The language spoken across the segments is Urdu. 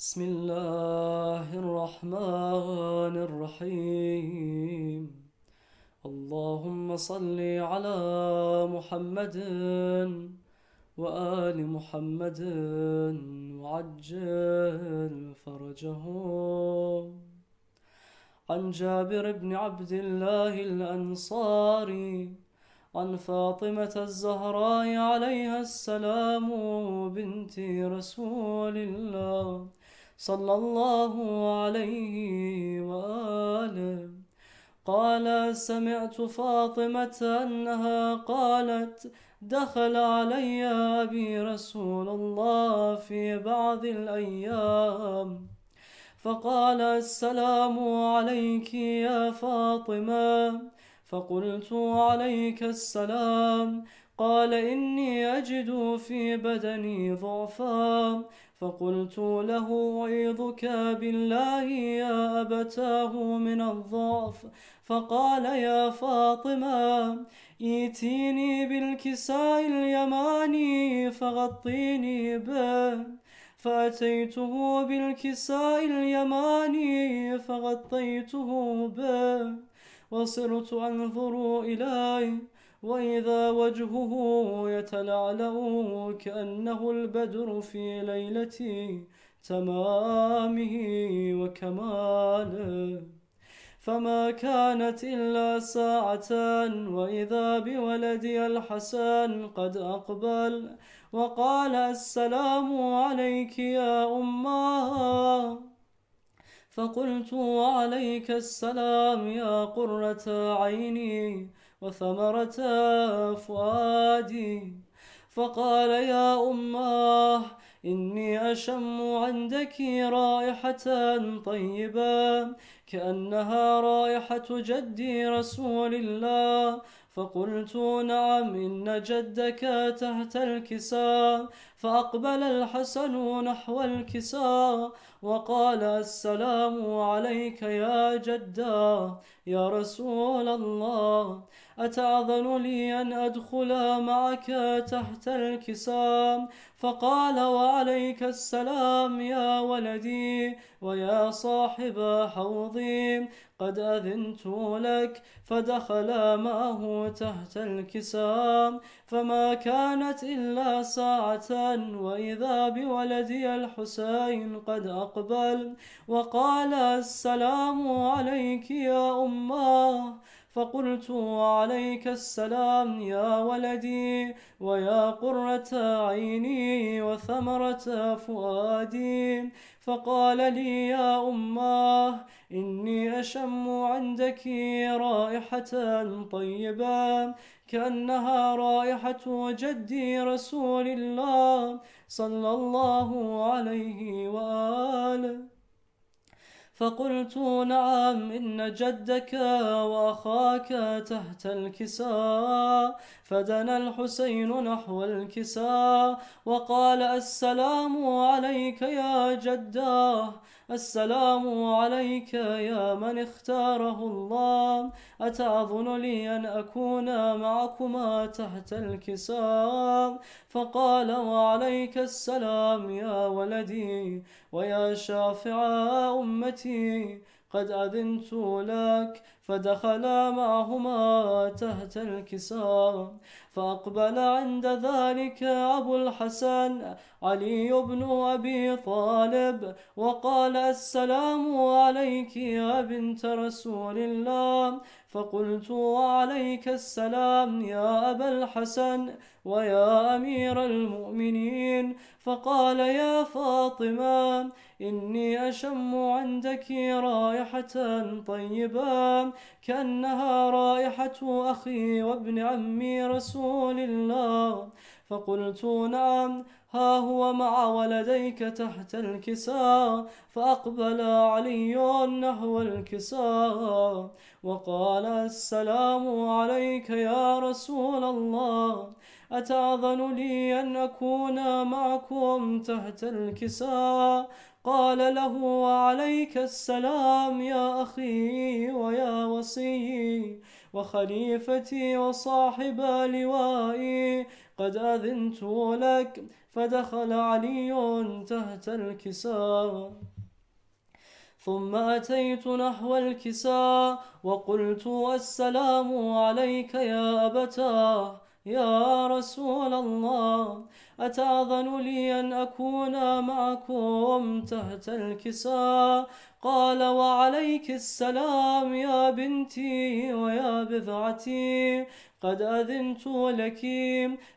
بسم الله الرحمن الرحيم. اللهم صل على محمد وآل محمد وعجل فرجهم. عن جابر بن عبد الله الأنصاري عن فاطمة الزهراء عليها السلام بنت رسول الله صلى الله عليه وآله قال: سمعت فاطمة أنها قالت: دخل علي أبي رسول الله في بعض الأيام فقال: السلام عليك يا فاطمة. فقلت: عليك السلام. قال: إني أجد في بدني ضعفا. فقلت له: أعيذك بالله يا أبتاه من الضعف. فقال: يا فاطمة، ائتيني بالكساء اليماني فغطيني به. فأتيته بالكساء اليماني فغطيته به، وصرت أنظر إليه وإذا وجهه يتلعلع كأنه البدر في ليلة تمامه وكماله. فما كانت إلا ساعة وإذا بولدي الحسن قد أقبل وقال: السلام عليك يا أماه. فقلت: وعليك السلام يا قرة عيني وثمرة فؤادي. فقال: يا أماه، إني أشم عندك رائحة طيبة كأنها رائحة جدي رسول الله. فقلت: نعم، إن جدك تحت الكساء. فأقبل الحسن نحو الكساء وقال: السلام عليك يا جدا يا رسول الله، أتأذن لي أن أدخل معك تحت الكساء؟ فقال: وعليك السلام يا ولدي ويا صاحب حوضي، قد أذنت لك. فدخل معه تحت الكساء، فما كانت إلا ساعة وإذا بولدي الحسين قد أقبل وقال: السلام عليك يا أماه. فقلت: وعليك السلام يا ولدي ويا قرة عيني وثمرة فؤادي. فقال لي: يا أماه، إني أشم عندك رائحة طيبة كأنها رائحة جدي رسول الله صلى الله عليه وآله. فقلت: نعم، إن جدك وأخاك تحت الكساء. فدنا الحسين نحو الكساء وقال: السلام عليك يا جداه، السلام عليك يا من اختاره الله، أتأذن لي أن أكون معكما تحت الكساء؟ فقال: وعليك السلام يا ولدي ويا شافع أمتي، قد أذنت لك. فدخل معهما تحت الكساء. فأقبل عند ذلك أبو الحسن علي بن أبي طالب وقال: السلام عليك يا بنت رسول الله. فقلت: وعليك السلام يا أبا الحسن ويا أمير المؤمنين. فقال: يا فاطمة، إني أشم عندك رائحة طيبة كأنها رائحة أخي وابن عمي رسول الله. فقلت: نعم، ها هو مع ولديك تحت الكساء. فأقبل علي نحو الكساء وقال: السلام عليك يا رسول الله، أتأذن لي أن أكون معكم تحت الكساء؟ قال له: وعليك السلام يا أخي ويا وصي وخليفتي وصاحب لوائي، قد أذنت لك. فدخل علي تحت الكساء، ثم أتيت نحو الكساء وقلت: السلام عليك يا أبتاه يا رسول الله، أتأذن لي أن أكون معكم تحت الكساء؟ قال: وعليك السلام يا بنتي ويا بضعتي، قد أذنت لك.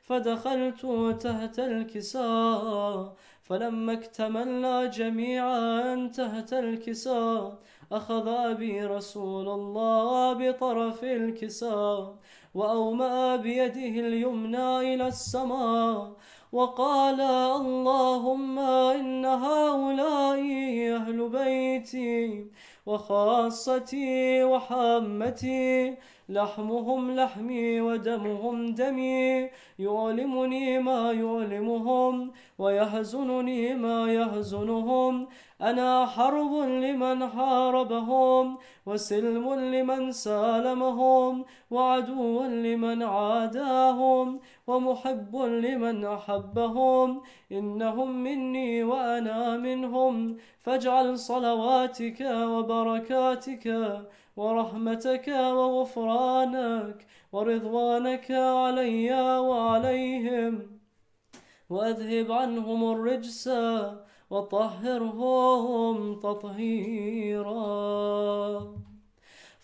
فدخلت تحت الكساء، فلما اكتملنا جميعا تحت الكساء أخذ أبي رسول الله بطرف الكساء وأومأ بيده اليمنى إلى السماء وقال: اللهم إن هؤلاء أهل بيتي وخاصتي وحامتي، لحمهم لحمي ودمهم دمي، يؤلمني ما يؤلمهم ويحزنني ما يحزنهم. أنا حرب لمن حاربهم، وسلم لمن سالمهم، وعدو لمن عاداهم، ومحب لمن أحبهم. إنهم مني وأنا منهم، فاجعل صلواتك وبركاتك ورحمتك وغفرانك ورضوانك علي وعليهم، وأذهب عنهم الرجس وطهرهم تطهيرا.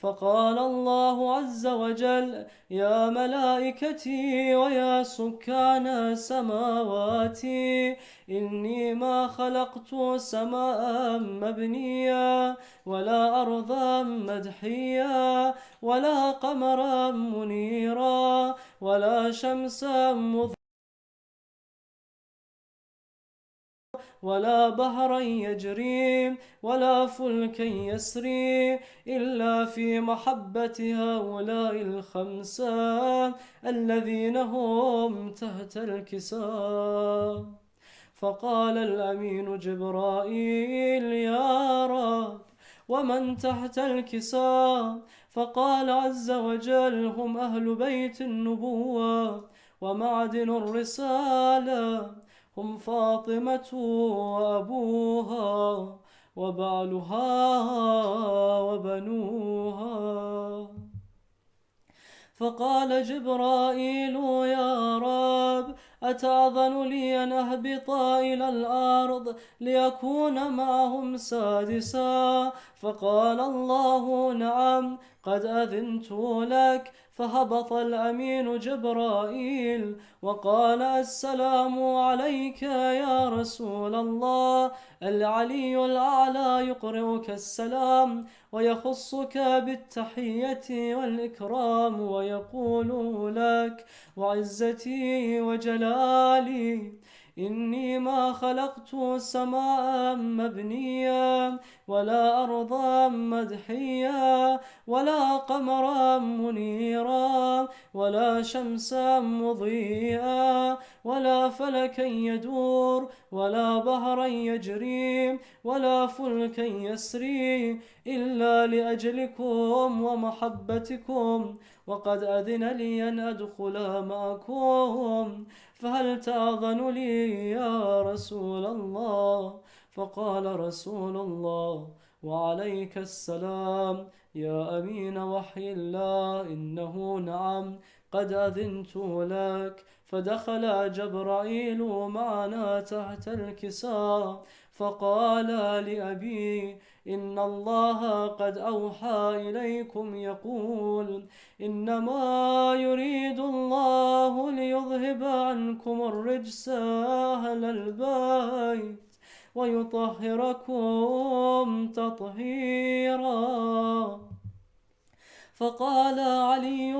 فقال الله عز وجل: يا ملائكتي ويا سكان سماواتي، إني ما خلقت سماء مبنيا ولا أرضا مدحيا ولا قمرا منيرا ولا شمسا ولا بحرا يجري ولا فلكا يسري إلا في محبة هؤلاء الخمسة الذين هم تحت الكساء. فقال الأمين جبرائيل: يا رب، ومن تحت الكساء؟ فقال عز وجل: هم أهل بيت النبوة ومعدن الرسالة، هم فاطمة وأبوها وبعلها وبنوها. فقال جبرائيل: يا رب، أتأذن لي أن أهبط إلى الأرض ليكون معهم سادسا؟ فقال الله: نعم، قد أذنت لك. فهبط الأمين جبرائيل وقال: السلام عليك يا رسول الله، العلي الأعلى يقرئك السلام ويخصك بالتحية والإكرام ويقول لك: وعزتي وجلالي إني ما خلقت سماء مبنيا ولا أرضا مدحيا ولا قمرا منيرا ولا شمسا مضيئا ولا فلكا يدور ولا بحرا يجري ولا فلكا يسري إلا لأجلكم ومحبتكم، وقد أذن لي أن أدخل معكم، فهل تأذن لي يا رسول الله؟ فقال رسول الله: وعليك السلام يا أمين وحي الله، إنه نعم، قد أذنت لك. فدخل جبرائيل معنا تحت الكساء فقال لأبي: إن الله قد أوحى إليكم يقول: إنما يريد الله ليذهب عنكم الرجس أهل البيت ويطهركم تطهيرا. فقال علي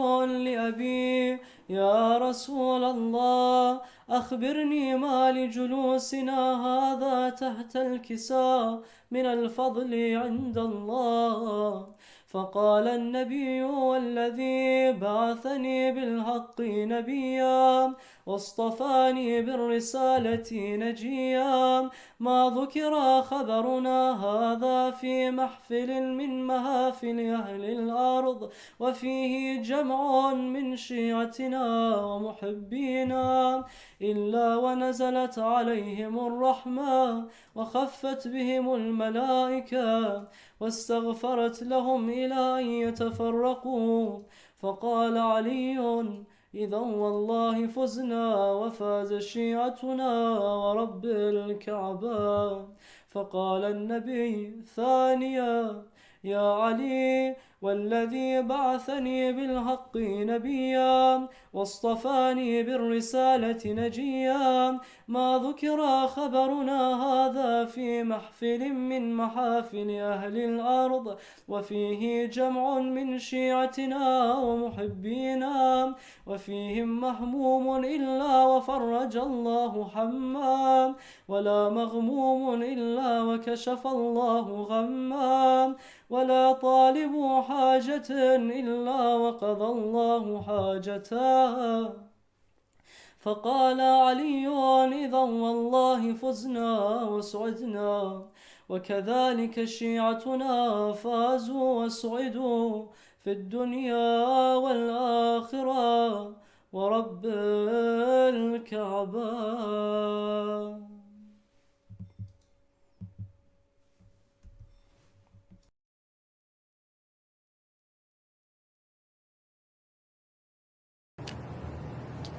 لأبي: يا رسول الله، أخبرني ما لجلوسنا هذا تحت الكساء من الفضل عند الله. فقال النبي والذي بعثني بالحق نبيا واصطفاني بالرسالة نجيا ما ذكر خبرنا هذا في محفل من محافل أهل الأرض وفيه جمع من شيعتنا ومحبينا إلا ونزلت عليهم الرحمة وخفت بهم الملائكة واستغفرت لهم إلى أن يتفرقوا. فقال علي إذا والله فزنا وفاز شيعتنا ورب الكعبة. فقال النبي ثانيا يا علي والذي بعثني بالحق نبيا واصطفاني بالرسالة نجيا ما ذكر خبرنا هذا في محفل من محافل أهل الأرض وفيه جمع من شيعتنا ومحبينا وفيهم محموم إلا وفرج الله حما ولا مغموم إلا وكشف الله غما ولا طالب حاجة إلا وقضى الله حاجتها. فقال علي إذا والله فزنا وسعدنا وكذلك شيعتنا فازوا وسعدوا في الدنيا والآخرة ورب الكعبة.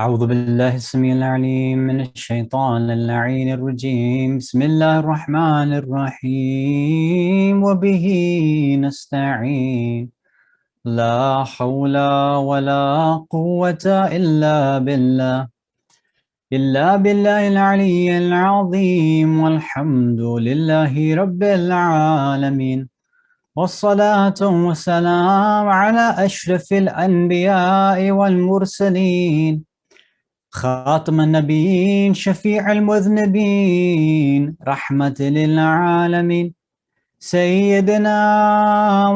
أعوذ بالله السميع العليم من الشيطان اللعين الرجيم. بسم الله الرحمن الرحيم وبه نستعين. لا حول ولا قوة إلا بالله العلي العظيم. والحمد لله رب العالمين، والصلاة والسلام على أشرف الأنبياء والمرسلين، خاتم النبيين، شفيع المذنبين، رحمة للعالمين، سيدنا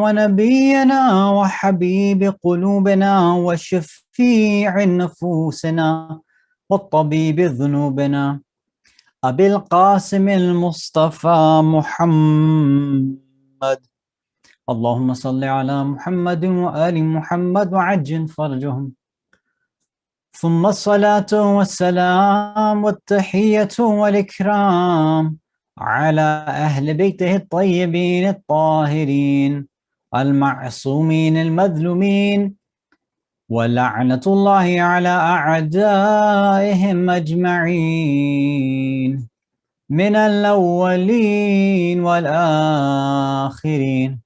ونبينا وحبيب قلوبنا وشفيع نفوسنا والطبيب ذنوبنا، أبي القاسم المصطفى محمد. اللهم صل على محمد وآل محمد وعجل فرجهم. ثم الصلاة والسلام والتحية والإكرام على أهل بيته الطيبين الطاهرين المعصومين المظلومين، ولعنة الله على أعدائهم أجمعين من الأولين والآخرين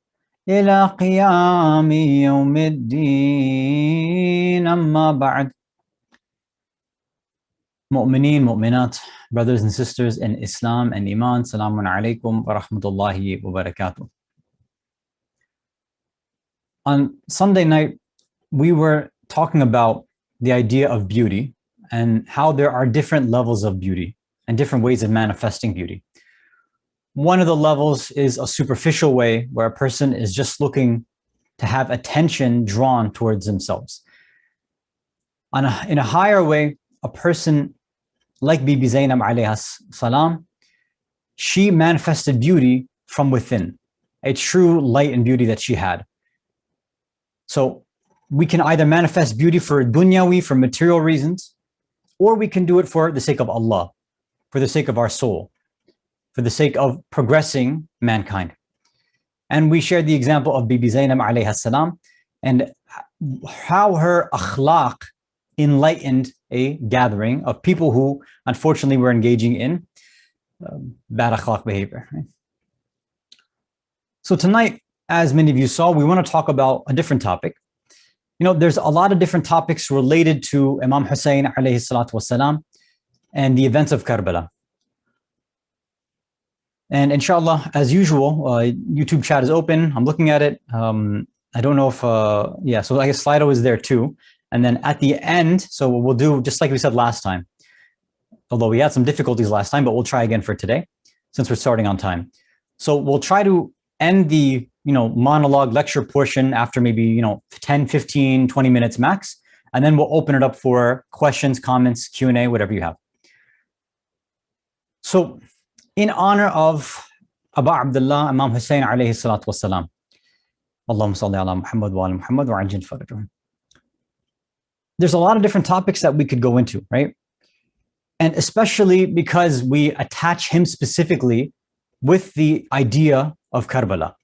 إلى قيام يوم الدين. أما بعد. Mu'mineen, mu'minat, brothers and sisters in Islam and Iman, Salamun alaykum wa rahmatullahi wa barakatuh. On Sunday night, we were talking about the idea of beauty and how there are different levels of beauty and different ways of manifesting beauty. One of the levels is a superficial way where a person is just looking to have attention drawn towards themselves. In a higher way, a person like Bibi Zainab alayha salam, she manifested beauty from within, a true light and beauty that she had. So we can either manifest beauty for dunyawi, for material reasons, or we can do it for the sake of Allah, for the sake of our soul, for the sake of progressing mankind. And we shared the example of Bibi Zainab alayha salam and how her akhlaq enlightened a gathering of people who unfortunately were engaging in bad akhlaq behavior. Right? So tonight, as many of you saw, we want to talk about a different topic. You know, there's a lot of different topics related to Imam Hussain alayhi salatu wasalam and the events of Karbala. And inshallah, as usual, YouTube chat is open. I'm looking at it. I don't know if, so I guess Slido is there too. And then at the end, so we'll do just like we said last time, although we had some difficulties last time, but we'll try again for today since we're starting on time. So we'll try to end the, monologue lecture portion after maybe, 10, 15, 20 minutes max. And then we'll open it up for questions, comments, Q&A, whatever you have. So in honor of Abu Abdullah, Imam Hussain alayhi salatu wasalam, Allahumma salli ala Muhammad wa ala Muhammad wa ajil farajah. There's a lot of different topics that we could go into, right? And especially because we attach him specifically with the idea of Karbala.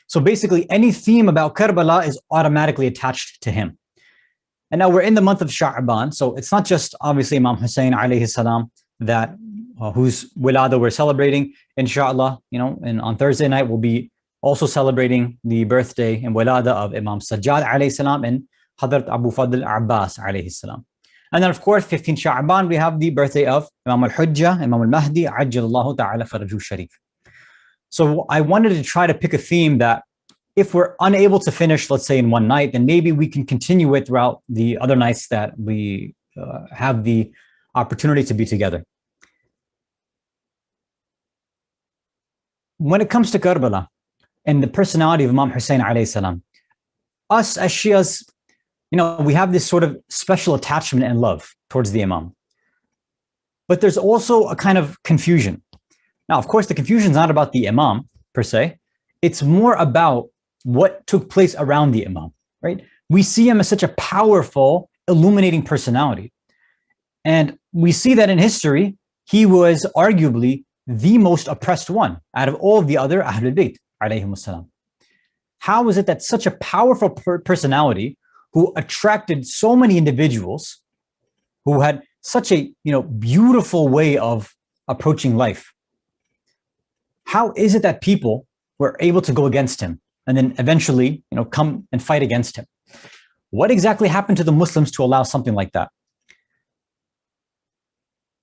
So basically any theme about Karbala is automatically attached to him. And now we're in the month of Shaban. So it's not just obviously Imam Hussain alayhi salam that whose Wiladat we're celebrating, inshallah, and on Thursday night we'll be also celebrating the birthday and Wiladat of Imam Sajjad alayhi salam and Hadrat Abu Fadl Abbas alayhi salam. And then of course, 15 Sha'ban, we have the birthday of Imam al-Hujjah, Imam al-Mahdi, Ajjalallahu ta'ala faraju sharif. So I wanted to try to pick a theme that if we're unable to finish, let's say in one night, then maybe we can continue it throughout the other nights that we have the opportunity to be together. When it comes to Karbala and the personality of Imam Hussain alayhi salam, us as Shias, we have this sort of special attachment and love towards the Imam. But there's also a kind of confusion. Now, of course, the confusion is not about the Imam per se. It's more about what took place around the Imam, right? We see him as such a powerful, illuminating personality. And we see that in history, he was arguably the most oppressed one out of all of the other Ahlul Bayt, alayhimus salam. How is it that such a powerful personality who attracted so many individuals, who had such a beautiful way of approaching life, how is it that people were able to go against him and then eventually come and fight against him? What exactly happened to the Muslims to allow something like that?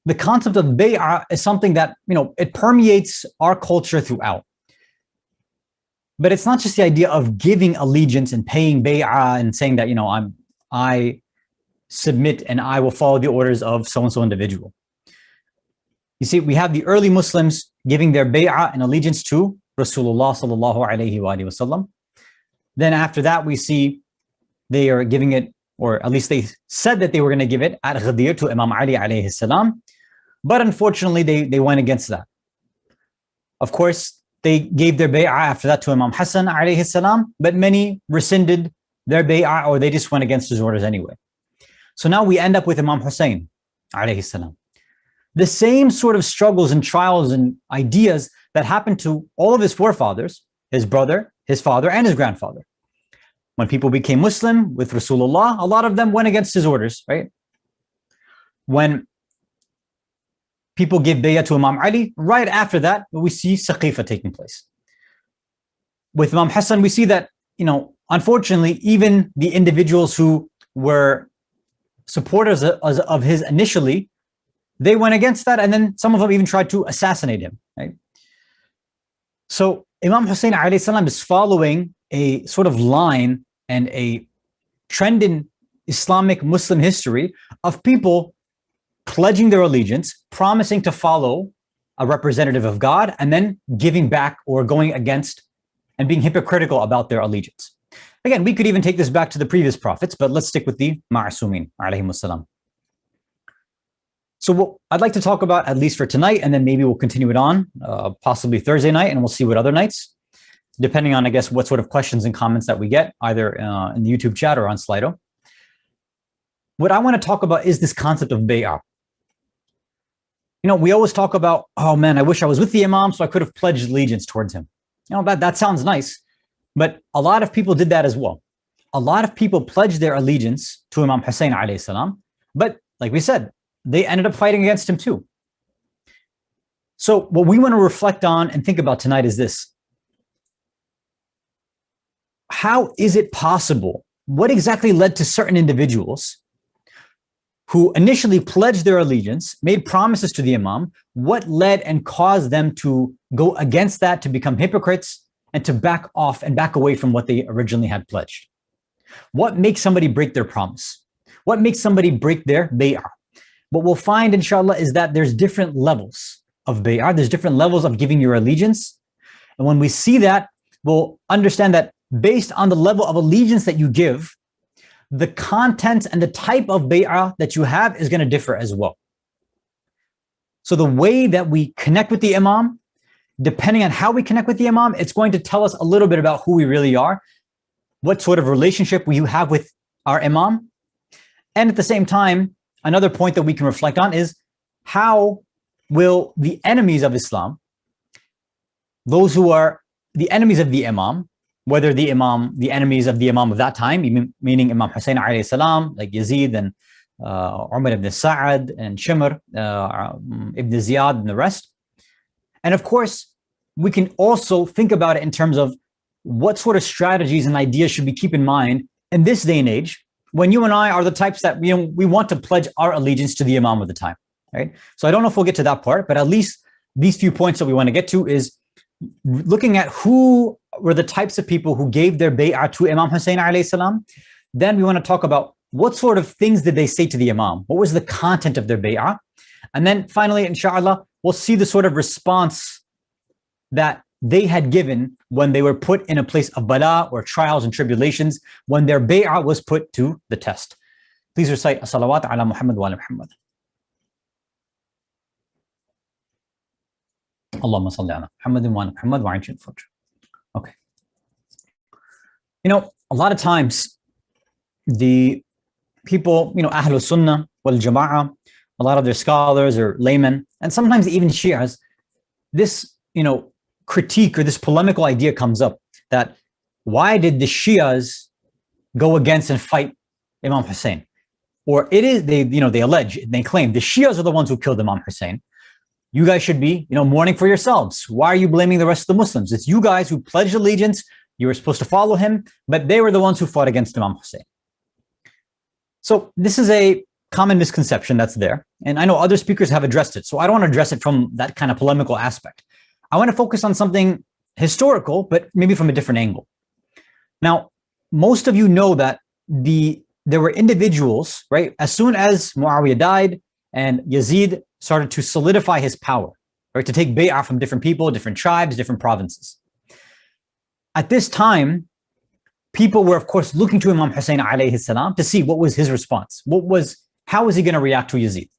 The concept of bay'ah is something that it permeates our culture throughout. But it's not just the idea of giving allegiance and paying bay'ah and saying that I submit and I will follow the orders of so-and-so individual. You see, we have the early Muslims giving their bay'ah and allegiance to Rasulullah sallallahu alayhi wa sallam. Then after that, we see they are giving it, or at least they said that they were going to give it at Ghadir to Imam Ali alayhi salam. But unfortunately, they went against that. Of course, they gave their bay'ah after that to Imam Hassan alayhi salam, but many rescinded their bay'ah, or they just went against his orders anyway. So now we end up with Imam Hussain alayhi salam. The same sort of struggles and trials and ideas that happened to all of his forefathers, his brother, his father, and his grandfather. When people became Muslim with Rasulullah, a lot of them went against his orders, right? When people give bay'ah to Imam Ali, right after that, we see Saqifa taking place. With Imam Hassan, we see that, unfortunately, even the individuals who were supporters of his initially, they went against that, and then some of them even tried to assassinate him, right? So Imam Hussain alayhi salam is following a sort of line and a trend in Islamic Muslim history of people pledging their allegiance, promising to follow a representative of God, and then giving back or going against and being hypocritical about their allegiance. Again, we could even take this back to the previous prophets, but let's stick with the Ma'asumin alayhimus salam. So what I'd like to talk about, at least for tonight, and then maybe we'll continue it on, possibly Thursday night, and we'll see what other nights, depending on, I guess, what sort of questions and comments that we get, either in the YouTube chat or on Slido. What I want to talk about is this concept of bay'ah. We always talk about, oh man, I wish I was with the Imam so I could have pledged allegiance towards him. That sounds nice, but a lot of people did that as well. A lot of people pledged their allegiance to Imam Hussain alayhi salam, but like we said, they ended up fighting against him too. So what we want to reflect on and think about tonight is this. How is it possible? What exactly led to certain individuals who initially pledged their allegiance, made promises to the Imam? What led and caused them to go against that, to become hypocrites, and to back off and back away from what they originally had pledged? What makes somebody break their promise? What makes somebody break their bay'ah? What we'll find, inshallah, is that there's different levels of bay'ah. There's different levels of giving your allegiance. And when we see that, we'll understand that based on the level of allegiance that you give, the content and the type of bay'ah that you have is going to differ as well. So the way that we connect with the Imam, depending on how we connect with the Imam, it's going to tell us a little bit about who we really are, what sort of relationship we have with our Imam. And at the same time, another point that we can reflect on is how will the enemies of Islam, those who are the enemies of the Imam, whether the Imam, the enemies of the Imam of that time, meaning Imam Hussain alayhi salam, like Yazid and Umar ibn Sa'ad and Shimr ibn Ziyad and the rest. And of course, we can also think about it in terms of what sort of strategies and ideas should we keep in mind in this day and age, when you and I are the types that we want to pledge our allegiance to the Imam of the time, right? So I don't know if we'll get to that part, but at least these few points that we want to get to is looking at who were the types of people who gave their bay'ah to Imam Hussain alayhi salam. Then we want to talk about what sort of things did they say to the Imam? What was the content of their bay'ah? And then finally, inshallah, we'll see the sort of response that they had given when they were put in a place of bala or trials and tribulations, when their bay'ah was put to the test. Please recite as-salawat ala Muhammad wa ala Muhammad. Allahumma salli ala Muhammadin wa ala Muhammad wa ajil fajr. Okay. A lot of times the people, Ahlul Sunnah wal Jama'ah, a lot of their scholars or laymen, and sometimes even Shias, this, critique or this polemical idea comes up that why did the Shias go against and fight Imam Hussain? Or they allege, they claim the Shias are the ones who killed Imam Hussain. You guys should be, mourning for yourselves. Why are you blaming the rest of the Muslims? It's you guys who pledged allegiance. You were supposed to follow him, but they were the ones who fought against Imam Hussain. So this is a common misconception that's there. And I know other speakers have addressed it. So I don't want to address it from that kind of polemical aspect. I want to focus on something historical, but maybe from a different angle. Now, most of you know that there were individuals, right? As soon as Muawiyah died and Yazid started to solidify his power, right? To take bay'ah from different people, different tribes, different provinces. At this time, people were, of course, looking to Imam Hussain alayhi salam to see what was his response. How was he going to react to Yazid?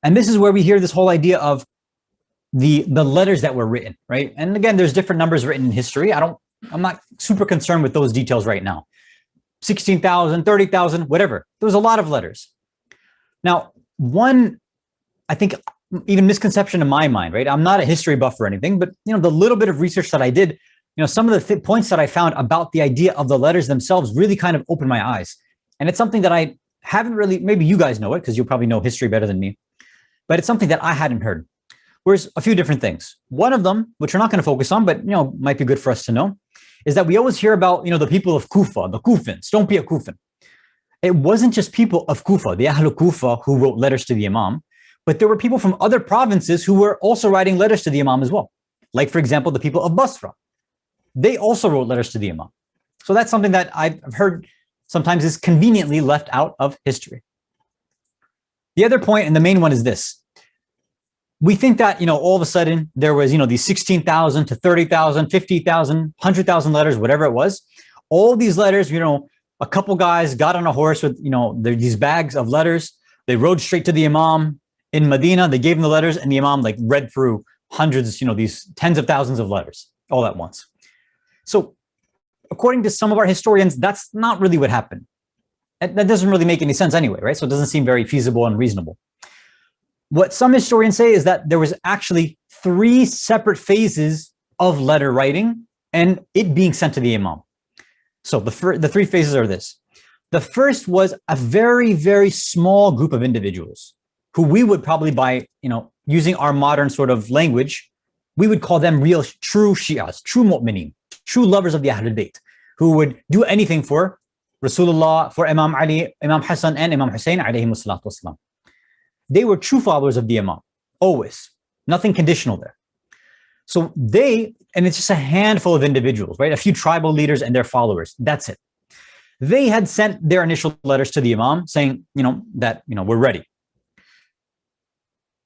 And this is where we hear this whole idea of the letters that were written, right? And again, there's different numbers written in history. I'm not super concerned with those details right now. 16,000, 30,000, whatever. There was a lot of letters. Now, one, I think, even misconception in my mind, right? I'm not a history buff or anything, but the little bit of research that I did, some of the points that I found about the idea of the letters themselves really kind of opened my eyes. And it's something that I haven't really, maybe you guys know it because you'll probably know history better than me, but it's something that I hadn't heard. Whereas a few different things. One of them, which we're not going to focus on, but might be good for us to know, is that we always hear about the people of Kufa, the Kufans. Don't be a Kufan. It wasn't just people of Kufa, the Ahlul Kufa, who wrote letters to the Imam, but there were people from other provinces who were also writing letters to the Imam as well. Like, for example, the people of Basra. They also wrote letters to the Imam. So that's something that I've heard sometimes is conveniently left out of history. The other point, and the main one, is this. We think that, all of a sudden there was, these 16,000 to 30,000, 50,000, 100,000 letters, whatever it was. All these letters, a couple guys got on a horse with, these bags of letters. They rode straight to the Imam in Medina. They gave him the letters and the Imam read through hundreds, these tens of thousands of letters all at once. So according to some of our historians, that's not really what happened. That doesn't really make any sense anyway, right? So it doesn't seem very feasible and reasonable. What some historians say is that there was actually 3 separate phases of letter writing and it being sent to the Imam. So the 3 phases are this. The first was a very, very small group of individuals who we would probably, by using our modern sort of language, we would call them real, true Shi'as, true mu'mineen, true lovers of the Ahlul Bayt, who would do anything for Rasulullah, for Imam Ali, Imam Hassan, and Imam Hussain alayhi salatu wasalam. They were true followers of the Imam, always, nothing conditional there. So and it's just a handful of individuals, right? A few tribal leaders and their followers, that's it. They had sent their initial letters to the Imam saying, that, we're ready.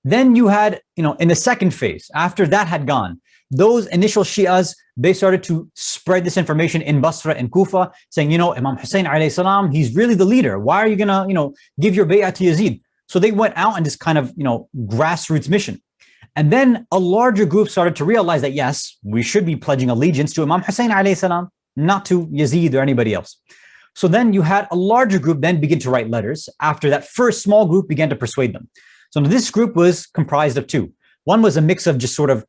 Then you had, in the second phase, after that had gone, those initial Shi'as, they started to spread this information in Basra and Kufa, saying, Imam Hussain alayhi salam, he's really the leader. Why are you going to, give your bay'ah to Yazid? So they went out on this kind of, grassroots mission. And then a larger group started to realize that, yes, we should be pledging allegiance to Imam Hussain alayhi salam, not to Yazid or anybody else. So then you had a larger group then begin to write letters after that first small group began to persuade them. So this group was comprised of 2. One was a mix of just sort of,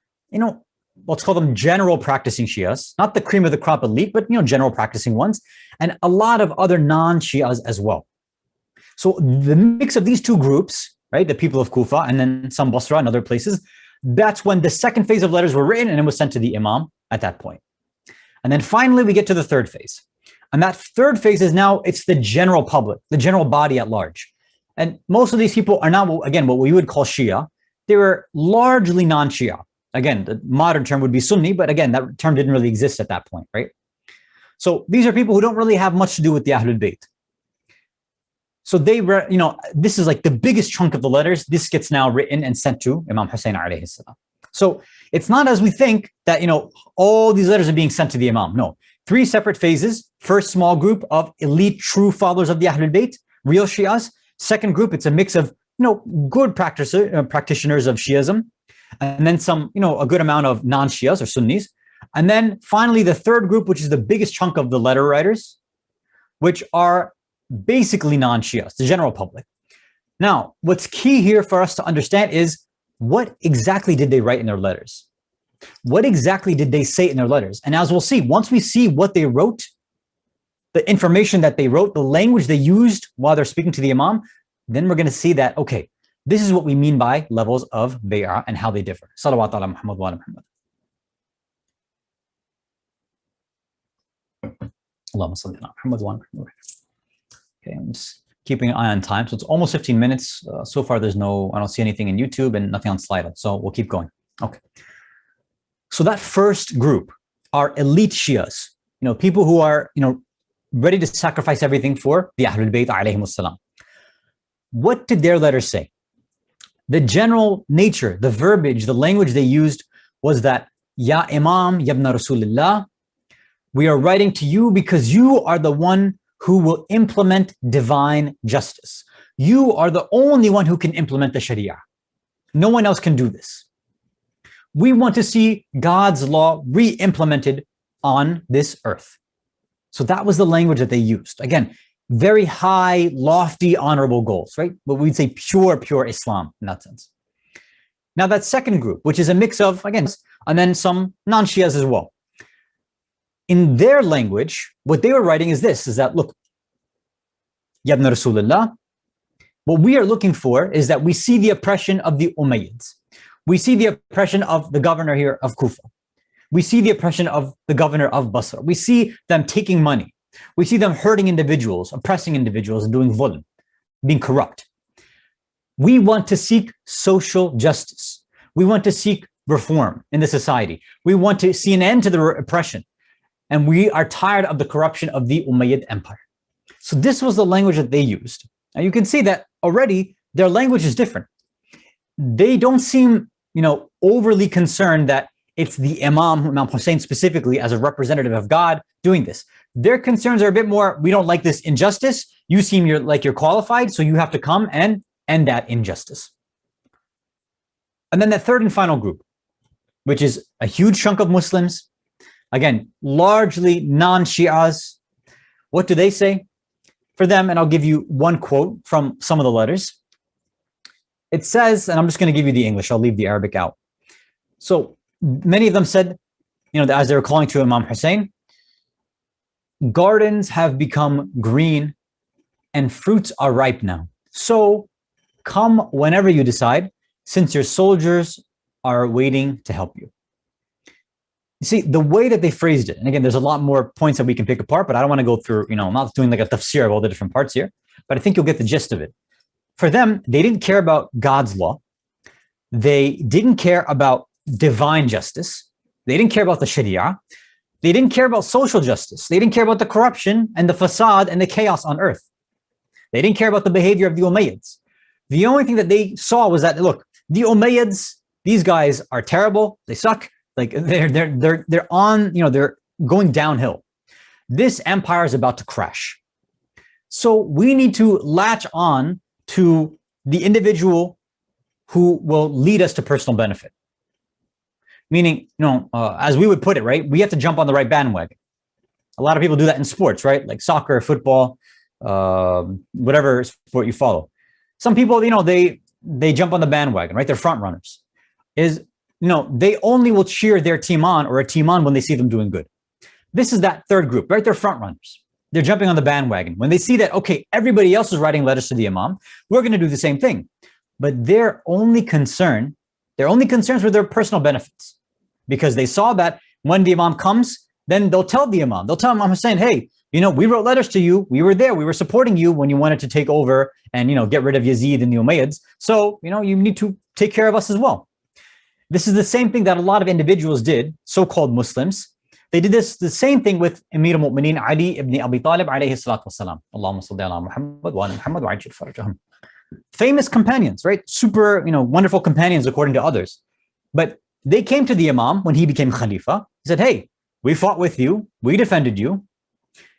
let's call them general practicing Shias, not the cream of the crop elite, but general practicing ones, and a lot of other non-Shias as well. So the mix of these two groups, right, the people of Kufa and then some Basra and other places, that's when the second phase of letters were written and it was sent to the Imam at that point. And then finally we get to the third phase. And that third phase is now, it's the general public, the general body at large. And most of these people are not, again, what we would call Shia. They were largely non-Shia. Again, the modern term would be Sunni, but again, that term didn't really exist at that point, right? So these are people who don't really have much to do with the Ahlul Bayt. So they were, this is like the biggest chunk of the letters. This gets now written and sent to Imam Hussain alayhi salam. So it's not as we think that, all these letters are being sent to the Imam. No, 3 separate phases. First small group of elite true followers of the Ahlul Bayt, real Shias. Second group, it's a mix of, good practitioners of Shiism. And then some, a good amount of non-Shias or Sunnis. And then finally, the third group, which is the biggest chunk of the letter writers, which are basically non-Shias, the general public. Now, what's key here for us to understand is what exactly did they write in their letters? What exactly did they say in their letters? And as we'll see, once we see what they wrote, the information that they wrote, the language they used while they're speaking to the Imam, then we're going to see that, okay, this is what we mean by levels of bay'ah and how they differ. Salawat ala Muhammad wa ala Muhammad. Allahumma salli ala Muhammad wa ala Muhammad. Okay, I'm just keeping an eye on time. So it's almost 15 minutes. So far, I don't see anything in YouTube and nothing on Slido. So we'll keep going. Okay. So that first group are elite Shias, people who are, ready to sacrifice everything for the Ahlul Bayt alayhimus salam. What did their letters say? The general nature, the verbiage, the language they used was that, Ya Imam, Yabna Rasulullah, we are writing to you because you are the one who will implement divine justice. You are the only one who can implement the Sharia. No one else can do this. We want to see God's law re-implemented on this earth. So that was the language that they used. Again, very high, lofty, honorable goals, right? But we'd say pure Islam in that sense. Now that second group, which is a mix of, again, and then some non-Shias as well. In their language, what they were writing is this, is that, look, Ya ibn Rasulullah, what we are looking for is that we see the oppression of the Umayyads. We see the oppression of the governor here of Kufa. We see the oppression of the governor of Basra. We see them taking money. We see them hurting individuals, oppressing individuals, and doing dhulm, being corrupt. We want to seek social justice. We want to seek reform in the society. We want to see an end to the oppression. And we are tired of the corruption of the Umayyad Empire. So this was the language that they used. Now you can see that already their language is different. They don't seem, overly concerned that it's the Imam Hussain specifically as a representative of God doing this. Their concerns are a bit more, we don't like this injustice. You seem like you're qualified, so you have to come and end that injustice. And then the third and final group, which is a huge chunk of Muslims, again, largely non-Shi'as. What do they say? For them, and I'll give you one quote from some of the letters. It says, and I'm just going to give you the English, I'll leave the Arabic out. So many of them said, as they were calling to Imam Hussain, gardens have become green and fruits are ripe now. So come whenever you decide, since your soldiers are waiting to help you. You see, the way that they phrased it, and again, there's a lot more points that we can pick apart, but I don't want to go through, I'm not doing like a tafsir of all the different parts here, but I think you'll get the gist of it. For them, they didn't care about God's law. They didn't care about divine justice. They didn't care about the Sharia. They didn't care about social justice. They didn't care about the corruption and the fasad and the chaos on earth. They didn't care about the behavior of the Umayyads. The only thing that they saw was that, look, the Umayyads, these guys are terrible. They suck. Like they're on, they're going downhill. This empire is about to crash. So we need to latch on to the individual who will lead us to personal benefit. Meaning, as we would put it, right? We have to jump on the right bandwagon. A lot of people do that in sports, right? Like soccer, football, whatever sport you follow. Some people, they jump on the bandwagon, right? They're front runners. they only will cheer their team on or a team on when they see them doing good. This is that third group, right? They're front runners. They're jumping on the bandwagon. When they see that, okay, everybody else is writing letters to the Imam, we're going to do the same thing. But their only concerns were their personal benefits, because they saw that when the Imam comes, then they'll tell Imam Hussain, hey, we wrote letters to you. We were there. We were supporting you when you wanted to take over and, get rid of Yazid and the Umayyads. So, you need to take care of us as well. This is the same thing that a lot of individuals did, so-called Muslims. They did the same thing with Amir al-Mu'mineen Ali ibn Abi Talib alayhi salatu wasalam. Allahumma salli ala Muhammad wa ala Muhammad wa ajil farajahum. Famous companions, right? Super, wonderful companions according to others. But they came to the Imam when he became Khalifa. He said, hey, we fought with you. We defended you.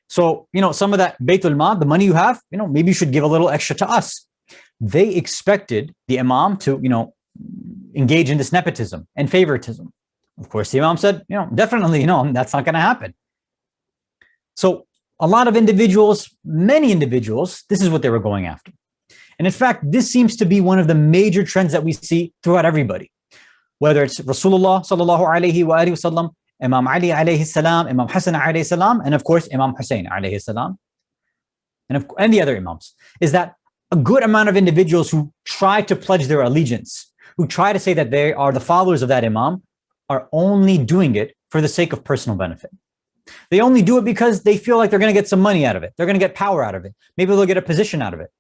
So, some of that Baytul Mal, the money you have, maybe you should give a little extra to us. They expected the Imam to, engage in this nepotism and favoritism. Of course, the Imam said, definitely, that's not going to happen. So a lot of individuals, many individuals, this is what they were going after. And in fact, this seems to be one of the major trends that we see throughout everybody, whether it's Rasulullah sallallahu alayhi wa alihi wasallam, Imam Ali alayhi salam, Imam Hassan alayhi salam, and of course, Imam Hussain alayhi salam, and the other Imams, is that a good amount of individuals who try to pledge their allegiance, who try to say that they are the followers of that Imam, are only doing it for the sake of personal benefit. They only do it because they feel like they're going to get some money out of it. They're going to get power out of it. Maybe they'll get a position out of it.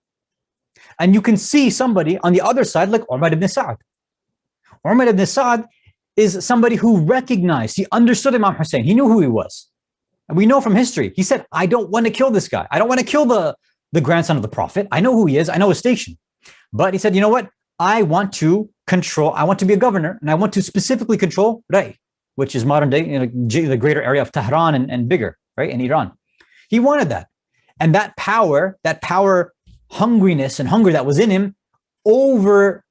And you can see somebody on the other side, like Umar ibn Sa'd. Umar ibn Sa'd is somebody who recognized, he understood Imam Hussain. He knew who he was. And we know from history, he said, I don't want to kill this guy. I don't want to kill the grandson of the Prophet. I know who he is. I know his station. But he said, you know what? I want to be a governor, and I want to specifically control Ray, which is modern day, the greater area of Tehran and bigger, right, in Iran. He wanted that. And that power hungriness and hunger that was in him overrode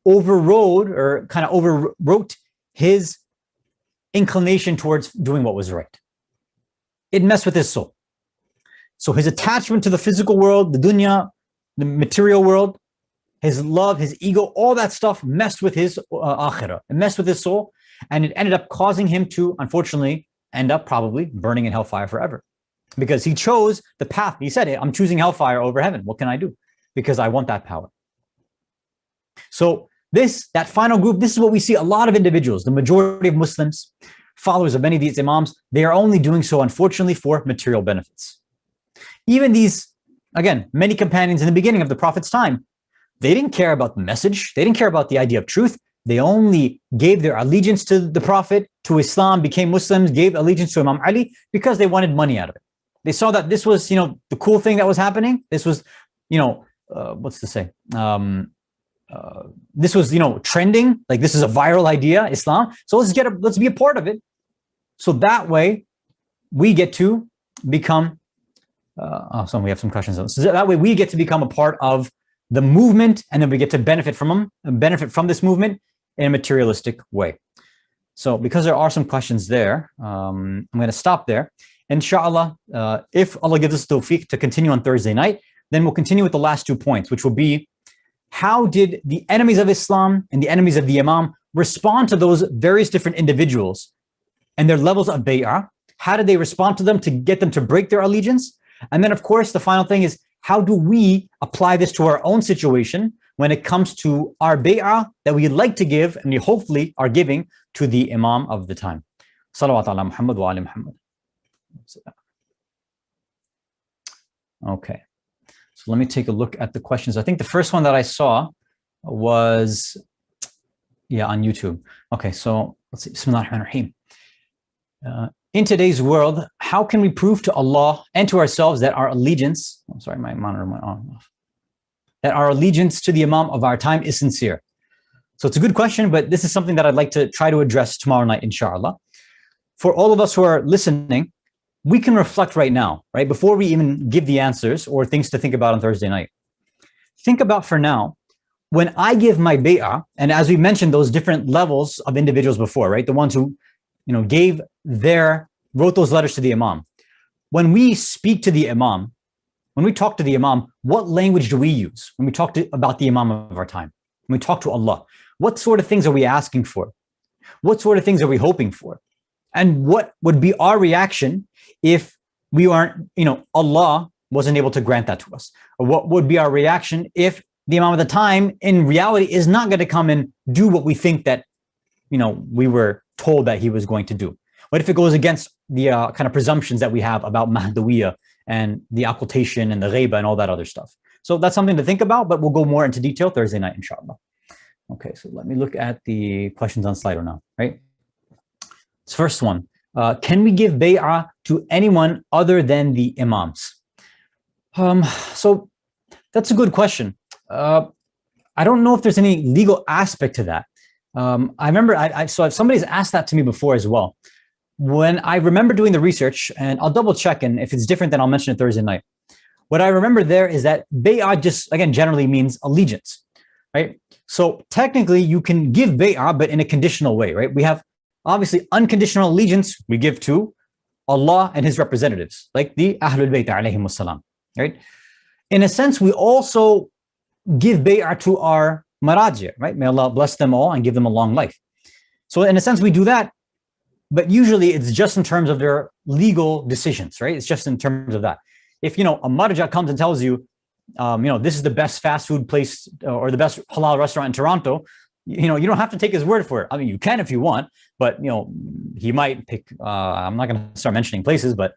or kind of overwrote his inclination towards doing what was right. It messed with his soul. So his attachment to the physical world, the dunya, the material world, his love, his ego, all that stuff messed with his akhirah. It messed with his soul, and it ended up causing him to, unfortunately, end up probably burning in hellfire forever. Because he chose the path. He said, I'm choosing hellfire over heaven. What can I do? Because I want that power. So that final group, this is what we see a lot of individuals, the majority of Muslims, followers of many of these Imams, they are only doing so, unfortunately, for material benefits. Even these, again, many companions in the beginning of the Prophet's time, they didn't care about the message. They didn't care about the idea of truth. They only gave their allegiance to the Prophet, to Islam, became Muslims, gave allegiance to Imam Ali because they wanted money out of it. They saw that this was, the cool thing that was happening. This was, what's to say? This was, trending. Like, this is a viral idea, Islam. So let's be a part of it. So that way we get to become, so we have some questions. So that way we get to become a part of the movement, and then we get to benefit from this movement in a materialistic way. So because there are some questions there, I'm going to stop there. Inshallah, if Allah gives us tawfiq to continue on Thursday night, then we'll continue with the last 2 points, which will be, how did the enemies of Islam and the enemies of the Imam respond to those various different individuals and their levels of bay'ah? How did they respond to them to get them to break their allegiance? And then, of course, the final thing is, how do we apply this to our own situation when it comes to our bay'ah that we'd like to give and we hopefully are giving to the Imam of the time? Salawat ala Muhammad wa ali Muhammad. Okay, so let me take a look at the questions. I think the first one that I saw was, on YouTube. Okay, so let's see. Bismillah ar-Rahman ar-Rahim. In today's world, how can we prove to Allah and to ourselves that our allegiance, my monitor went off, that our allegiance to the Imam of our time is sincere? So it's a good question, but this is something that I'd like to try to address tomorrow night, inshallah. For all of us who are listening, we can reflect right now, right? Before we even give the answers or things to think about on Thursday night. Think about for now, when I give my bay'ah, and as we mentioned, those different levels of individuals before, right? The ones who, wrote those letters to the Imam. When we speak to the Imam, when we talk to the Imam, what language do we use when we talk about the Imam of our time? When we talk to Allah, what sort of things are we asking for? What sort of things are we hoping for? And what would be our reaction if we aren't, Allah wasn't able to grant that to us? Or what would be our reaction if the Imam of the time in reality is not going to come and do what we think that, we were told that he was going to do? What if it goes against the kind of presumptions that we have about Mahdawiyya and the occultation and the ghaiba and all that other stuff? So that's something to think about, but we'll go more into detail Thursday night, inshallah. Okay, so let me look at the questions on Slido now, right? This first one, can we give bay'ah to anyone other than the imams? So that's a good question. I don't know if there's any legal aspect to that. I remember, so somebody's asked that to me before as well. When I remember doing the research, and I'll double check, and if it's different, then I'll mention it Thursday night. What I remember there is that bay'ah just, again, generally means allegiance, right? So technically you can give bay'ah, but in a conditional way, right? We have obviously unconditional allegiance we give to Allah and his representatives, like the Ahlul Bayt alayhimus salam, right? In a sense, we also give bay'ah to our maraji', right? May Allah bless them all and give them a long life. So in a sense, we do that, but usually it's just in terms of their legal decisions, right? It's just in terms of that. If, a marja comes and tells you, this is the best fast food place or the best halal restaurant in Toronto, you don't have to take his word for it. I mean, you can if you want, but, he might pick, I'm not going to start mentioning places, but,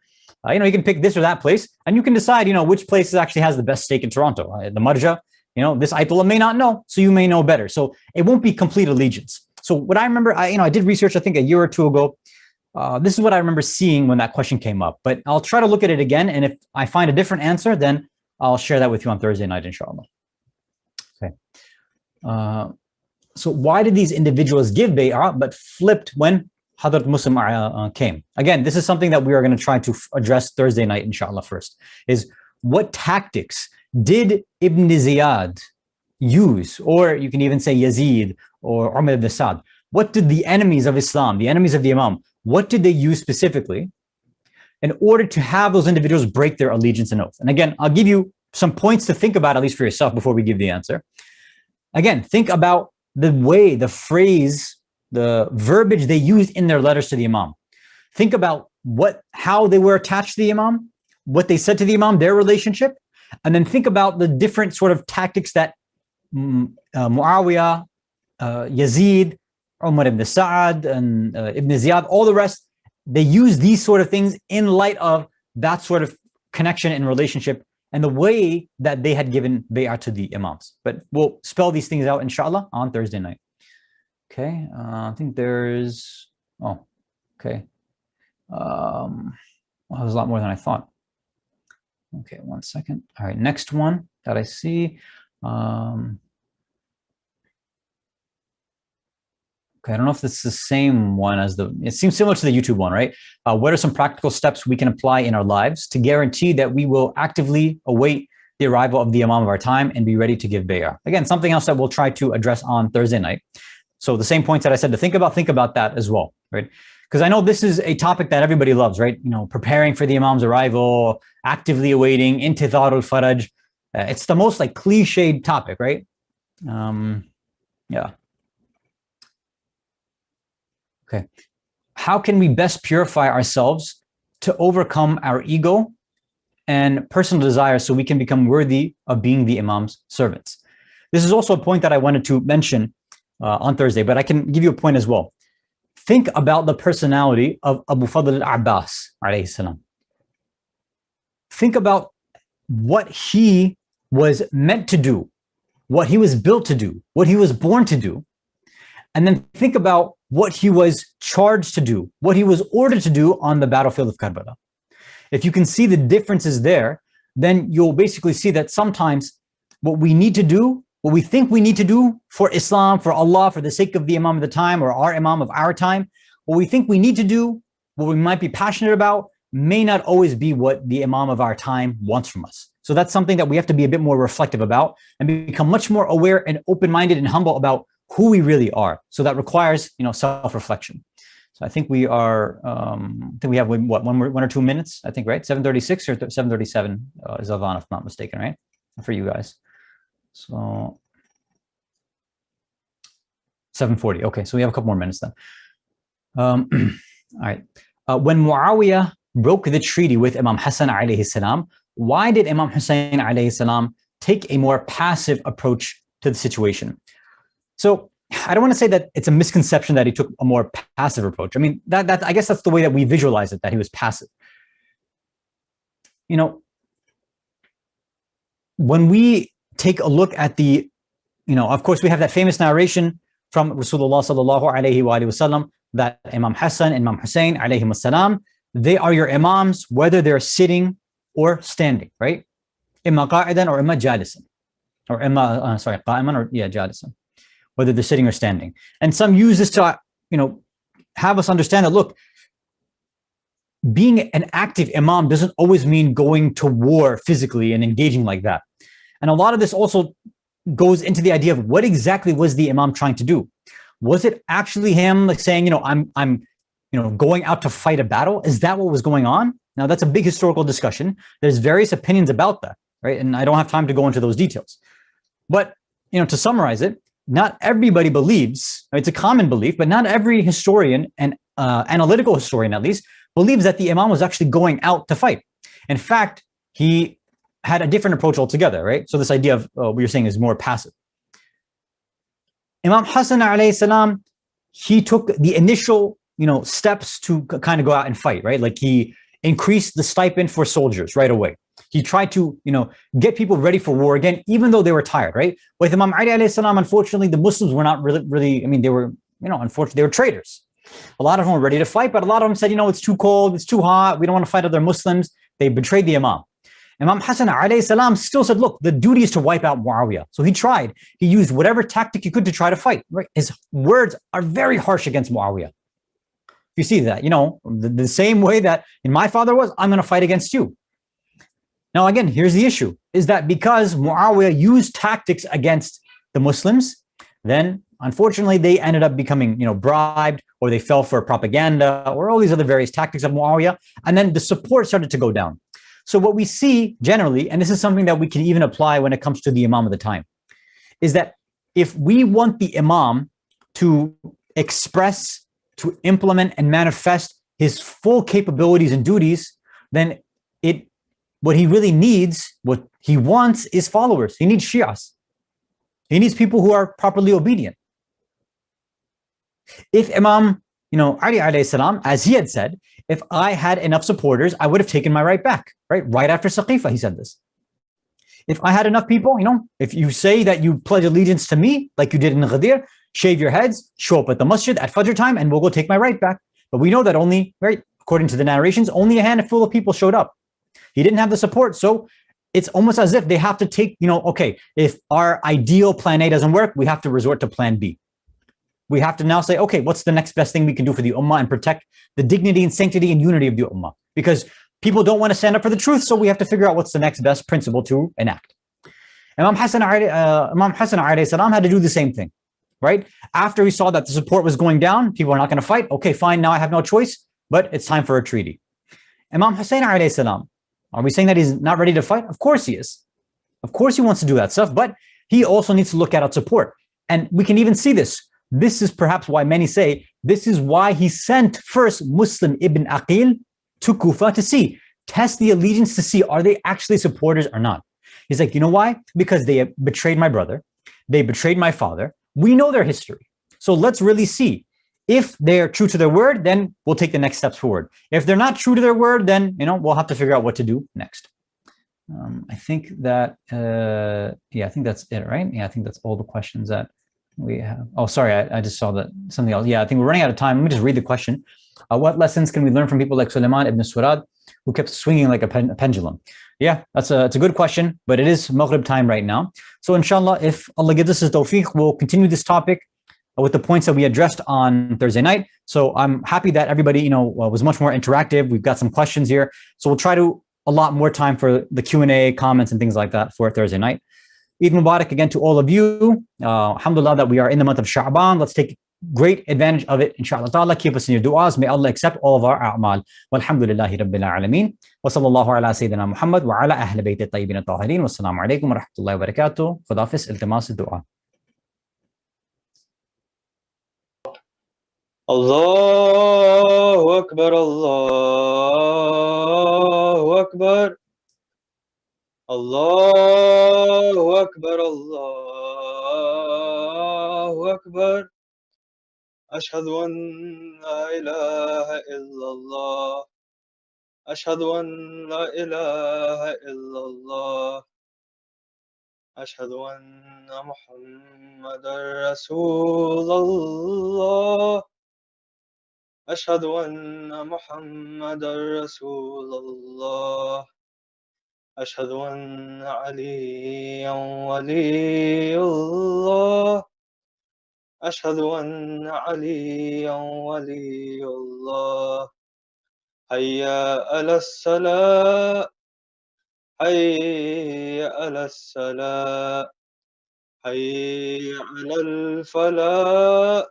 you can pick this or that place and you can decide, which place actually has the best steak in Toronto. The marja, this Ayatollah may not know, so you may know better. So it won't be complete allegiance. So what I remember, I did research, I think a year or two ago. This is what I remember seeing when that question came up, but I'll try to look at it again. And if I find a different answer, then I'll share that with you on Thursday night, inshallah. Okay. So why did these individuals give bay'ah but flipped when Hadrat Muslim came? Again, this is something that we are going to try to address Thursday night, inshallah, first, is what tactics did Ibn Ziyad use, or you can even say Yazid or Umar ibn Sa'd? What did the enemies of Islam, the enemies of the Imam, what did they use specifically in order to have those individuals break their allegiance and oath? And again, I'll give you some points to think about, at least for yourself, before we give the answer. Again, think about the way, the phrase, the verbiage they used in their letters to the Imam. Think about how they were attached to the Imam, what they said to the Imam, their relationship, and then think about the different sort of tactics that Muawiyah, Yazid, Umar ibn Sa'd, and Ibn Ziyad, all the rest, they use these sort of things in light of that sort of connection and relationship and the way that they had given bay'ah to the imams. But we'll spell these things out, inshallah, on Thursday night. Okay, I think there's, okay. Well, that was a lot more than I thought. Okay, one second. All right, next one that I see. Okay, I don't know if this is the same one as it seems similar to the YouTube one, right? What are some practical steps we can apply in our lives to guarantee that we will actively await the arrival of the Imam of our time and be ready to give bay'ah? Again, something else that we'll try to address on Thursday night. So the same points that I said to think about that as well, right? Because I know this is a topic that everybody loves, right? Preparing for the Imam's arrival, actively awaiting, intidhar al-faraj. It's the most cliched topic, right? Yeah. Okay. How can we best purify ourselves to overcome our ego and personal desire so we can become worthy of being the Imam's servants? This is also a point that I wanted to mention on Thursday, but I can give you a point as well. Think about the personality of Abu Fadl al-Abbas, alayhi salam. Think about what he was meant to do, what he was built to do, what he was born to do. And then think about what he was charged to do, what he was ordered to do on the battlefield of Karbala. If you can see the differences there, then you'll basically see that sometimes what we need to do, what we think we need to do for Islam, for Allah, for the sake of the Imam of the time or our Imam of our time, what we think we need to do, what we might be passionate about, may not always be what the Imam of our time wants from us. So that's something that we have to be a bit more reflective about and become much more aware and open-minded and humble about who we really are. So that requires, self-reflection. So I think we are, I think we have what, one or 2 minutes, I think, right? 7:36 or 7:37 is Adhan, if I'm not mistaken, right? For you guys. So 7:40. Okay, so we have a couple more minutes then. All right. When Muawiyah broke the treaty with Imam Hassan alayhi salam, why did Imam Hussain alayhi salam take a more passive approach to the situation? So I don't want to say that it's a misconception that he took a more passive approach. I mean, that I guess that's the way that we visualize it, that he was passive. You know, when we take a look at the, of course, we have that famous narration from Rasulullah sallallahu alayhi wa sallam that Imam Hassan and Imam Hussain alayhim salam, they are your imams, whether they're sitting or standing, right? Imma qa'idan or imma jalisan. Or imma, qa'iman or, jalisan. Whether they're sitting or standing. And some use this to, have us understand that, look, being an active imam doesn't always mean going to war physically and engaging like that. And a lot of this also goes into the idea of what exactly was the imam trying to do? Was it actually him like saying, I'm going out to fight a battle? Is that what was going on? Now that's a big historical discussion. There's various opinions about that, right? And I don't have time to go into those details. But, to summarize it, not everybody believes, it's a common belief, but not every historian and analytical historian at least believes that the imam was actually going out to fight. In fact, he had a different approach altogether, right? So this idea of what you're saying is more passive. Imam Hassan alayhi salam, he took the initial, steps to kind of go out and fight, right? Like he increased the stipend for soldiers right away. He tried to, get people ready for war again, even though they were tired, right? With Imam Ali alayhi salam, unfortunately, the Muslims were not really, they were, unfortunately, they were traitors. A lot of them were ready to fight, but a lot of them said, it's too cold, it's too hot, we don't want to fight other Muslims. They betrayed the Imam. Imam Hassan alayhi salam still said, look, the duty is to wipe out Muawiyah. So he tried. He used whatever tactic he could to try to fight. Right? His words are very harsh against Muawiyah. You see that, the same way that in my father was, I'm going to fight against you. Now, again, here's the issue, is that because Muawiyah used tactics against the Muslims, then unfortunately they ended up becoming, bribed, or they fell for propaganda, or all these other various tactics of Muawiyah, and then the support started to go down. So what we see generally, and this is something that we can even apply when it comes to the Imam of the time, is that if we want the Imam to express, to implement and manifest his full capabilities and duties, then what he really needs, what he wants is followers. He needs Shias. He needs people who are properly obedient. If Imam, Ali alayhi salam, as he had said, if I had enough supporters, I would have taken my right back, right? Right after Saqifa, he said this. If I had enough people, if you say that you pledge allegiance to me, like you did in Ghadir, shave your heads, show up at the masjid at Fajr time, and we'll go take my right back. But we know that only, right, according to the narrations, only a handful of people showed up. He didn't have the support. So it's almost as if they have to take, okay, if our ideal plan A doesn't work, we have to resort to plan B. We have to now say, okay, what's the next best thing we can do for the ummah and protect the dignity and sanctity and unity of the ummah? Because people don't want to stand up for the truth, so we have to figure out what's the next best principle to enact. Imam Hassan alayhi salam had to do the same thing, right? After he saw that the support was going down, people are not going to fight. Okay, fine, now I have no choice, but it's time for a treaty. Imam Hussain alayhi salam, are we saying that he's not ready to fight? Of course he is. Of course he wants to do that stuff, but he also needs to look at support. And we can even see this. This is perhaps why many say, this is why he sent first Muslim ibn Aqil to Kufa to test the allegiance to see, are they actually supporters or not? He's like, you know why? Because they betrayed my brother. They betrayed my father. We know their history. So let's really see. If they're true to their word, then we'll take the next steps forward. If they're not true to their word, then, we'll have to figure out what to do next. I think that, I think that's it, right? Yeah, I think that's all the questions that we have. Oh, sorry, I just saw that something else. Yeah, I think we're running out of time. Let me just read the question. What lessons can we learn from people like Sulaiman ibn Surad, who kept swinging like a pendulum? Yeah, it's a good question, but it is Maghrib time right now. So inshallah, if Allah gives us his tawfiq, we'll continue this topic with the points that we addressed on Thursday night. So I'm happy that everybody, was much more interactive. We've got some questions here. So we'll try to allot more time for the Q&A, comments, and things like that for Thursday night. Eid Mubarak again to all of you. Alhamdulillah that we are in the month of Shaban. Let's take great advantage of it. Inshallah ta'ala, keep us in your du'as. May Allah accept all of our a'mal. Walhamdulillahi rabbil alameen. Wa sallallahu ala Sayyidina Muhammad wa ala ahli bayt at-tayyibin at-tahirin. Wassalamu alaikum wa rahmatullahi wa barakatuh. Khudafis iltimas du'a. الله أكبر الله أكبر الله أكبر الله أكبر أشهد أن لا إله إلا الله أشهد أن لا إله إلا الله أشهد أن محمدا رسول الله أشهد أن محمدا رسول الله أشهد أن عليا ولي الله أشهد أن عليا ولي الله حي على الصلاة حي على الصلاة حي على الفلاح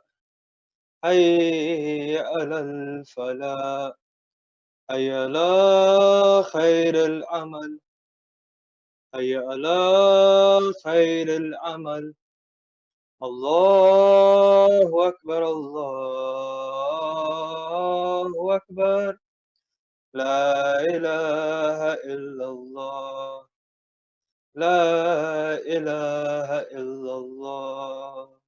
حي على الفلاح حي على خير العمل حي على خير العمل الله أكبر الله أكبر لا إله إلا الله لا إله إلا الله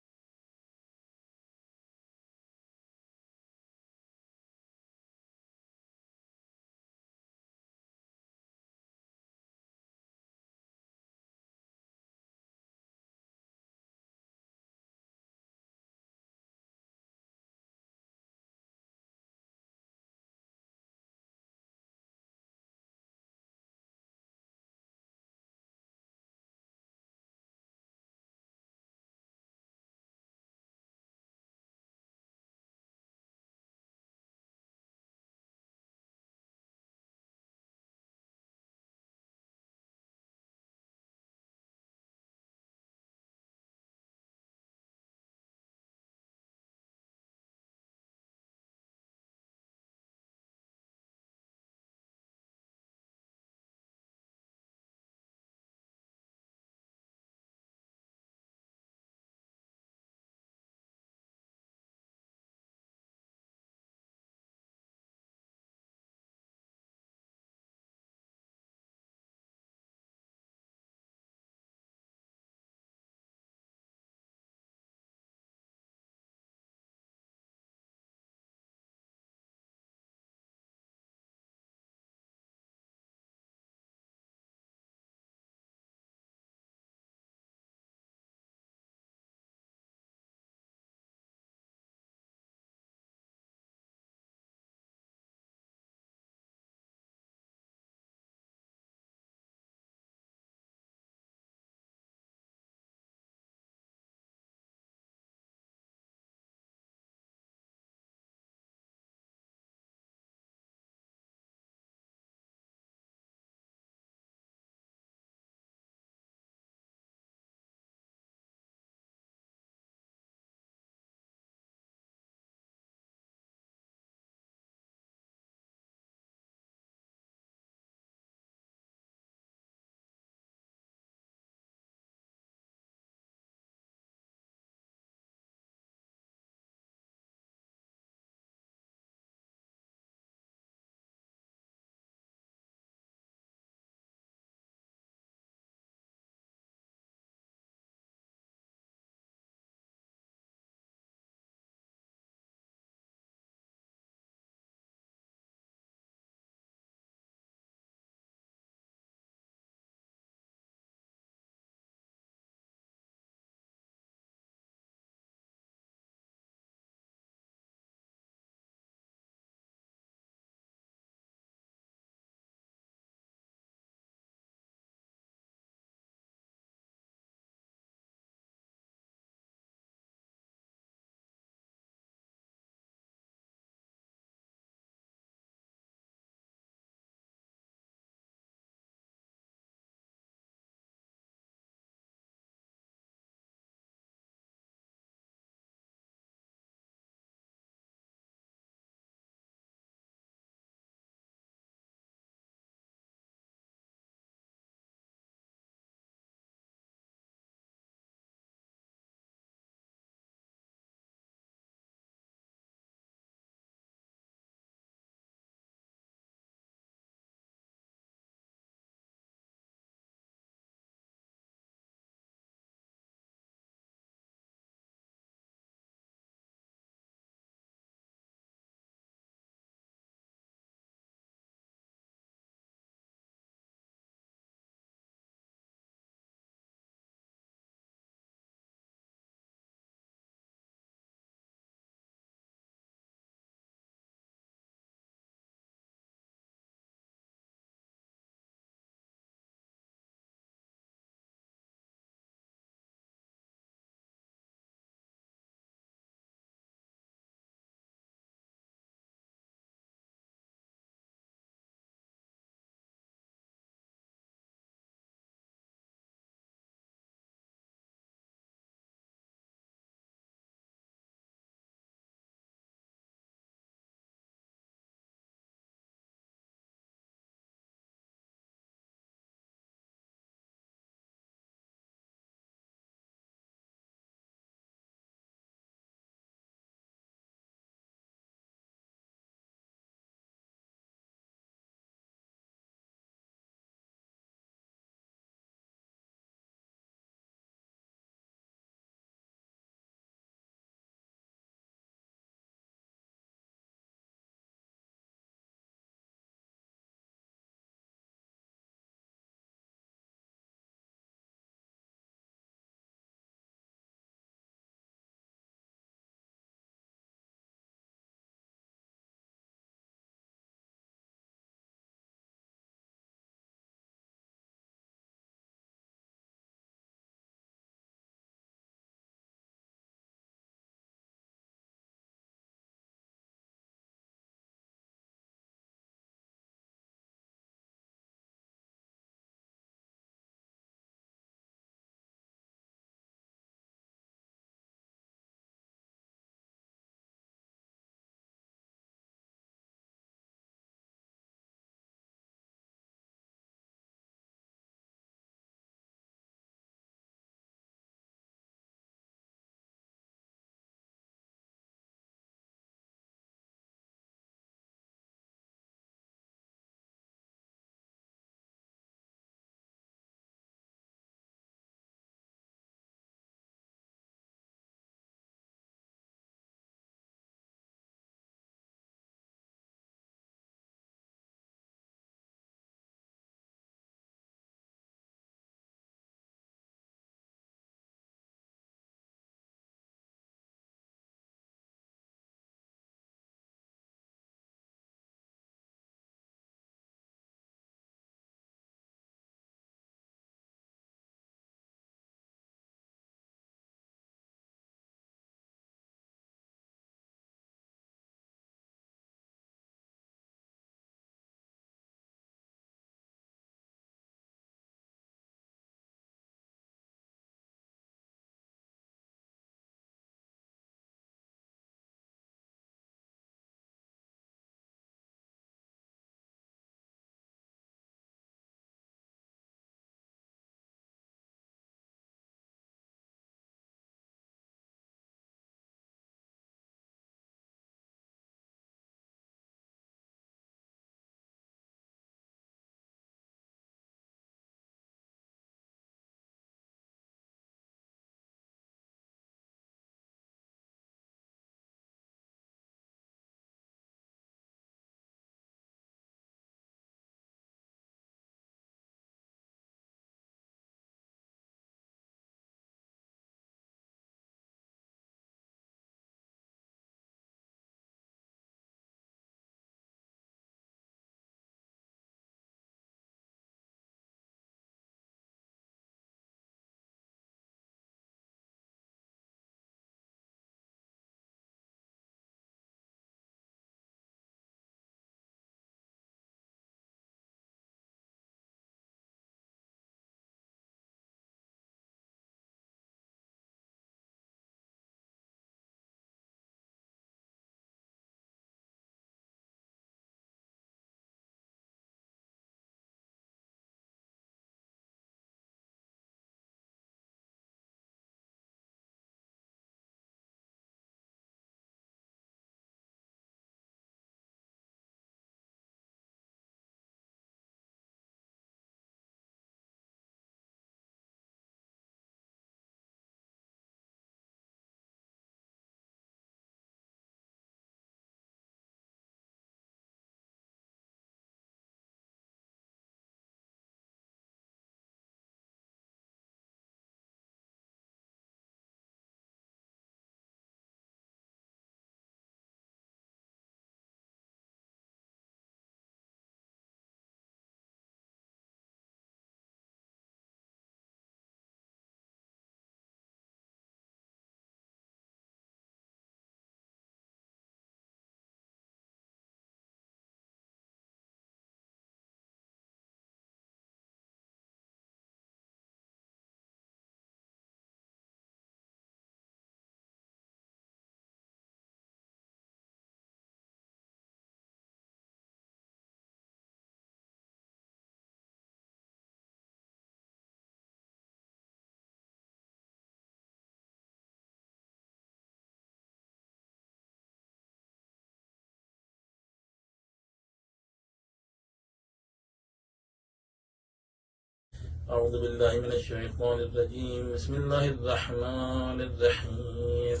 أعوذ بالله من الشيطان الرجيم. بسم الله الرحمن الرحيم.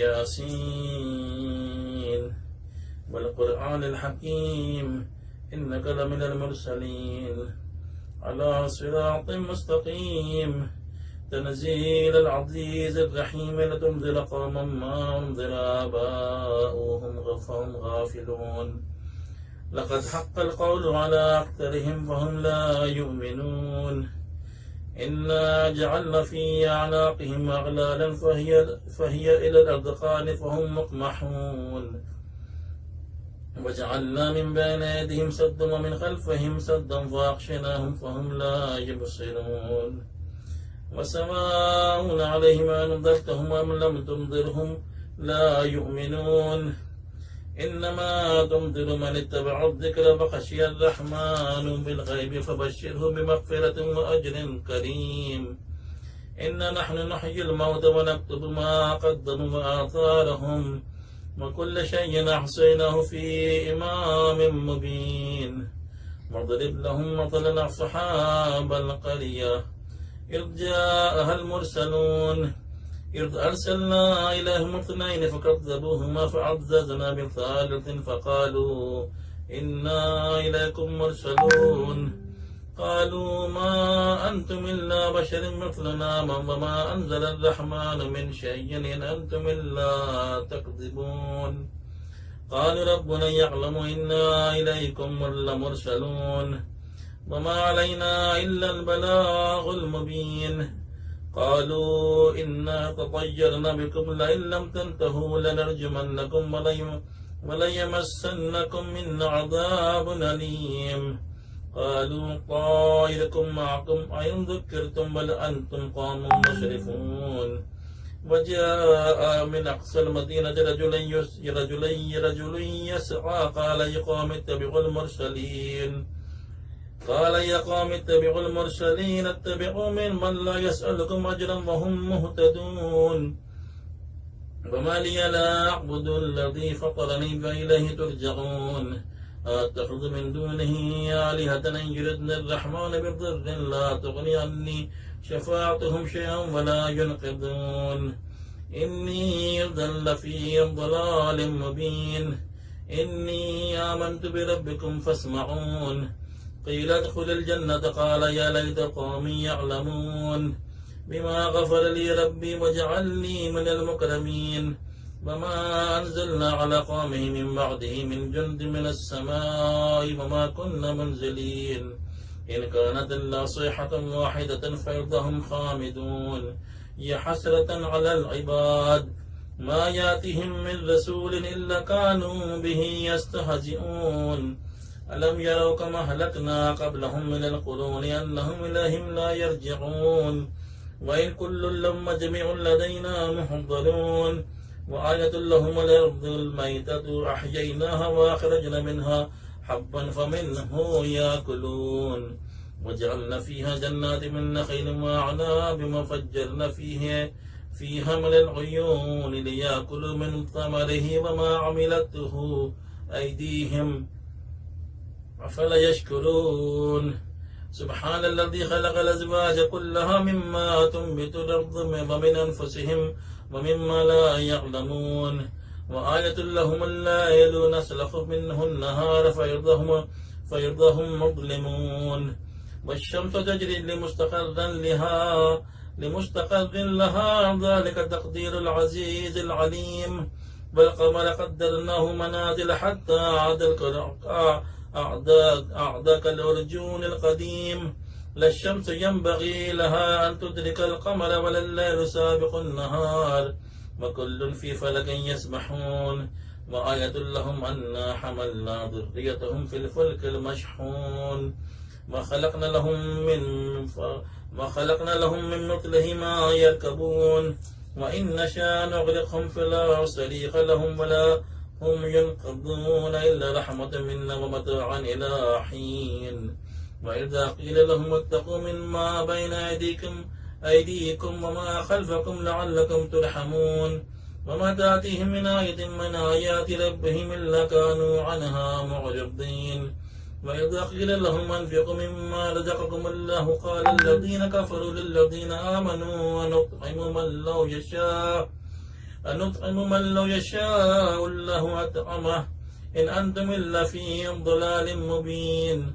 ياسين والقرآن الحكيم إنك لمن المرسلين على صراط مستقيم تنزيل العزيز الرحيم لتنذر قوما ما أنذر آباؤهم فهم غافلون لقد حق القول على أكثرهم فهم لا يؤمنون إنا جعلنا في أعناقهم أغلالا فهي إلى الأذقان فهم مقمحون وجعلنا من بين يديهم سدا ومن خلفهم سدا فأغشيناهم فهم لا يبصرون وسواء عليهم أنذرتهم أم لم تنذرهم لا يؤمنون إنما تنذر من اتبع الذكر فخشي الرحمن بالغيب فبشره بمغفرة وأجر كريم. إنا نحن نحيي الموتى ونكتب ما قدموا وآثارهم وكل شيء أحصيناه في إمام مبين. واضرب لهم مثلا أصحاب القرية إذ جاءها المرسلون إذ أرسلنا إليهم اثنين فكذبوهما فعززنا بثالث فقالوا إنا إليكم مرسلون قالوا ما أنتم إلا بشر مثلنا وما أنزل الرحمن من شيء إن أنتم إلا تكذبون. قالوا ربنا يعلم إنا إليكم لمرسلون وما علينا إلا البلاغ المبين. قالوا إنا تطيرنا بكم لئن لم تنتهوا لنرجمنكم وليمسنكم منا عذاب أليم. قالوا طائركم معكم أئن ذكرتم بل أنتم قوم مسرفون. وجاء من أقصى المدينة رجل يسعى قال يا قوم اتبعوا المرسلين اتبعوا من لا يسألكم أجرا وهم مهتدون. وما لي لا أعبد الذي فطرني فإليه ترجعون. أتخذ من دونه آلهة إن يردني الرحمن بضر لا تغني عني شفاعتهم شيئا ولا ينقذون. إني ضل في ضلال مبين. إني آمنت بربكم فاسمعون. قيل ادخل الجنة قال يا ليت قومي يعلمون بما غفر لي ربي وجعلني من المكرمين. وما أنزلنا على قومه من بعده من جند من السماء وما كنا منزلين إن كانت إلا صيحة واحدة فإذا هم خامدون. يا حسرة على العباد ما يأتيهم من رسول إلا كانوا به يستهزئون. ألم يروا كما أهلكنا قبلهم من القرون أنهم إليهم لا يرجعون. وإن كل لما جميع لدينا محضرون. وآية لهم الأرض الميتة أحييناها وأخرجنا منها حبا فمنه يأكلون. وجعلنا فيها جنات من نخيل وأعناب وفجرنا فيها من العيون ليأكلوا من ثمره وما عملته أيديهم أفلا يشكرون. سبحان الذي خلق الأزواج كلها مما تنبت الأرض ومن أنفسهم ومما لا يعلمون. وآية لهم الليل نسلخ منه النهار فيرضهم مظلمون. والشمس تجري لمستقر لها ذلك تقدير العزيز العليم. والقمر قدرناه منازل حتى أعد كالأرجون القديم. لا الشمس ينبغي لها أن تدرك القمر ولا الليل سابق النهار وكل في فلك يسبحون. وآية لهم أنا حملنا ذريتهم في الفلك المشحون. وخلقنا لهم من مثله ما يركبون. وإن نشاء نغرقهم فلا صريخ لهم ولا هم ينقذون إلا رحمة منا ومتاعا إلى حين. وإذا قيل لهم اتقوا مما بين أيديكم وما خلفكم لعلكم ترحمون. وما تأتيهم من آية من آيات ربهم إلا كانوا عنها معرضين. وإذا قيل لهم أنفقوا مما رزقكم الله قال الذين كفروا للذين آمنوا أنطعم من لو يشاء الله أطعمه إن أنتم إلا في ضلال مبين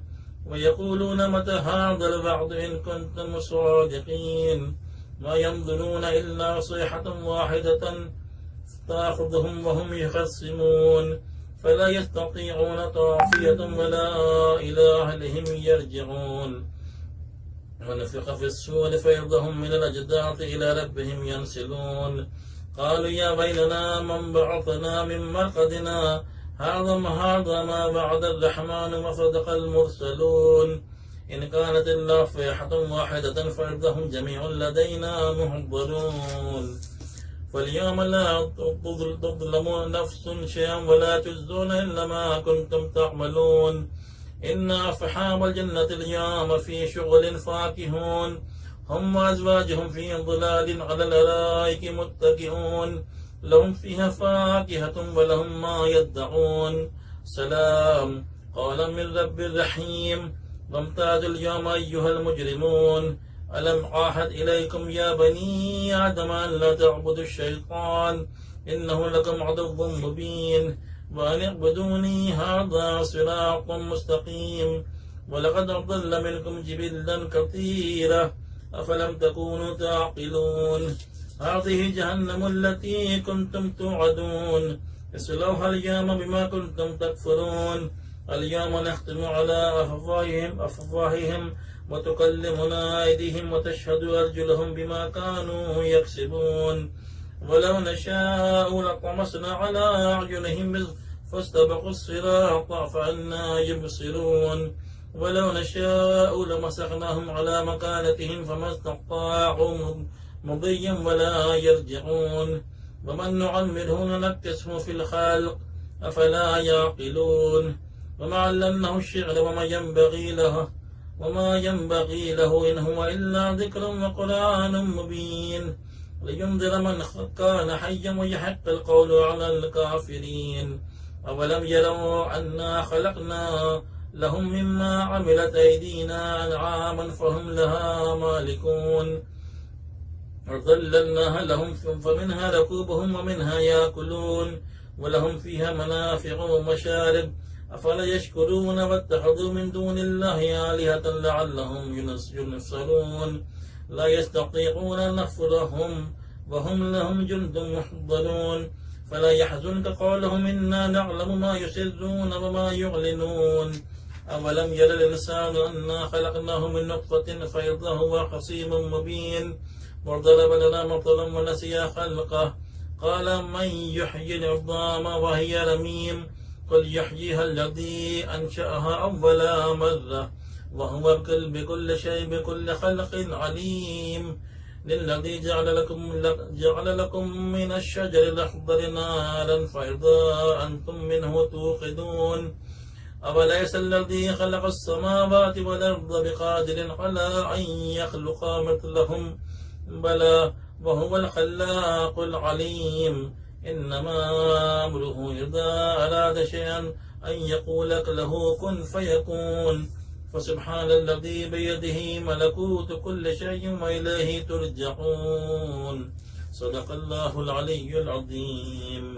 ويقولون متى هذا الوعد إن كنتم صادقين ما ينظرون إلا صيحة واحدة تأخذهم وهم يخصمون فلا يستطيعون طافية ولا إلى أهلهم يرجعون ونفخ في السور فإذا هم من الأجداث إلى ربهم ينسلون قالوا يا ويلنا من بعثنا من مرقدنا هذا ما وعد الرحمن وصدق المرسلون إن كانت إلا صيحة واحدة فإذا هم جميع لدينا محضرون فاليوم لا تظلم نفس شيئا ولا تجزون إلا ما كنتم تعملون إن أصحاب الجنة اليوم في شغل فاكهون هم وأزواجهم في ظلال على الأرائك متكئون لهم فيها فاكهة ولهم ما يدعون سلام قولا من رب رحيم وامتازوا اليوم أيها المجرمون ألم عاهد إليكم يا بني آدم أن لا تعبدوا الشيطان إنه لكم عدو مبين وأن اعبدوني هذا صراط مستقيم ولقد أضل منكم جبلا كثيرا أفلم تكونوا تعقلون هذه جهنم التي كنتم توعدون اصلوها اليوم بما كنتم تكفرون اليوم نختم على أفواههم وتكلمنا أيديهم وتشهد أرجلهم بما كانوا يكسبون ولو نشاء لطمسنا على أعينهم فاستبقوا الصراط فأنا يبصرون ولو نشاء لمسخناهم على مكانتهم فما استطاعوا مضيا ولا يرجعون ومن نعمره ننكسه في الخلق أفلا يعقلون وما علمناه الشعر وما ينبغي له إن هو إلا ذكر وقرآن مبين لينذر من كان حيا ويحق القول على الكافرين أولم يروا أنا خلقنا لهم مما عملت أيدينا أنعاما فهم لها مالكون وظللناها لهم فمنها ركوبهم ومنها يأكلون ولهم فيها منافع ومشارب أفلا يشكرون واتخذوا من دون الله آلهة لعلهم ينصرون لا يستطيعون نصرهم وهم لهم جند محضرون فلا يحزنك قولهم إنا نعلم ما يسرون وما يعلنون أولم ير الإنسان أنا خلقناه من نطفة فإذا هو خصيم مبين وضرب لنا مثلا ونسي خلقه قال من يحيي العظام وهي رميم قل يحييها الذي أنشأها أول مرة وهو بكل شيء بكل خلق عليم للذي جعل لكم من الشجر الأخضر نارا فإذا أنتم منه توقدون أوليس الذي خلق السماوات والأرض بقادر على أن يخلق مثلهم بلى وهو الخلاق العليم إنما أمره إذا أراد شيئا أن يقول له كن فيكون فسبحان الذي بيده ملكوت كل شيء وإليه ترجعون صدق الله العلي العظيم.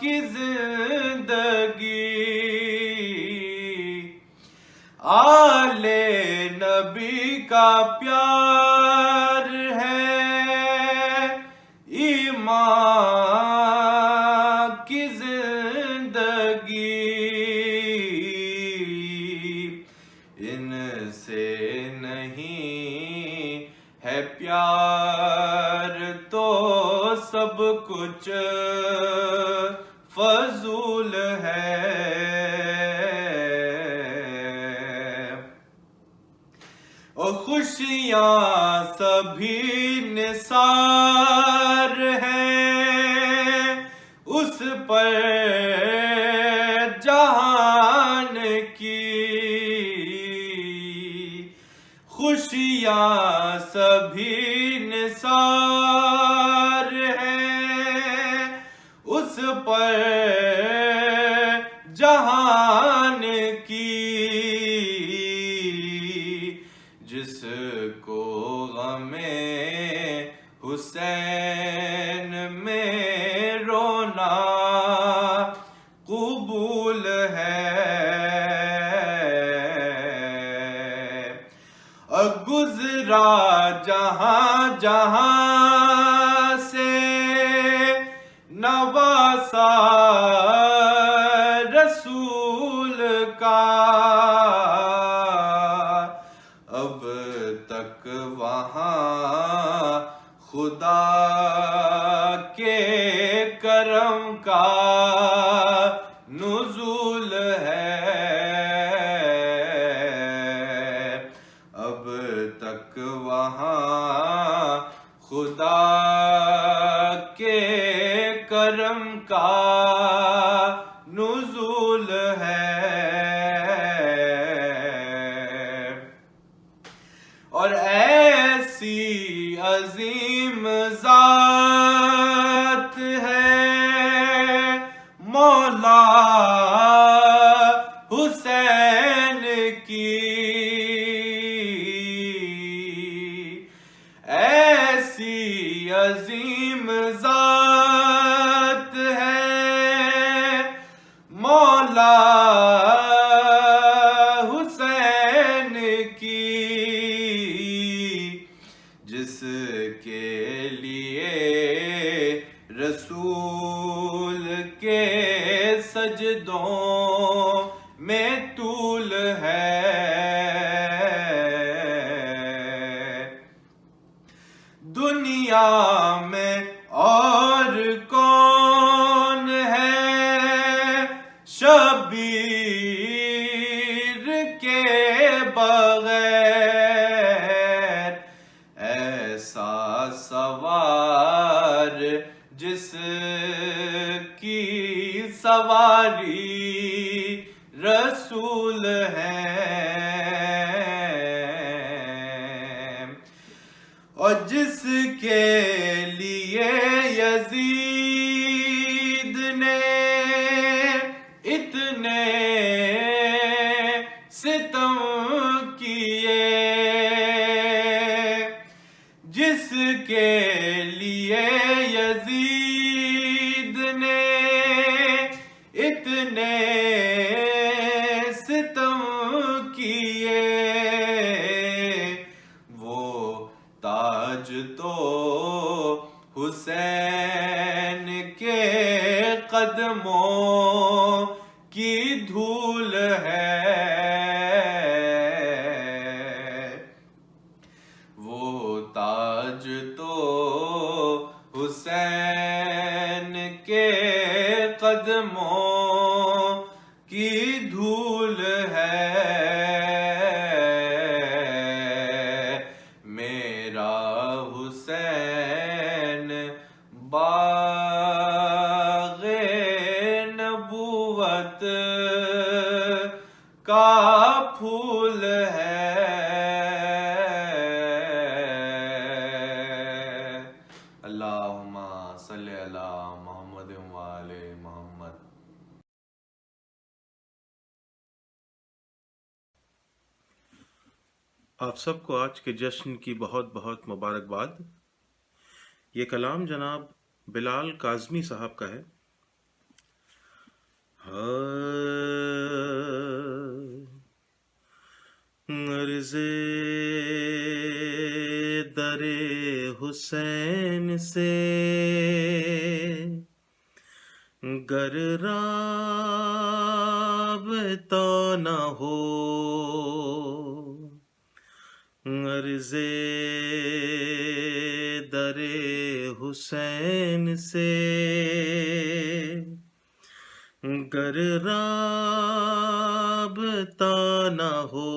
کی زندگی آل نبی کا پیار ہے امام کی زندگی ان سے نہیں ہے پیار تو سب کچھ فضول ہے اور خوشیاں سبھی نثار ہیں اس پر جہان کی خوشیاں سبھی نثار ہیں اس پر جہان کی جس کو غم حسین میں رونا قبول ہے اور گزرا جہاں جہاں سے نواسا رسول کا اب تک وہاں خدا کے کرم کا نزول ہے اب تک وہاں خدا کے کرم کا نزول ہے اور ایسی عظیم ذات ہے مولا حسین کی ایسی عظیم ذات ہے مولا حسین کی جس کے لیے رسول کے سجدوں میں طول ہے دنیا میں اور کون ہے شبیر کے بغیر ایسا سوار جس کی سواری رسول ہیں اور جس کے لیے یزید نے اتنے ستم کیے جس کے لیے یزید نے اتنے ستم کیے وہ تاج تو حسین کے قدموں کی دھول ہے وہ تاج تو حسین کے قدموں کی دھول ہے میرا حسین باغ نبوت کا پھول ہے اللہم صلی علی محمد وآل محمد آپ سب کو آج کے جشن کی بہت بہت مبارکباد۔ یہ کلام جناب بلال کاظمی صاحب کا ہے۔ عرض در حسین سے گر رابطہ نہ ہو، عرض در حسین سے گر رابطہ نہ ہو،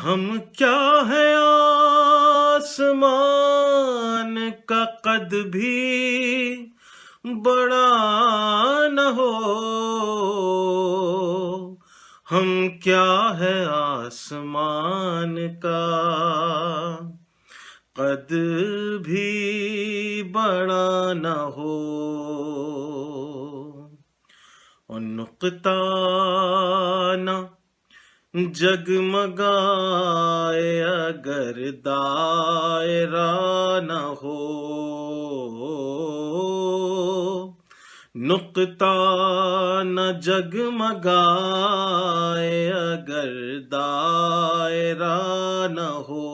ہم کیا ہے آسمان کا قد بھی بڑا نہ ہو، ہم کیا ہے آسمان کا قد بھی بڑا نہ ہو، اور نقطہ نہ جگمگائے اگر دائرہ نہ ہو، نقطہ نہ جگمگائے اگر دائرہ نہ ہو،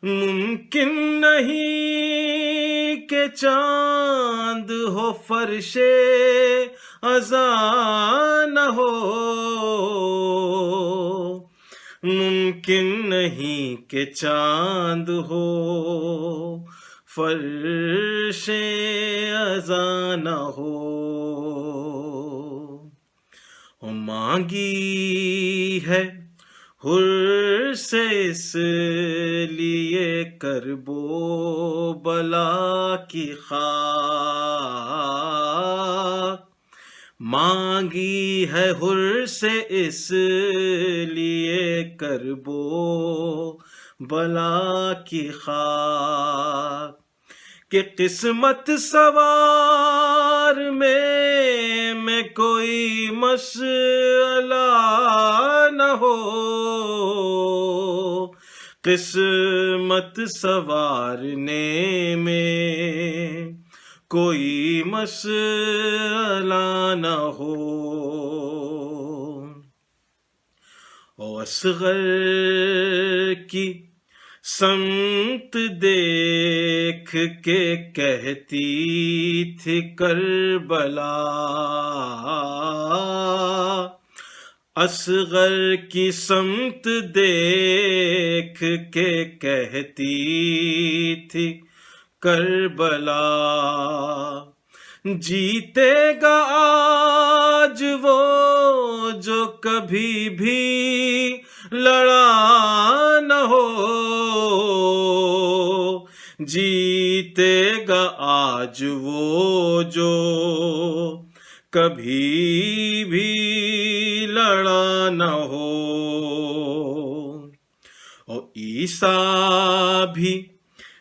ممکن نہیں کہ چاند ہو فرش ازاں نہ ہو، ممکن نہیں کہ چاند ہو فرش ازاں نہ ہو، مانگی ہے حر سے اس لیے کرب و بلا کی خاک، مانگی ہے حر سے اس لیے کرب و بلا کی خاک، کہ قسمت سوار میں کوئی مسئلہ نہ ہو، قسمت سوارنے میں کوئی مسئلہ نہ ہو، او اصغر کی سمت دیکھ کے کہتی تھی کربلا، اصغر کی سمت دیکھ کے کہتی تھی کربلا، جیتے گا آج وہ جو کبھی بھی لڑا نہ ہو، جیتے گا آج وہ جو کبھی بھی لڑا نہ ہو، اور عیسیٰ بھی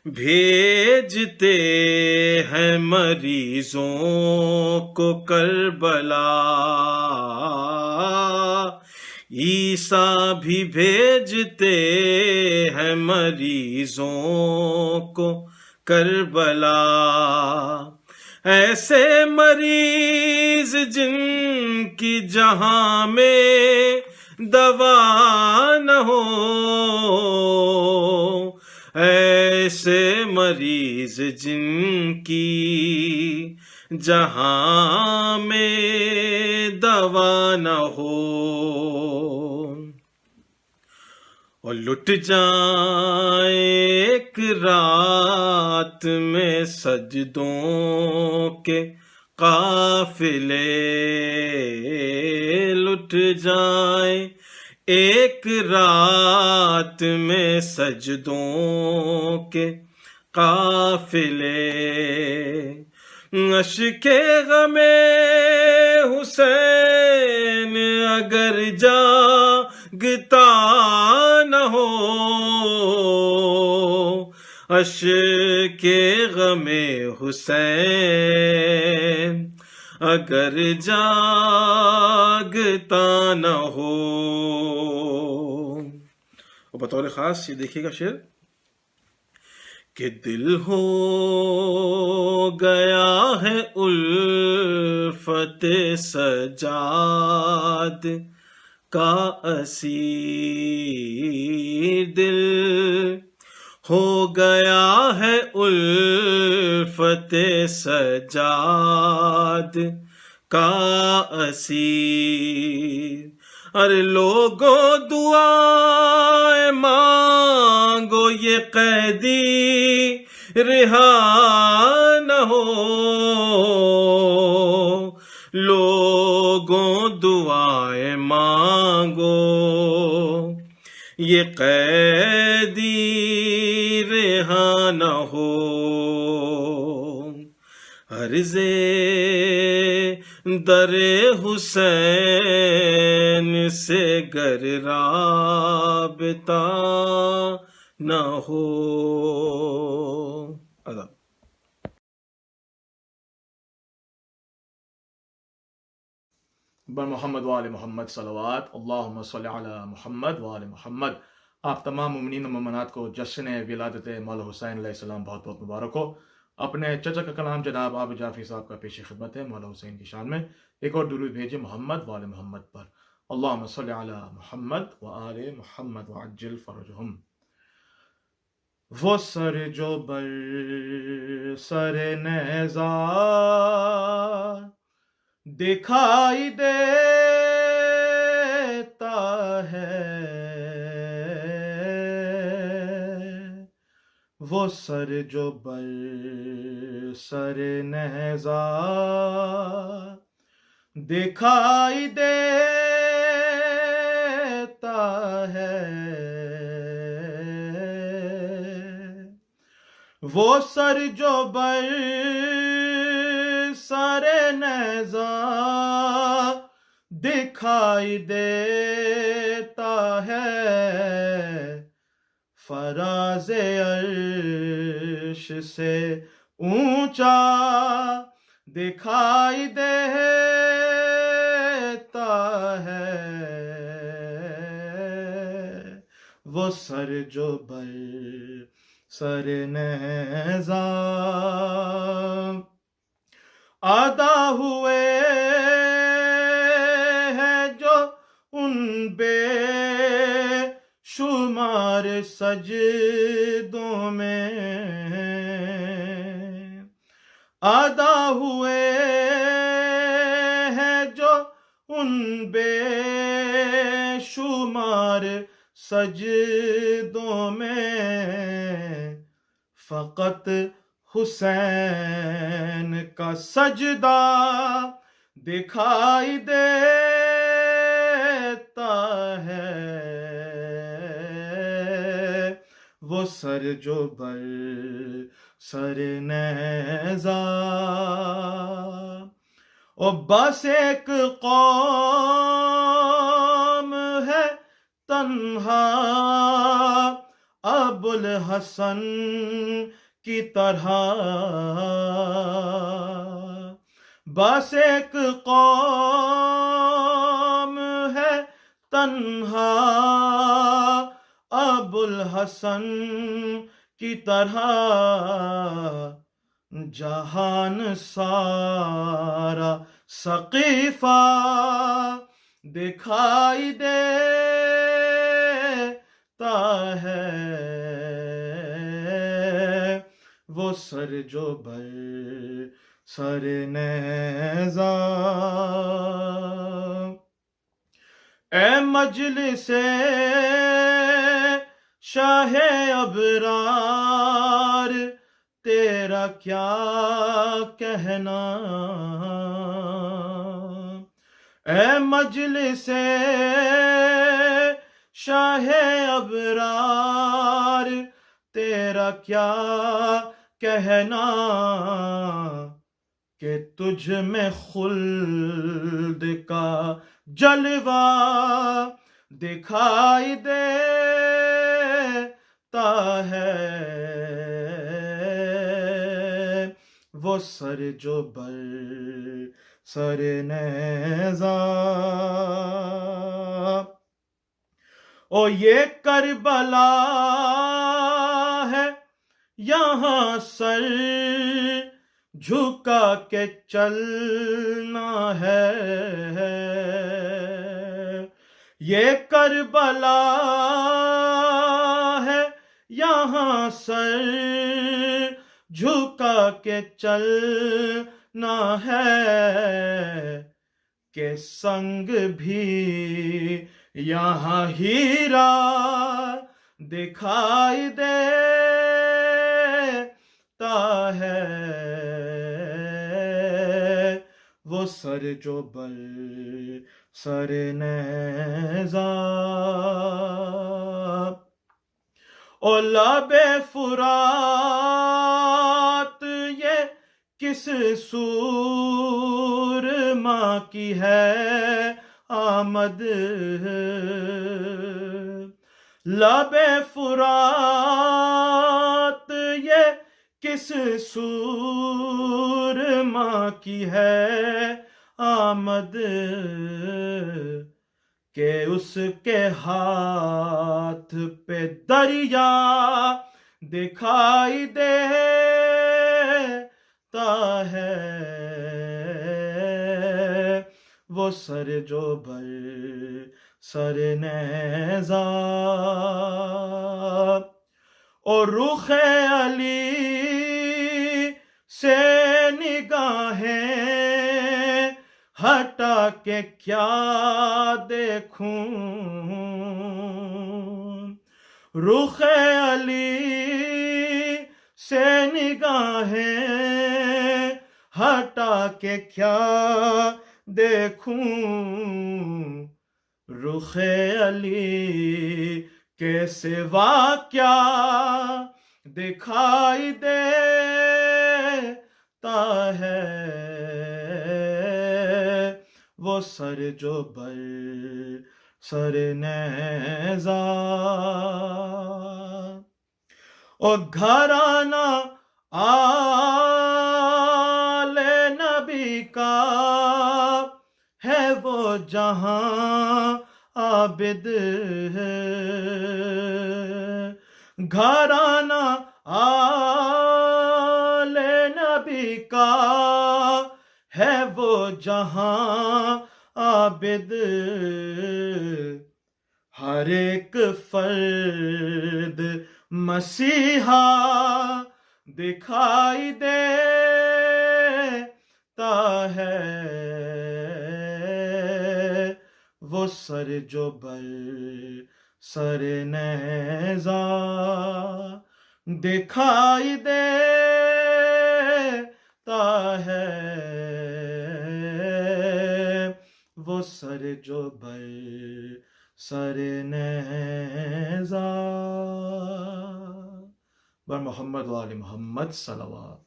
بھیجتے ہیں مریضوں کو کربلا، عیسیٰ بھی بھیجتے ہیں مریضوں کو کربلا، ایسے مریض جن کی جہاں میں دوا نہ ہو، ایسے مریض جن کی جہاں میں دوا نہ ہو، اور لٹ جائیں ایک رات میں سجدوں کے قافلے، لٹ جائیں ایک رات میں سجدوں کے قافلے، اشک غم حسین اگر جاگتا نہ ہو، اشک غم حسین اگر جاگتا نہ ہو، اور بطور خاص یہ دیکھیے گا شعر کہ دل ہو گیا ہے الفت سجاد کا اسیر، دل ہو گیا ہے الفت سجاد کا اسیر۔ ارے لوگوں دعائیں مانگو یہ قیدی رہا نہ ہو، لوگوں دعائیں مانگو یہ قیدی رہا نہ ہو۔ عرض در حسین سے گر رابطہ نہ ہو۔ آداب۔ بر محمد وآل محمد صلوات، اللہم صلی علی محمد وآل محمد۔ آپ تمام مومنین و مومنات کو جشن ولادت مولا حسین علیہ السلام بہت بہت مبارک ہو۔ اپنے چچا کا کلام جناب آب جعفری صاحب کا پیش خدمت ہے مولا حسین کی شان میں۔ ایک اور درود بھیجیں محمد وآل محمد پر۔ اللہم صلی علی محمد وآل محمد وعجل فرجہم۔ وہ سر جو بر سر نیزہ دکھائی دیتا ہے، وہ سر جو بر سر نیزہ دکھائی دیتا ہے، وہ سر جو بر سر نیزہ دکھائی دیتا ہے، فراز عرش سے اونچا دکھائی دیتا ہے، وہ سر جو بر سر نیزہ ادا ہوئے ہیں جو ان بے شمار سجدوں میں، ادا ہوئے ہیں جو ان بے شمار سجدوں میں، فقط حسین کا سجدہ دکھائی دیتا ہے، وہ سر جو بر سر نیزہ۔ اور بس ایک قوم ہے تنہا ابو الحسن کی طرح، بس ایک قوم ہے تنہا ابو الحسن کی طرح، جہان سارا سقیفہ دکھائی دیتا ہے، وہ سر جو بر سر نیزہ۔ اے مجلس شاہ ابرار تیرا کیا کہنا، اے مجلس شاہ ابرار تیرا کیا کہنا، کہ تجھ میں خلد کا جلوہ دکھائی دیتا ہے، وہ سر جو بر سر نیزہ۔ او یہ کربلا ہے یہاں سر جھکا کے چلنا ہے، یہ کربلا ہے، یہاں سر جھکا کے چلنا ہے، کہ سنگ بھی یہاں ہیرا دکھائی دیتا ہے، وہ سر جو بر سر نیزہ او لب فرات یہ کس سورما کی ہے آمد، لب فرات یہ کس سورما کی ہے آمد، کہ اس کے ہاتھ پہ دریا دکھائی دیتا ہے، وہ سر جو بر سر نیزہ اور رخ علی سے نگاہیں ہٹا کے کیا دیکھوں، رخ علی سے نگاہیں ہٹا کے کیا دیکھوں، رخ علی کے سوا کیا دکھائی دیتا ہے، وہ سر جو بر سر نیزہ اور گھرانہ آل نبی کا ہے وہ جہاں عابد، گھرانہ آل نبی کا ہے وہ جہاں عابد، ہر ایک فرد مسیحا دکھائی دیتا ہے، وہ سر جو بر سر نیزہ دکھائی دیتا ہے، وہ سر جو بر سر نیزہ، بر محمد و آل محمد صلوات۔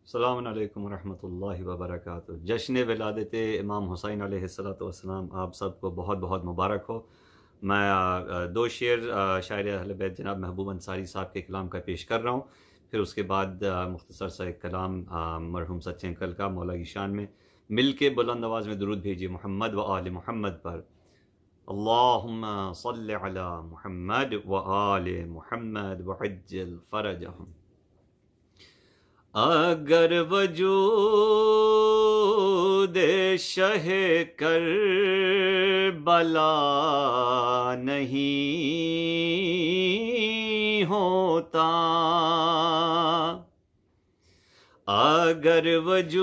السلام علیکم ورحمۃ اللہ وبرکاتہ۔ جشن ولادت امام حسین علیہ السلام آپ سب کو بہت بہت مبارک ہو۔ میں دو شعر شاعر اہل بیت جناب محبوب انصاری صاحب کے کلام کا پیش کر رہا ہوں، پھر اس کے بعد مختصر سا ایک کلام مرحوم سچے انکل کا مولا کی شان میں۔ مل کے بلند آواز میں درود بھیجیے محمد و آل محمد پر۔ اللہم صل علی محمد و آل محمد وعجل فرجہم۔ اگر وجود شہ کربلا نہیں ہوتا، اگر وجود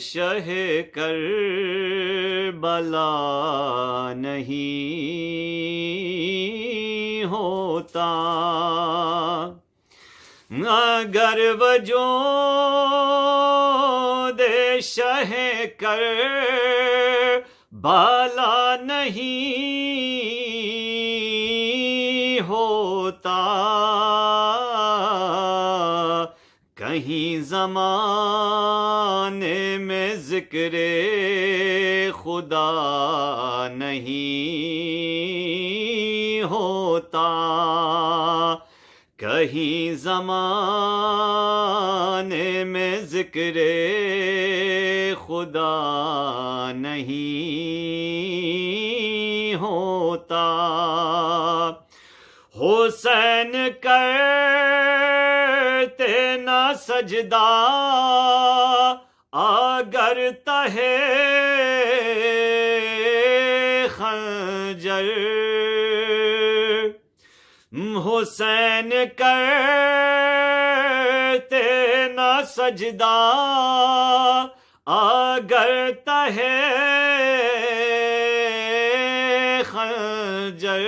شہ کربلا نہیں ہوتا، اگر وجود شہ کربلا نہیں ہوتا، کہیں زمانے میں ذکر خدا نہیں ہوتا، کہیں زمانے میں ذکر خدا نہیں ہوتا، حسین کرتے نہ سجدہ اگر تہے خنجر، حسین کرتے نہ سجدہ اگر تہے خنجر،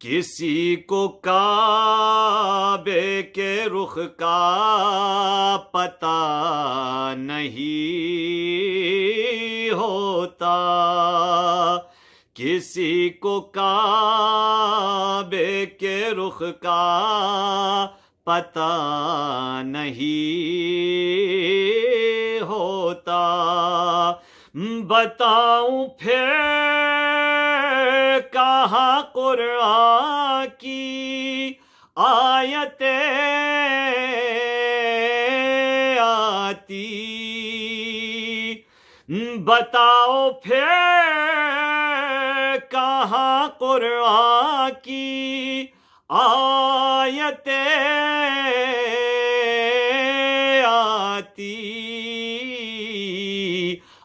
کسی کو کعبے کے رخ کا پتہ نہیں ہوتا، کسی کو کعبے کے رخ کا پتہ نہیں ہوتا، بتاؤں پھر کہاں قرآن کی آیتیں آتی، بتاؤ پھر کہاں قرآن کی آیتیں آتی،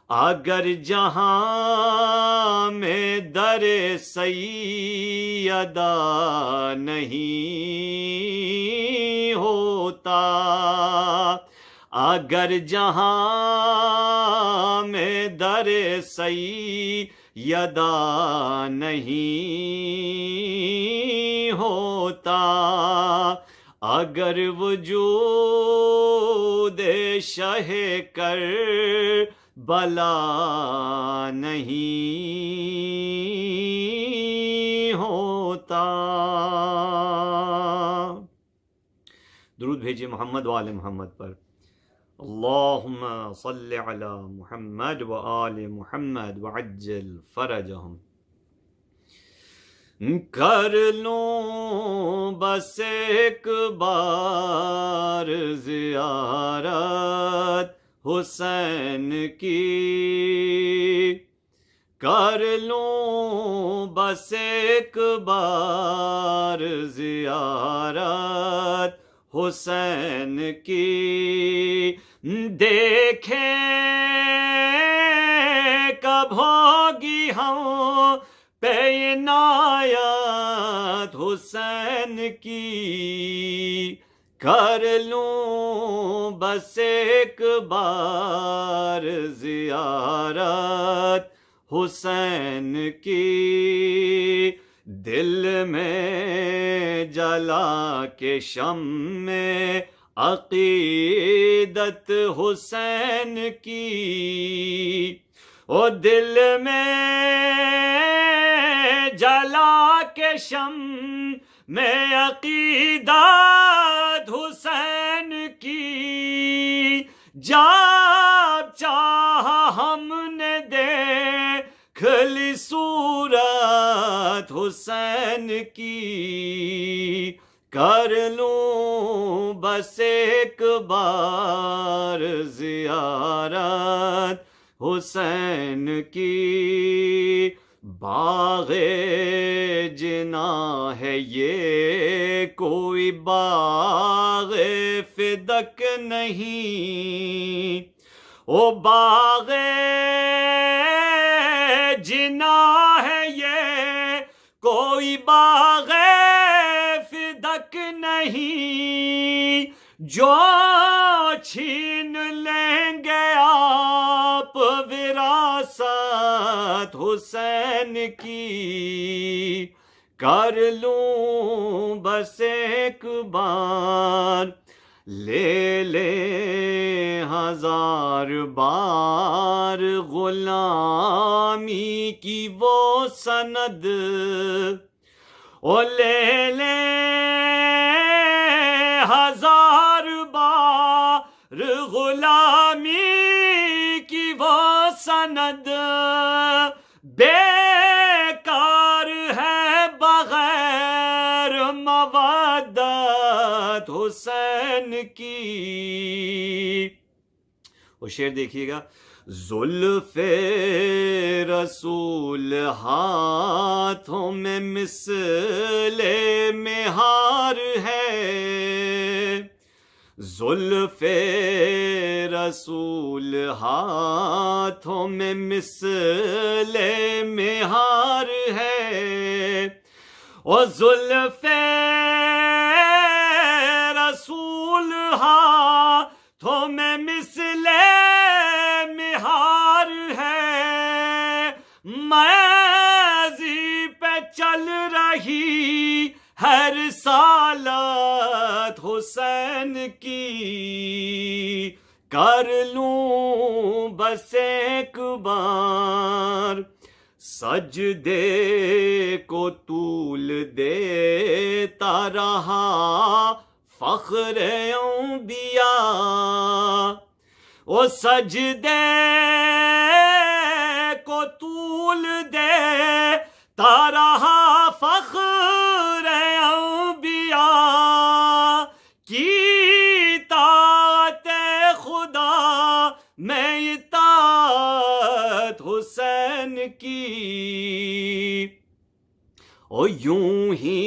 اگر جہاں میں در سیدہ نہیں ہوتا، اگر جہاں میں در سیدہ نہیں ہوتا، اگر وجود شہ کربلا نہیں ہوتا۔ درود بھیجیے محمد و آل محمد پر۔ اللہم صل علی محمد و آل محمد وعجل فرجہم۔ کر لوں بس ایک بار زیارت حسین کی، کر لوں بس ایک بار زیارت حسین کی، دیکھیں کب ہوگی ہم پہ عنایت حسین کی، کر لوں بس ایک بار زیارت حسین کی، دل میں جلا کے شمع عقیدت حسین کی، او دل میں جلا کے شمع عقیدت حسین کی، جب چاہا ہم نے دیکھ لی صورت حسین کی، کر لوں بس ایک بار زیارت حسین کی، باغ جنا ہے یہ کوئی باغ فدق نہیں، او باغ جنا ہے یہ کوئی باغ فدق نہیں، جو چھین لیں گے آپ وراثت حسین کی، کر لوں بس ایک بار، لے لے ہزار بار غلامی کی وہ سند، او لے لے ہزار بار غلامی کی وہ سند، بیکار ہے بغیر حسین کی. وہ شعر دیکھیے گا. زلف رسول ہاتھوں میں مثل مہار ہے, زلف رسول ہاتھوں میں مثل مہار ہے, اور زلف رسول ہاتھوں میں مثل مہار ہے, میزی پہ چل رہی ہے رسالت حسین کی, کر لوں بس ایک بار سجدے کو طول دیتا رہا فخر انبیاء, وہ سجدے کو طول دیتا رہا فخر انبیاء, کی اطاعت خدا میں اطاعت حسین کی. اور یوں ہی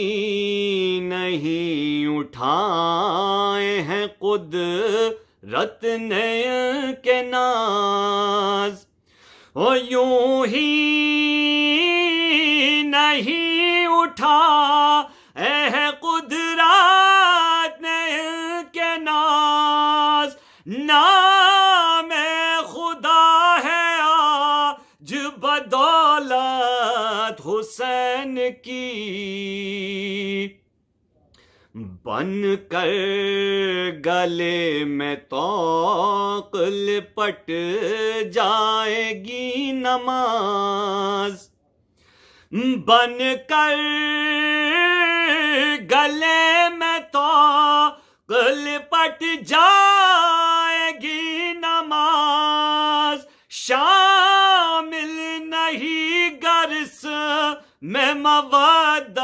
نہیں اٹھائے ہیں قدرت نے کے ناز, اور یوں ہی نہیں اٹھائے ہیں قدرت نے کے ناز, نام خدا ہے آج بدولت حسین کی. بن کر گلے میں طوق لپٹ جائے گی نماز, بن کر گلے میں طوق لپٹ جائے گی نماز, شامل نہیں گرس میں مودت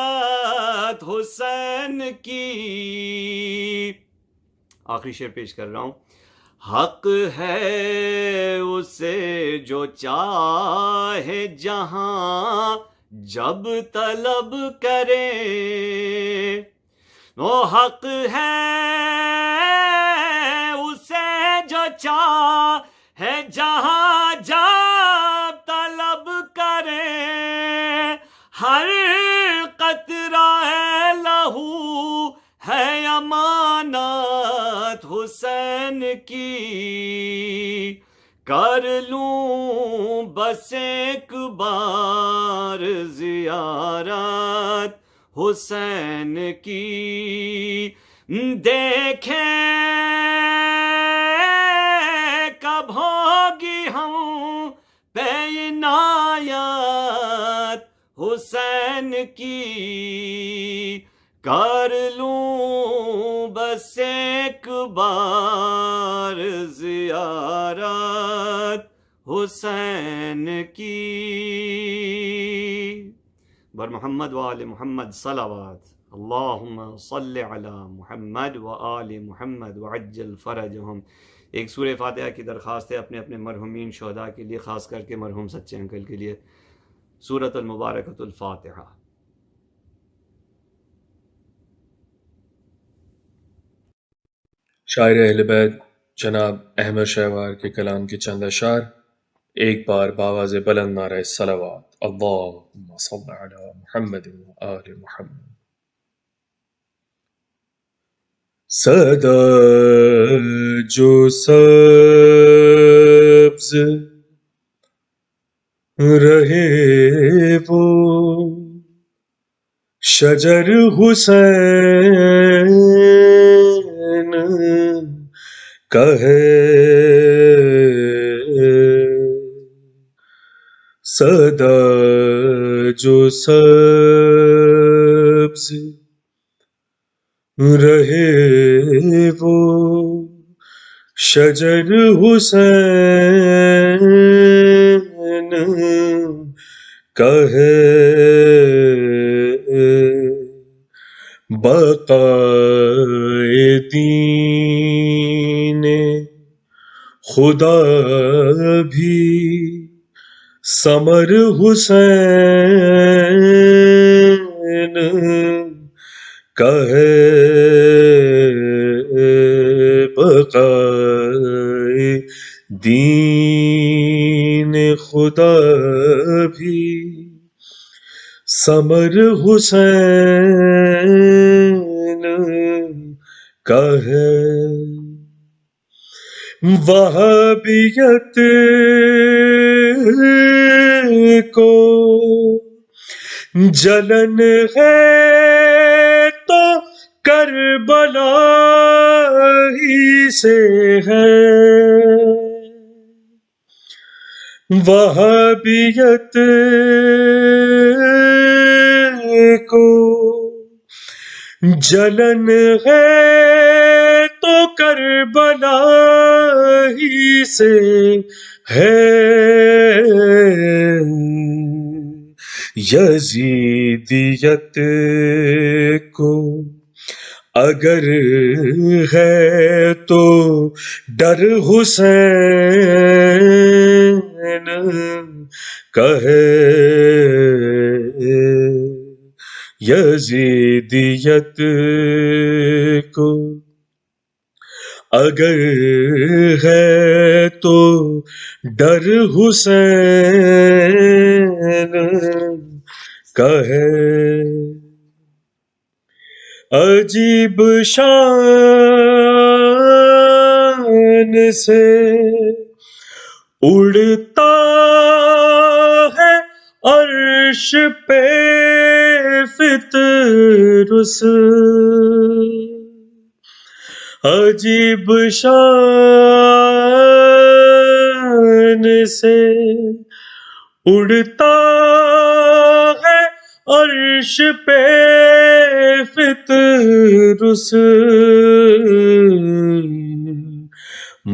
حسین کی. آخری شعر پیش کر رہا ہوں. حق ہے اسے جو چاہے جہاں جب طلب کرے, وہ حق ہے اسے جو چاہے جہاں جب طلب کرے, ہر قطرہ لہو ہے امانت حسین کی, کر لوں بس ایک بار زیارت حسین کی, دیکھیں کب ہوگی ہم پہ عنایت حسین کی, کر لوں بس ایک بار زیارت حسین کی. بر محمد و آل محمد صلوات. اللہم صل علی محمد و آل محمد وعجل فرجہم. ایک سورہ فاتحہ کی درخواست ہے اپنے اپنے مرحومین شہداء کے لیے, خاص کر کے مرحوم سچے انکل کے لیے. سورۃ المبارکۃ الفاتحہ. شاعر اہل بیت جناب احمد شہوار کے کلام کے چند اشعار. ایک بار بآواز بلند نعرہ صلوات. اللہم صل علی محمد و آل محمد. صدا جو سبز رہے وہ شجر حسین کا ہے, صدا جو سبز رہے وہ شجر حسین کا ہے, بقائے دین خدا بھی ثمر حسین کا ہے بقائے دین خدا بھی ثمر حسین کا ہے وہابیت کو جلن ہے تو کربلا ہی سے ہے وہابیت کو جلن ہے تو کربلا ہی سے ہے یزیدیت کو اگر ہے تو ڈر حسین کا ہے یزیدیت کو اگر ہے تو ڈر حسین کا ہے عجیب شان سے اڑتا ہے عرش پہ فطرس عجیب شان سے اڑتا ہے عرش پہ فطرس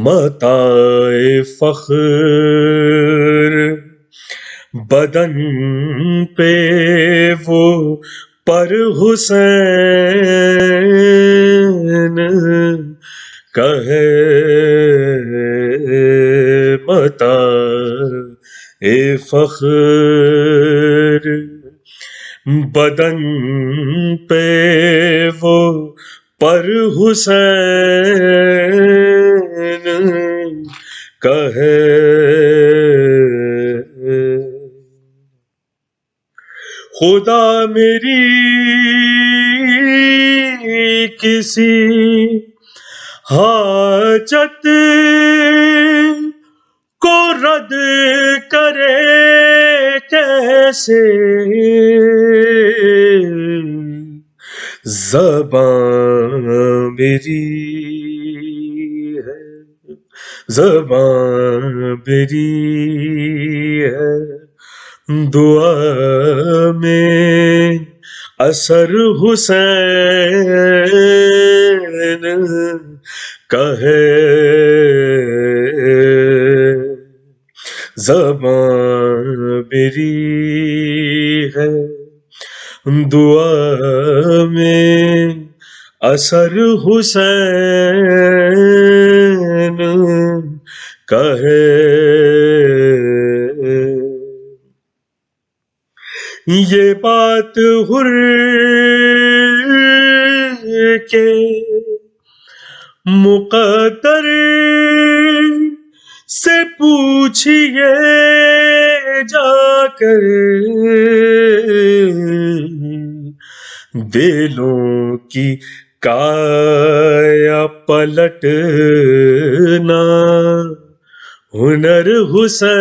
متاع فخر بدن پہ وہ پر حسین کا ہے متاع فخر بدن پہ وہ پر حسین کا ہے خدا میری کسی حاجت کو رد کرے کیسے زبان میری ہے زبان میری ہے دعا میں اثر حسین کا ہے زبان میری ہے دعا میں اثر حسین کا ہے یہ بات ہر کے مقدر سے پوچھئے جا کر دلوں کی کایا پلٹنا ہنر حسین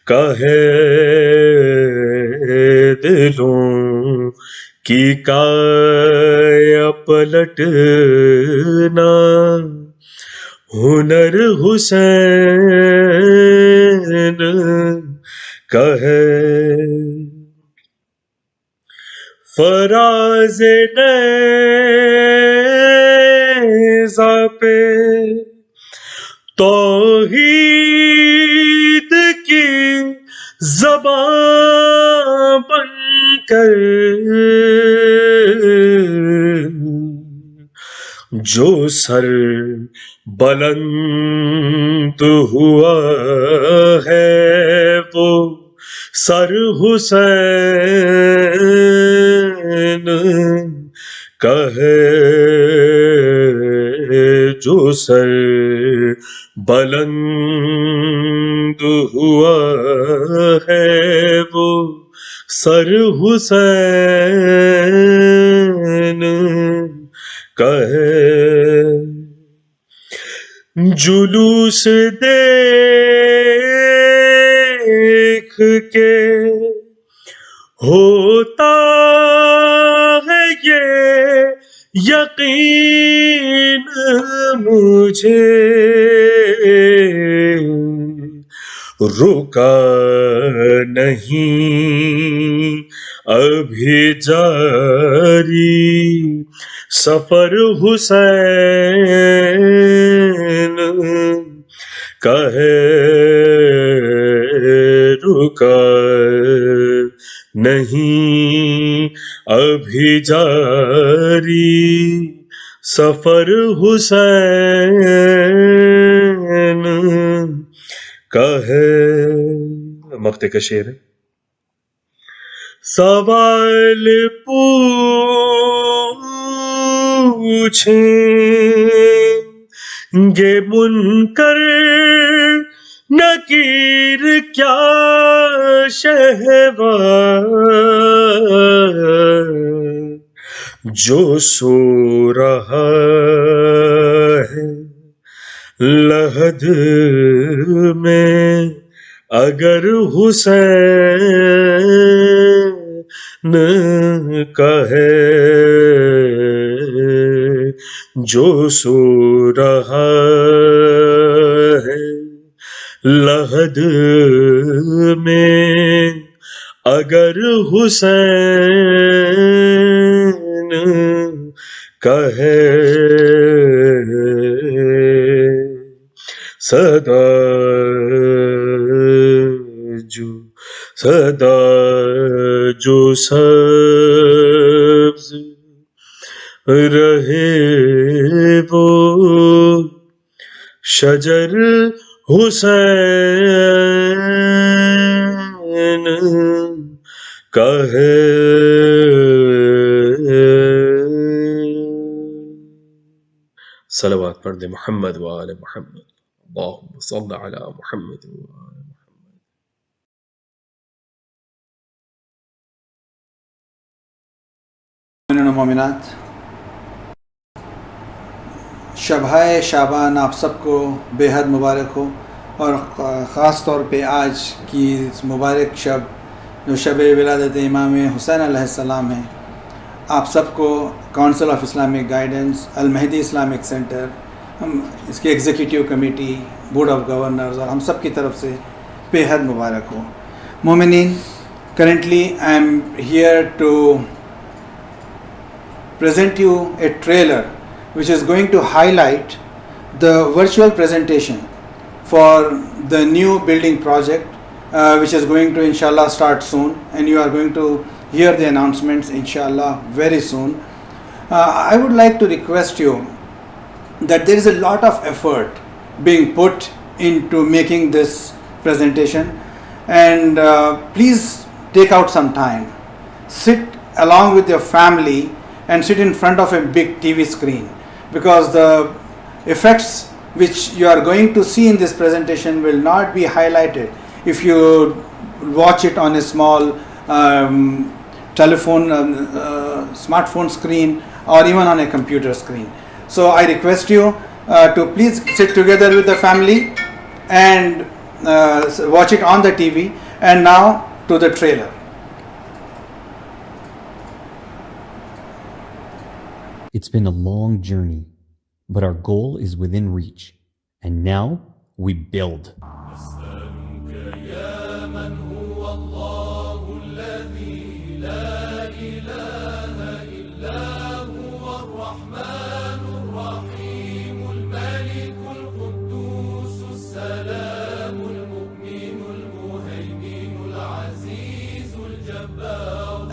کا ہے دلوں کی کایا پلٹنا ہنر حسین کا ہے فراز نیزہ پہ توحید کی زبان بن کر جو سر بلند ہوا ہے وہ سر حسین کا ہے. جو سر بلند ہوا ہے وہ سر حسین کا ہے. جلوس دیکھ کے ہوتا ہے یہ یقین مجھے رکا نہیں ابھی جاری سفر حسین کا ہے. رکا نہیں ابھی جاری سفر حسین کا ہے. مقطع کا شعر ہے. سوال پوچھیں گے منکر نکیر کیا شہوار جو سو رہا ہے لحد میں اگر حسین کا ہے. جو سو رہا ہے لحد میں اگر حسین کا ہے. صدا جو سبز رہے وہ شجر حسین کا ہے. صلوات پڑھ دے محمد و آل محمد. اللہم صل علی محمد و آل محمد. مومنات، شبہائے شابان آپ سب کو بے حد مبارک ہو، اور خاص طور پہ آج کی اس مبارک شب جو شب ولادت امام حسین علیہ السلام ہے، آپ سب کو council of Islamic guidance, Al Mahdi Islamic centre, ہم اس کی executive committee, board of governors اور ہم سب کی طرف سے بے حد مبارک ہو. مومنین، currently I am here to present you a trailer which is going to highlight the virtual presentation for the new building project which is going to inshallah start soon, and you are going to hear the announcements inshallah very soon. I would like to request you that there is a lot of effort being put into making this presentation, and please take out some time, sit along with your family and sit in front of a big TV screen, because the effects which you are going to see in this presentation will not be highlighted if you watch it on a small smartphone screen or even on a computer screen. So I request you to please sit together with the family and watch it on the TV. And now to the trailer. It's been a long journey, but our goal is within reach. And now we build.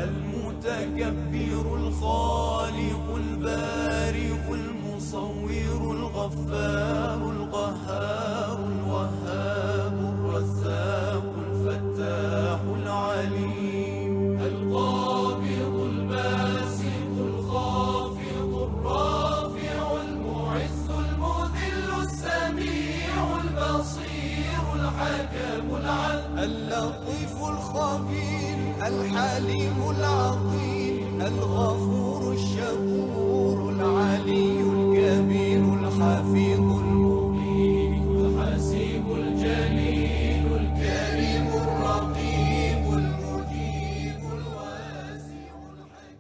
المتكبر الخالق البارئ المصور اللطيف الخبير الحليم العظيم الغفور الشكور العلي الكبير الحفيظ المقيم الحسيب الجليل الكريم الرقيب المجيب الواسع الحكيم.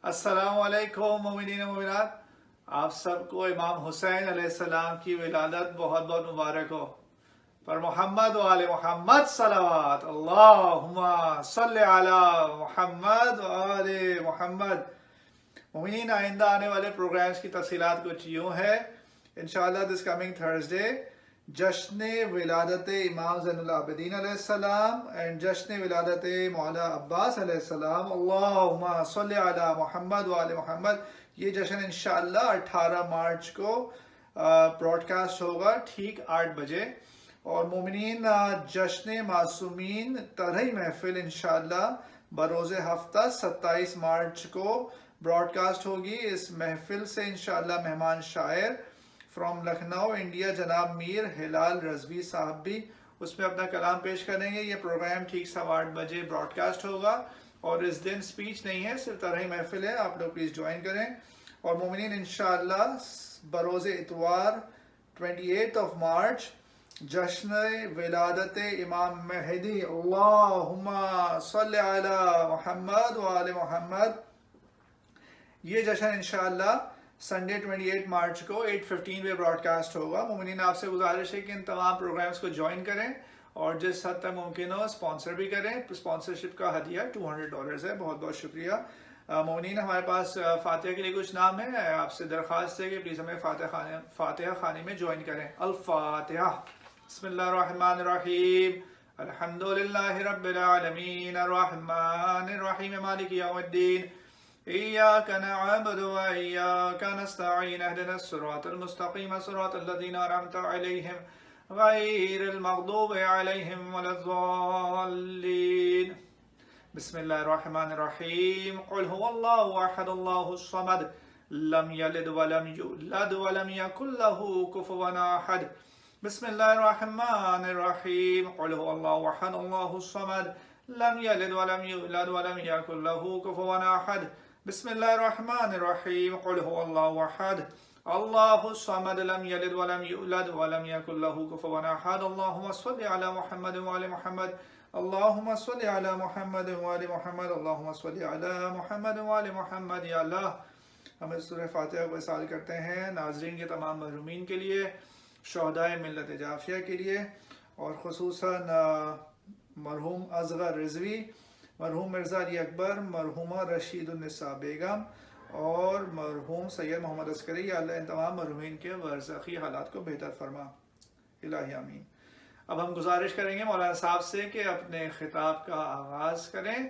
السلام علیکم مومنین و مومنات، آپ سب کو امام حسین علیہ السلام کی ولادت بہت بہت مبارک ہو. پر محمد و آل محمد صلوات. اللہم صلی علی محمد و آل محمد. مومنین، آئندہ آنے والے پروگرامز کی تفصیلات کچھ یوں ہے. انشاءاللہ دس کمنگ تھرسڈے جشن ولادت امام زین العابدین علیہ السلام اینڈ جشن ولادت مولا عباس علیہ السلام. اللہم صلی علی محمد و آل محمد. یہ جشن انشاءاللہ 18 مارچ کو براڈ کاسٹ ہوگا ٹھیک 8 بجے. اور مومنین، جشن معصومین ترہی محفل انشاءاللہ بروز ہفتہ 27 مارچ کو براڈ کاسٹ ہوگی. اس محفل سے انشاءاللہ مہمان شاعر فرام لکھنؤ انڈیا جناب میر ہلال رضوی صاحب بھی اس میں اپنا کلام پیش کریں گے. یہ پروگرام ٹھیک 8:15 بجے براڈ کاسٹ ہوگا اور اس دن سپیچ نہیں ہے، صرف طرح محفل ہے. آپ لوگ پلیز جوائن کریں. اور مومنین، انشاءاللہ بروز اتوار 28 مارچ جشن ولادت امام مہدی. اللہم صلی علی محمد و آل محمد. یہ جشن انشاءاللہ سنڈے 28 مارچ کو 8:15 پہ براڈ کاسٹ ہوگا. مومنین، آپ سے گزارش ہے کہ ان تمام پروگرامز کو جوائن کریں اور جس حد تک ممکن ہو اسپانسر بھی کریں. اسپانسرشپ کا ہدیہ $200 ہے. بہت بہت شکریہ. مومنین، ہمارے پاس فاتحہ کے لیے کچھ نام ہے. آپ سے درخواست ہے کہ پلیز ہمیں فاتحہ خانے میں جوائن کریں. الفاتحہ. بسم اللہ الرحمن الرحیم. الحمدللہ رب العالمین الرحمن الرحیم مالک یوم الدین. إياك نعبد وإياك نستعين اهدنا الصراط المستقيم صراط الذين أنعمت عليهم غير المغضوب عليهم ولا الضالين. بسم الله الرحمن الرحيم. قل هو الله أحد الله الصمد لم يلد ولم يولد ولم يكن له كفوا أحد. بسم الله الرحمن الرحيم. قل هو الله أحد الله الصمد لم يلد ولم يولد ولم يكن له كفوا أحد. بسم الله الرحمن الرحيم. قل هو الله أحد الله الصمد لم يلد ولم يولد ولم يكن له كفوا أحد. اللهم صل على محمد وآل محمد. اللهم صل على محمد وآل محمد. اللهم صل على محمد وآل محمد. یا اللہ، ہم اس سورہ فاتحہ کو اصال کرتے ہیں ناظرین کے تمام محرومین کے لیے، شہدائے ملت جعفریہ کے لیے، اور خصوصاً مرحوم اصغر رضوی، مرحوم مرزا علی اکبر، مرحومہ رشید النساء بیگم اور مرحوم سید محمد عسکری. یا اللہ ان تمام مرحومین کے برزخی حالات کو بہتر فرما. الہی آمین. اب ہم گزارش کریں گے مولانا صاحب سے کہ اپنے خطاب کا آغاز کریں.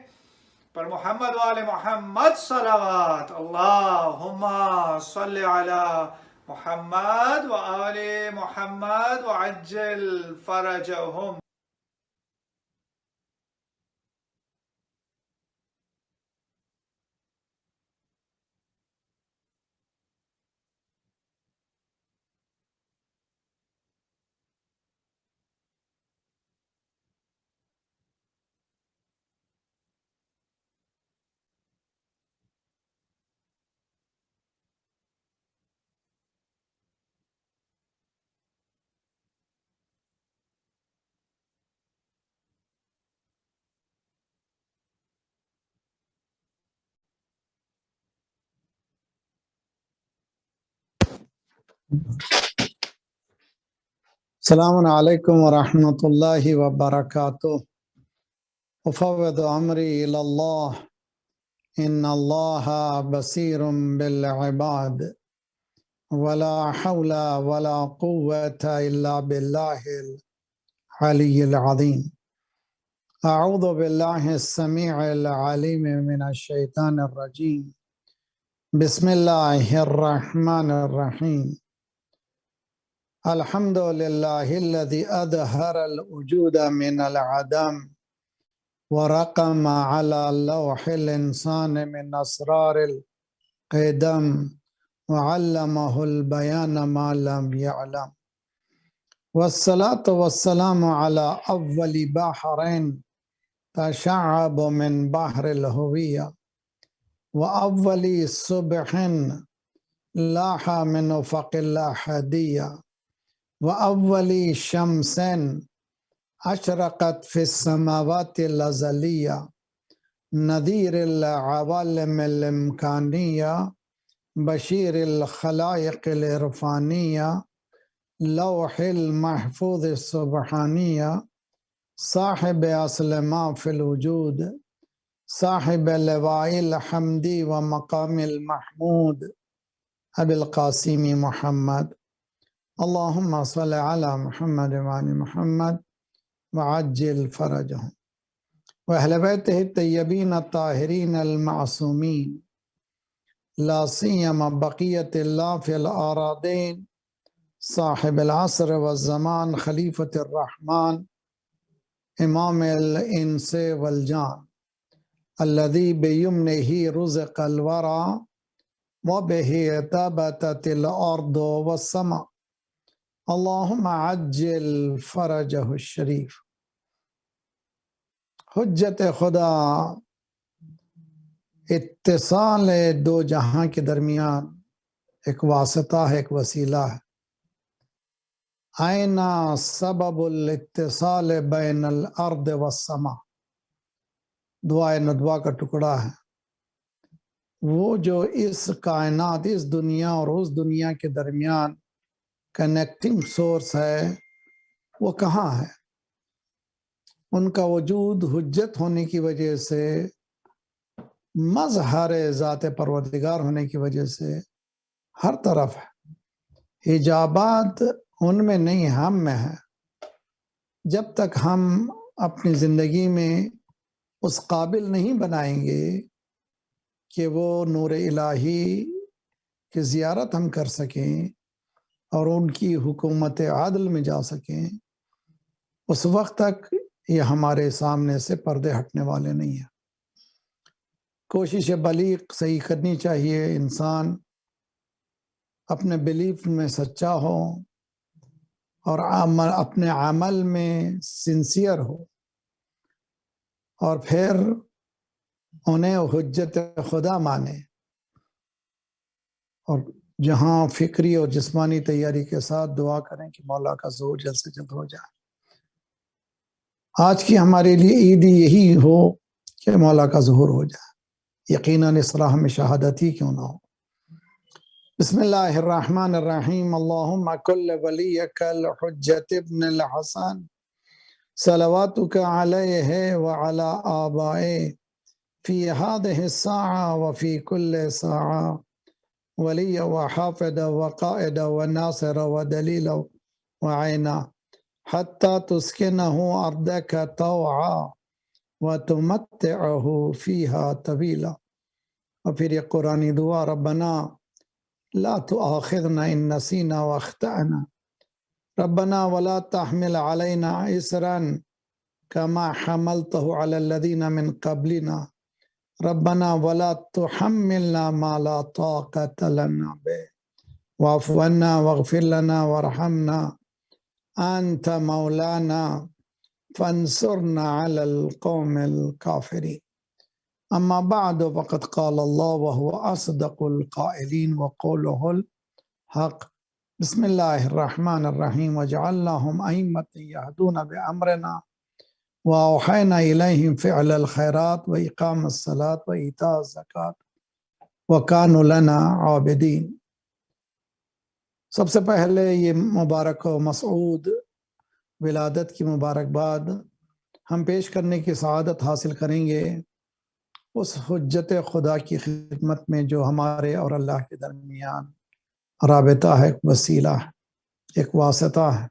پر محمد و آل محمد صلوات. اللہم صلی علی محمد و آل محمد وعجل فرجہم. السلام علیکم ورحمۃ اللہ وبرکاتہ. افوض امری الی اللہ ان اللہ بصیر بالعباد ولا حول ولا قوة الا باللہ العلی العظیم. اعوذ باللہ السمیع العلیم من الشیطان الرجیم. بسم اللہ الرحمن الرحیم. الحمد للہ الذی اظہر الوجود من العدم ورقم على لوح الانسان من اسرار القدم وعلمه البيان ما لم يعلم والصلاة والسلام على أول بحرين تشعب من بحر الهوية وأول صبح لاح من أفق الأحدية وأول شمس أشرقت في السماوات الأزلية نذير العوالم الإمكانية بشير الخلائق العرفانية لوح المحفوظ السبحانية صاحب أصل ما في الوجود صاحب لواء الحمد ومقام المحمود أبي القاسم محمد اللهم صل على محمد وعلى محمد وعجل فرجهم وأهل بيته الطيبين الطاهرين المعصومين لا سيما بقية الله في الأراضين صاحب العصر والزمان خليفة الرحمن إمام الإنس والجان الذي بيمنه رزق الورى وبه ثبتت الأرض والسماء اللهم عجل فرجه الشريف حجت خدا اتصال دو جہاں کے درمیان ایک واسطہ ہے، ایک وسیلہ ہے. آئین سبب الاتصال بین الارض والسماء دعائے ندوہ کا ٹکڑا ہے. وہ جو اس کائنات، اس دنیا اور اس دنیا کے درمیان کنیکٹنگ سورس ہے، وہ کہاں ہے؟ ان کا وجود حجت ہونے کی وجہ سے، مظہر ذات پروردگار ہونے کی وجہ سے ہر طرف ہے. حجابات ان میں نہیں، ہم میں ہے. جب تک ہم اپنی زندگی میں اس قابل نہیں بنائیں گے کہ وہ نور الہی کی زیارت ہم کر سکیں اور ان کی حکومت عادل میں جا سکیں، اس وقت تک یہ ہمارے سامنے سے پردے ہٹنے والے نہیں ہیں. کوشش بلیغ صحیح کرنی چاہیے. انسان اپنے بلیف میں سچا ہو اور اپنے عمل میں سنسیئر ہو، اور پھر انہیں حجت خدا مانے، اور جہاں فکری اور جسمانی تیاری کے ساتھ دعا کریں کہ مولا کا ظہور جلد سے جلد ہو جائے. آج کی ہمارے لیے عید یہی ہو کہ مولا کا ظہور ہو جائے. یقیناً اس راہ میں شہادت ہی کیوں نہ ہو. بسم اللہ الرحمن الرحیم. اللہم کل ولیک الحجت ابن الحسن صلواتک علیہ وعلی آبائے فی هذه الساعة وفی کل ساعة ولی وحافظ وقائد وناصر ودلیل وعینا حتی تسکنہ ارضک طوعا وتمتعہ فیہا طویلا. اور پھر یہ قرآنی دعا، ربنا لا تؤاخذنا ان نسینا واخطأنا ربنا ولا تحمل علينا إسرا كما حملته على الذين من قبلنا ربنا ولا تحملنا ما لا طاقة لنا به واعف عنا واغفر لنا وارحمنا أنت مولانا فانصرنا على القوم الكافرين. أما بعد فقد قال الله وهو أصدق القائلين وقوله الحق. بسم الله الرحمن الرحيم. وجعلناهم أئمة يهدون بأمرنا وأوحينا إليهم فعل الخيرات وإقام الصلاة وإيتاء الزكاة وكانوا لنا عابدين. سب سے پہلے یہ مبارک و مسعود ولادت کی مبارکباد ہم پیش کرنے کی سعادت حاصل کریں گے اس حجت خدا کی خدمت میں جو ہمارے اور اللہ کے درمیان رابطہ ہے، ایک وسیلہ ہے، ایک واسطہ ہے.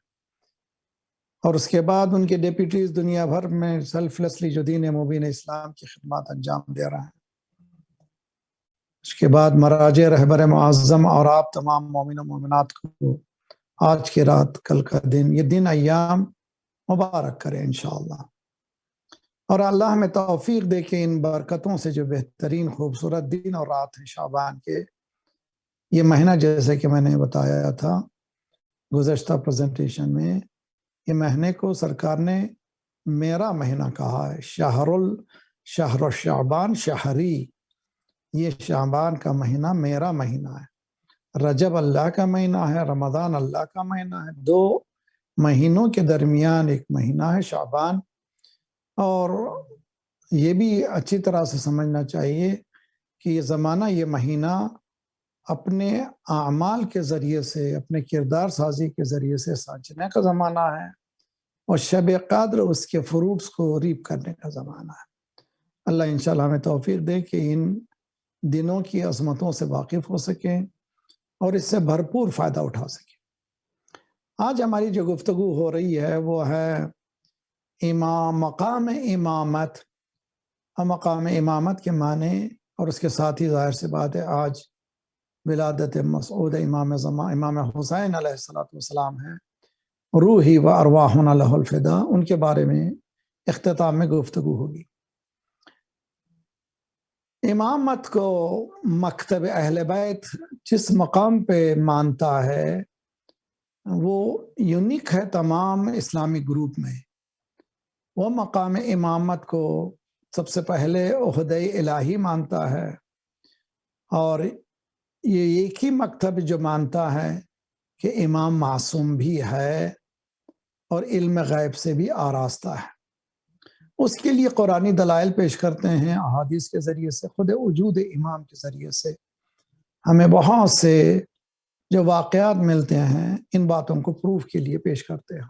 اور اس کے بعد ان کے ڈیپیٹیز دنیا بھر میں سیلفلیسلی جو دین مبین اسلام کی خدمات انجام دے رہے ہیں. اس کے بعد مراجع رہبر معظم اور آپ تمام مومن و مومنات کو آج کی رات، کل کا دن، یہ دن ایام مبارک کرے انشاءاللہ. اور اللہ ہمیں توفیق دے کہ ان برکتوں سے جو بہترین خوبصورت دن اور رات ہیں شعبان کے، یہ مہینہ جیسے کہ میں نے بتایا تھا گزشتہ پریزنٹیشن میں، یہ مہینے کو سرکار نے میرا مہینہ کہا ہے. شہر شعبان شہری، یہ شعبان کا مہینہ میرا مہینہ ہے. رجب اللہ کا مہینہ ہے، رمضان اللہ کا مہینہ ہے. 2 مہینوں کے درمیان ایک مہینہ ہے شعبان. اور یہ بھی اچھی طرح سے سمجھنا چاہیے کہ یہ زمانہ، یہ مہینہ اپنے اعمال کے ذریعے سے، اپنے کردار سازی کے ذریعے سے سانچنے کا زمانہ ہے، اور شب قدر اس کے فروٹس کو ریپ کرنے کا زمانہ ہے. اللہ انشاءاللہ ہمیں توفیق دے کہ ان دنوں کی عظمتوں سے واقف ہو سکیں اور اس سے بھرپور فائدہ اٹھا سکیں. آج ہماری جو گفتگو ہو رہی ہے وہ ہے مقام امامت. مقام امامت کے معنی، اور اس کے ساتھ ہی ظاہر سی بات ہے آج ولادت مسعود امام زمان امام حسین علیہ السلام ہے. روحی و ارواحنا لہ الفدا، ان کے بارے میں اختتام میں گفتگو ہوگی. امامت کو مکتب اہل بیت جس مقام پہ مانتا ہے وہ یونیک ہے تمام اسلامی گروپ میں. وہ مقام امامت کو سب سے پہلے عہدہ الہی مانتا ہے، اور یہ ایک ہی مکتب جو مانتا ہے کہ امام معصوم بھی ہے اور علم غیب سے بھی آراستہ ہے. اس کے لیے قرآنی دلائل پیش کرتے ہیں، احادیث کے ذریعے سے، خود وجود امام کے ذریعے سے ہمیں بہت سے جو واقعات ملتے ہیں ان باتوں کو پروف کے لیے پیش کرتے ہیں.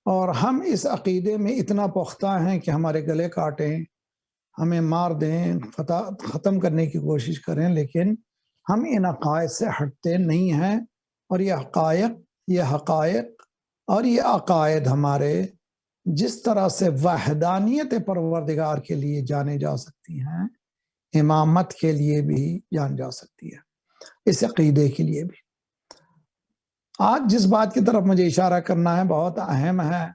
اور ہم اس عقیدے میں اتنا پختہ ہیں کہ ہمارے گلے کاٹیں، ہمیں مار دیں، ختم کرنے کی کوشش کریں، لیکن ہم ان عقائد سے ہٹتے نہیں ہیں. اور یہ حقائق اور یہ عقائد ہمارے جس طرح سے وحدانیت پروردگار کے لیے جانے جا سکتی ہیں، امامت کے لیے بھی جان جا سکتی ہے، اس عقیدے کے لیے بھی. آج جس بات کی طرف مجھے اشارہ کرنا ہے بہت اہم ہے.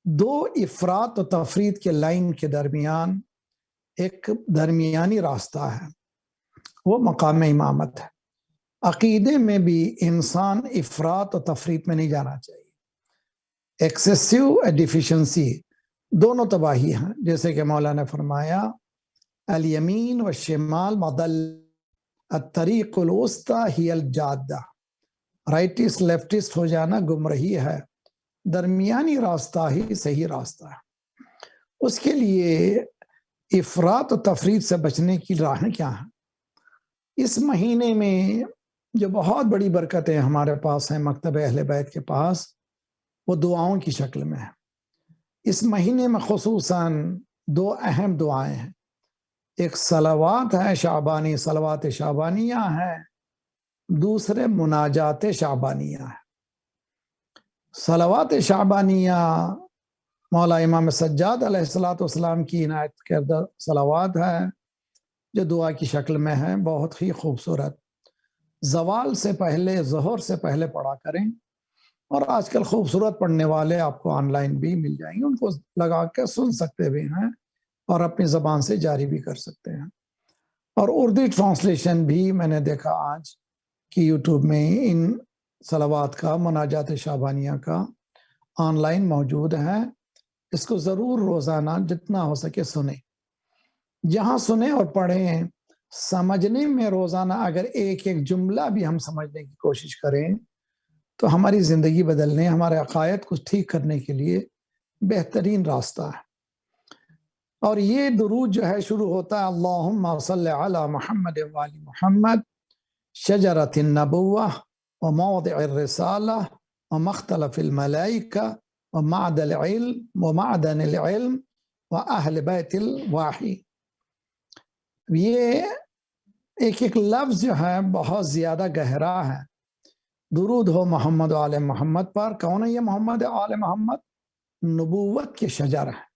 2 افراط و تفرید کے لائن کے درمیان ایک درمیانی راستہ ہے، وہ مقام امامت ہے. عقیدے میں بھی انسان افراط و تفرید میں نہیں جانا چاہیے. ایکسیسو ڈیفیشنسی دونوں تباہی ہیں. جیسے کہ مولانا نے فرمایا الیمین والشمال مضل الطریق الوسطی ہی الجادہ. رائٹسٹ لیفٹسٹ ہو جانا گمراہی ہے، درمیانی راستہ ہی صحیح راستہ ہے. اس کے لیے افراط و تفرید سے بچنے کی راہیں کیا ہیں؟ اس مہینے میں جو بہت بڑی برکتیں ہمارے پاس ہیں مکتب اہل بیت کے پاس، وہ دعاؤں کی شکل میں ہے. اس مہینے میں خصوصاً 2 اہم دعائیں ہیں. ایک صلوات ہے شعبانی، صلوات شعبانیہ ہے. دوسرے مناجات شعبانیہ ہے. صلوات شعبانیہ مولا امام سجاد علیہ السلام کی عنایت کردہ صلوات ہے جو دعا کی شکل میں ہے، بہت ہی خوبصورت. زوال سے پہلے، ظہر سے پہلے پڑھا کریں. اور آج کل خوبصورت پڑھنے والے آپ کو آن لائن بھی مل جائیں گے، ان کو لگا کے سن سکتے بھی ہیں اور اپنی زبان سے جاری بھی کر سکتے ہیں. اور اردو ٹرانسلیشن بھی میں نے دیکھا آج کہ یوٹیوب میں ان صلوات کا، مناجات شعبانیہ کا آن لائن موجود ہے. اس کو ضرور روزانہ جتنا ہو سکے سنیں. جہاں سنیں اور پڑھیں، سمجھنے میں روزانہ اگر ایک جملہ بھی ہم سمجھنے کی کوشش کریں تو ہماری زندگی بدلنے، ہمارے عقائد کو ٹھیک کرنے کے لیے بہترین راستہ ہے. اور یہ درود جو ہے شروع ہوتا ہے اللہم صلی علی محمد وآل محمد شجرۃ النبوہ وموضع الرسالہ ومختلف الملائکہ ومعدن العلم واہل بیت الواحی. یہ ایک لفظ جو ہے بہت زیادہ گہرا ہے. درود ہو محمد و آل محمد پر. کون ہے یہ محمد آل محمد؟ نبوت کے شجر ہے.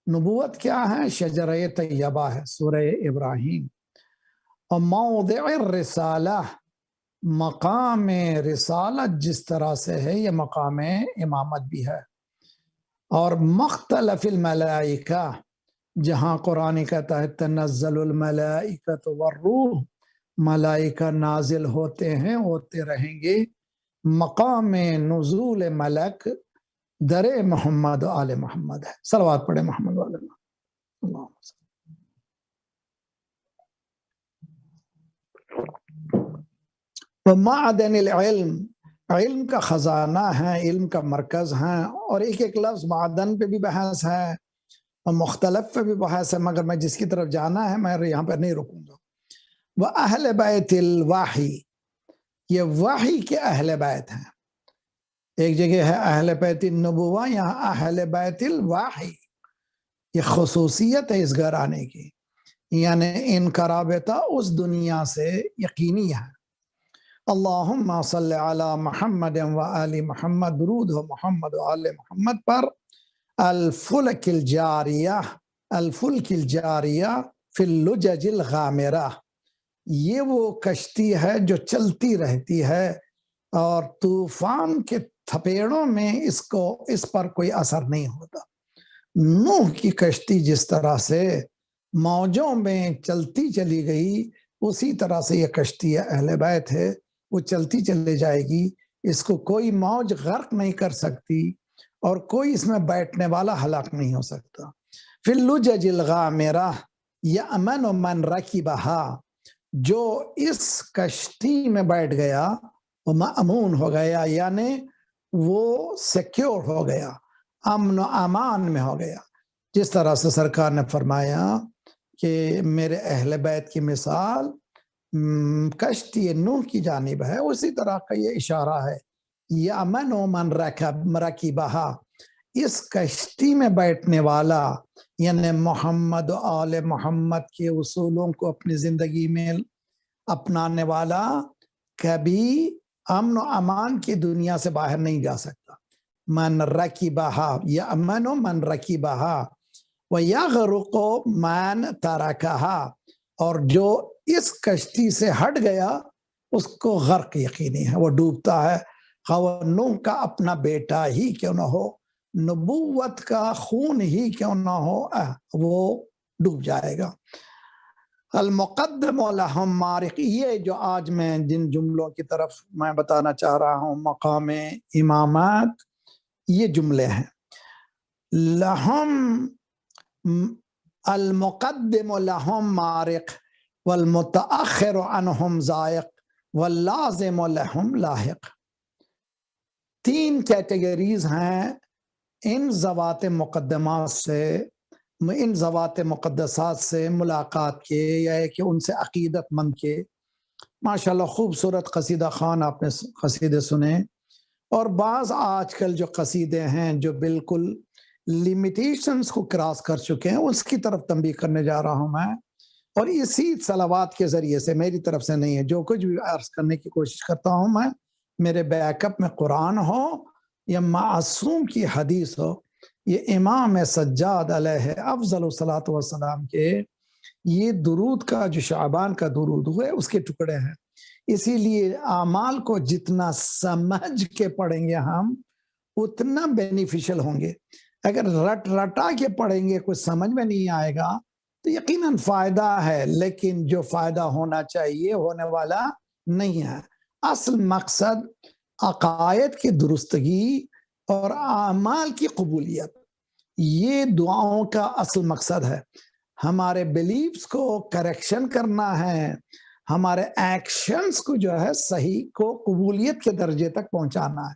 نبوت کیا ہے؟ شجرہ طیبہ ہے، سورہ ابراہیم. اور موضع الرسالہ، مقام رسالت جس طرح سے ہے یہ مقام امامت بھی ہے. اور مختلف الملائکہ، جہاں قرآن کہتا ہے تنزل الملائکۃ والروح، ملائکہ نازل ہوتے ہیں، ہوتے رہیں گے، مقام نزول ملک در محمد و آل محمد ہے. صلوات پڑھے محمد و آل محمد. اللہم صلی. ومعدن العلم، علم کا خزانہ ہے، علم کا مرکز ہے. اور ایک ایک لفظ معدن پہ بھی بحث ہے اور مختلف پہ بھی بحث ہے، مگر میں جس کی طرف جانا ہے میں یہاں پہ نہیں رکوں گا. وہ اہل بیت الوحی، یہ وحی کے اہل بیت ہیں. ایک جگہ ہے اہل بیت النبوہ، یہاں اہل بیت الوحی. یہ خصوصیت ہے اس گھرانے کی، یعنی ان کا رابطہ اس دنیا سے یقینی ہے. اللہم صلی علی محمد و آل محمد، درود ہو محمد و آل محمد پر. الفلک الجاریہ، الفلک الجاریہ فی اللجج الغامرہ، یہ وہ کشتی ہے جو چلتی رہتی ہے اور طوفان کے تھپیڑوں میں اس پر کوئی اثر نہیں ہوتا. نوح کی کشتی جس طرح سے موجوں میں چلتی چلی گئی، اسی طرح سے یہ کشتی اہل بیت ہے، وہ چلتی چلے جائے گی، اس کو کوئی موج غرق نہیں کر سکتی اور کوئی اس میں بیٹھنے والا ہلاک نہیں ہو سکتا. فی اللجج الغامرہ یأمن من رکبہا، جو اس کشتی میں بیٹھ گیا وہ مأمون ہو گیا، یعنی وہ سیکیور ہو گیا، امن و امان میں ہو گیا. جس طرح سے سرکار نے فرمایا کہ میرے اہل بیت کی مثال کشتی نوح کی جانب ہے، اسی طرح کا یہ اشارہ ہے. یأمن من رکبہا، اس کشتی میں بیٹھنے والا یعنی محمد و آل محمد کے اصولوں کو اپنی زندگی میں اپنانے والا کبھی امن و امان کی دنیا سے باہر نہیں جا سکتا. من رکبہا، یأمن من رکبہا ویغرق من ترکہا، اور جو اس کشتی سے ہٹ گیا اس کو غرق یقینی ہے، وہ ڈوبتا ہے. خواہ وہ نوح کا اپنا بیٹا ہی کیوں نہ ہو، نبوت کا خون ہی کیوں نہ ہو، وہ ڈوب جائے گا. المقدم لہم مارق، یہ جو آج میں جن جملوں کی طرف میں بتانا چاہ رہا ہوں مقام امامات، یہ جملے ہیں. لہم المقدم لہم مارق والمتأخر عنہم ذائق واللازم لہم لاحق. تین کیٹیگریز ہیں ان ذوات مقدمات سے، ان ذوات مقدسات سے ملاقات کے یا کہ ان سے عقیدت مند کے. ماشاءاللہ خوبصورت قصیدہ خوان آپ نے قصیدے سنے، اور بعض آج کل جو قصیدے ہیں جو بالکل لیمیٹیشنز کو کراس کر چکے ہیں، اس کی طرف تنبیہ کرنے جا رہا ہوں میں. اور اسی صلوات کے ذریعے سے، میری طرف سے نہیں ہے، جو کچھ بھی عرض کرنے کی کوشش کرتا ہوں میں، میرے بیک اپ میں قرآن ہو یا معصوم کی حدیث ہو. یہ امام سجاد علیہ افضل الصلاۃ والسلام کے یہ درود کا جو شعبان کا درود ہوئے اس کے ٹکڑے ہیں. اسی لیے اعمال کو جتنا سمجھ کے پڑھیں گے ہم اتنا بینیفیشل ہوں گے. اگر رٹا کے پڑھیں گے کچھ سمجھ میں نہیں آئے گا تو یقیناً فائدہ ہے، لیکن جو فائدہ ہونا چاہیے ہونے والا نہیں ہے. اصل مقصد عقائد کی درستگی اور اعمال کی قبولیت، یہ دعاؤں کا اصل مقصد ہے. ہمارے بلیفز کو کریکشن کرنا ہے، ہمارے ایکشنز کو جو ہے صحیح کو قبولیت کے درجے تک پہنچانا ہے.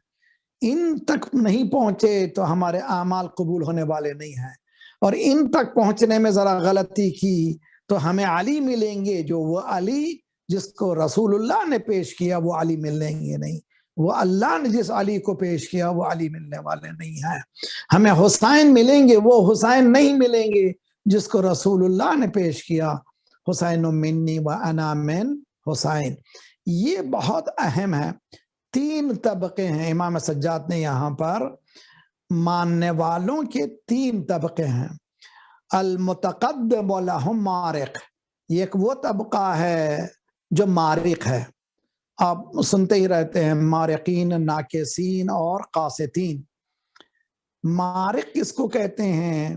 ان تک نہیں پہنچے تو ہمارے اعمال قبول ہونے والے نہیں ہیں، اور ان تک پہنچنے میں ذرا غلطی کی تو ہمیں علی ملیں گے، جو وہ علی جس کو رسول اللہ نے پیش کیا وہ علی ملیں گے نہیں، وہ اللہ نے جس علی کو پیش کیا وہ علی ملنے والے نہیں ہیں. ہمیں حسین ملیں گے، وہ حسین نہیں ملیں گے جس کو رسول اللہ نے پیش کیا. حسین منی و انا من حسین. یہ بہت اہم ہے. تین طبقے ہیں امام سجاد نے یہاں پر ماننے والوں کے تین طبقے ہیں. المتقدم لہم مارق، یہ ایک وہ طبقہ ہے جو مارق ہے. آپ سنتے ہی رہتے ہیں مارقین، ناکسین اور قاستین. مارق کس کو کہتے ہیں؟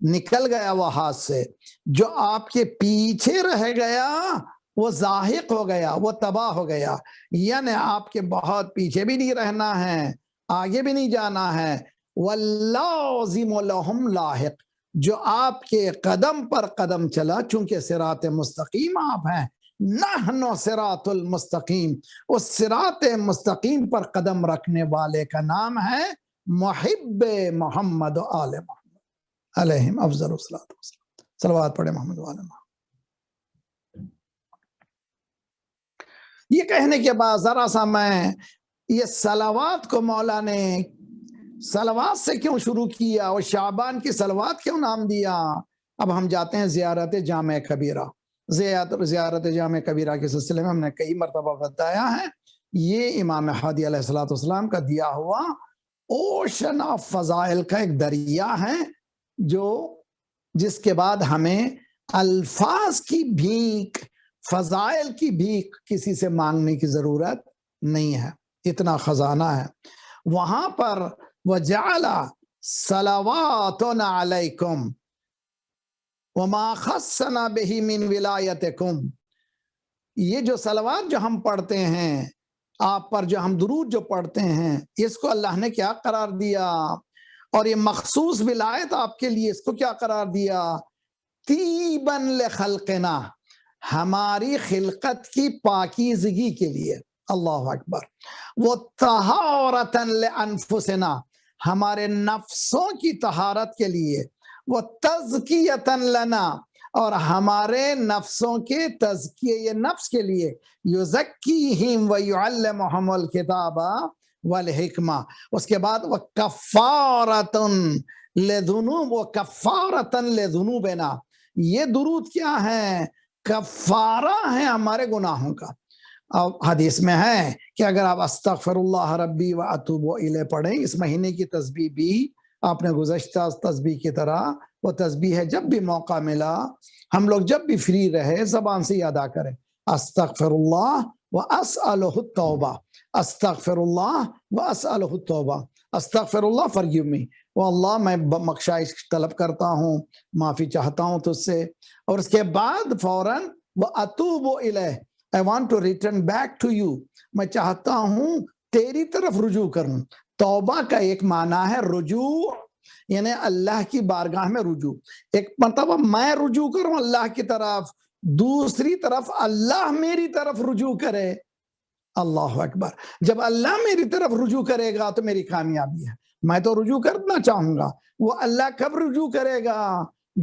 نکل گیا وہ ہاتھ سے. جو آپ کے پیچھے رہ گیا وہ زاہق ہو گیا, وہ تباہ ہو گیا. یعنی آپ کے بہت پیچھے بھی نہیں رہنا ہے, آگے بھی نہیں جانا ہے. واللازم لہم لاحق, جو آپ کے قدم پر قدم چلا, چونکہ صراط مستقیم آپ ہیں. نحن صراط المستقیم, اس صراط مستقیم پر قدم رکھنے والے کا نام ہے محب محمد و آل محمد علیہم افضل الصلاۃ والسلام. صلوات پڑھے محمد و آل محمد. یہ کہنے کے بعد ذرا سا میں یہ صلوات کو مولا نے صلوات سے کیوں شروع کیا اور شعبان کی صلوات کیوں نام دیا. اب ہم جاتے ہیں زیارت جامع کبیرہ. زیارت جامع کبیرہ کے سلسلے میں ہم نے کئی مرتبہ بتایا ہے, یہ امام ہادی علیہ السلام کا دیا ہوا اوشن آف فضائل کا ایک دریا ہے, جس کے بعد ہمیں الفاظ کی بھیک, فضائل کی بھیک کسی سے مانگنے کی ضرورت نہیں ہے, اتنا خزانہ ہے وہاں پر. وَجَعَلَ صَلَوَاتُنَا عَلَيْكُمْ وَمَا خَصَّنَا بِهِ مِنْ وِلَایَتِكُمْ. یہ جو صلوات جو ہم پڑھتے ہیں, آپ پر جو ہم درود جو پڑھتے ہیں, اس کو اللہ نے کیا قرار دیا, اور یہ مخصوص ولایت آپ کے لیے اس کو کیا قرار دیا. طیباً لخلقنا, ہماری خلقت کی پاکیزگی کے لیے. اللہ اکبر. وہ طہارتاً لانفسنا, ہمارے نفسوں کی طہارت کے لیے. وہ تزکیتاً لنا, اور ہمارے نفسوں کے تزکیہ نفس کے لیے. یزکیہم ویعلمہم الکتاب والحکمہ. اس کے بعد وہ کفارتاً لذنوب, وہ کفارتاً لذنوبنا. یہ درود کیا ہے؟ کفارہ ہے ہمارے گناہوں کا. اب حدیث میں ہے کہ اگر آپ استغفر اللہ ربی و اتوب الیہ پڑھیں, اس مہینے کی تسبیح بھی آپ نے گزشتہ تسبیح کی طرح وہ تسبیح ہے, جب بھی موقع ملا, ہم لوگ جب بھی فری رہے, زبان سے ادا کریں. استغفر اللہ و اسألہ التوبہ, استغفر اللہ و اسألہ التوبہ. استغفر اللہ forgive me, وہ اللہ میں بخشائش طلب کرتا ہوں, معافی چاہتا ہوں تجھ سے. اور اس کے بعد فوراً وہ اتوب الیہ, I want to return back to you, میں چاہتا ہوں تیری طرف رجوع کروں. توبہ کا ایک معنی ہے رجوع, یعنی اللہ کی بارگاہ میں رجوع. ایک مرتبہ میں رجوع کروں اللہ کی طرف, دوسری طرف اللہ میری طرف رجوع کرے. اللہ اکبر. جب اللہ میری طرف رجوع کرے گا تو میری کامیابی ہے. میں تو رجوع کرنا چاہوں گا, وہ اللہ کب رجوع کرے گا؟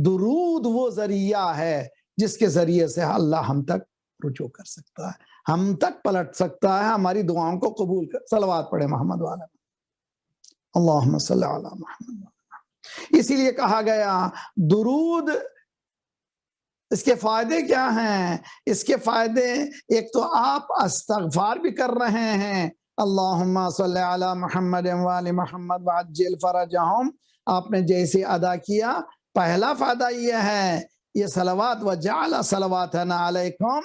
درود وہ ذریعہ ہے جس کے ذریعے سے اللہ ہم تک رجوع کر سکتا ہے, ہم تک پلٹ سکتا ہے, ہماری دعاؤں کو قبول کر. صلوات پڑھے محمد والا. اللہم صلی علی محمد. اسی لیے کہا گیا درود, اس کے فائدے کیا ہیں؟ اس کے فائدے, ایک تو آپ استغفار بھی کر رہے ہیں, اللہم صلی علی محمد وآل محمد وعجل فرجہم, آپ نے جیسے ادا کیا. پہلا فائدہ یہ ہے, یہ صلوات وجعل صلواتنا علیکم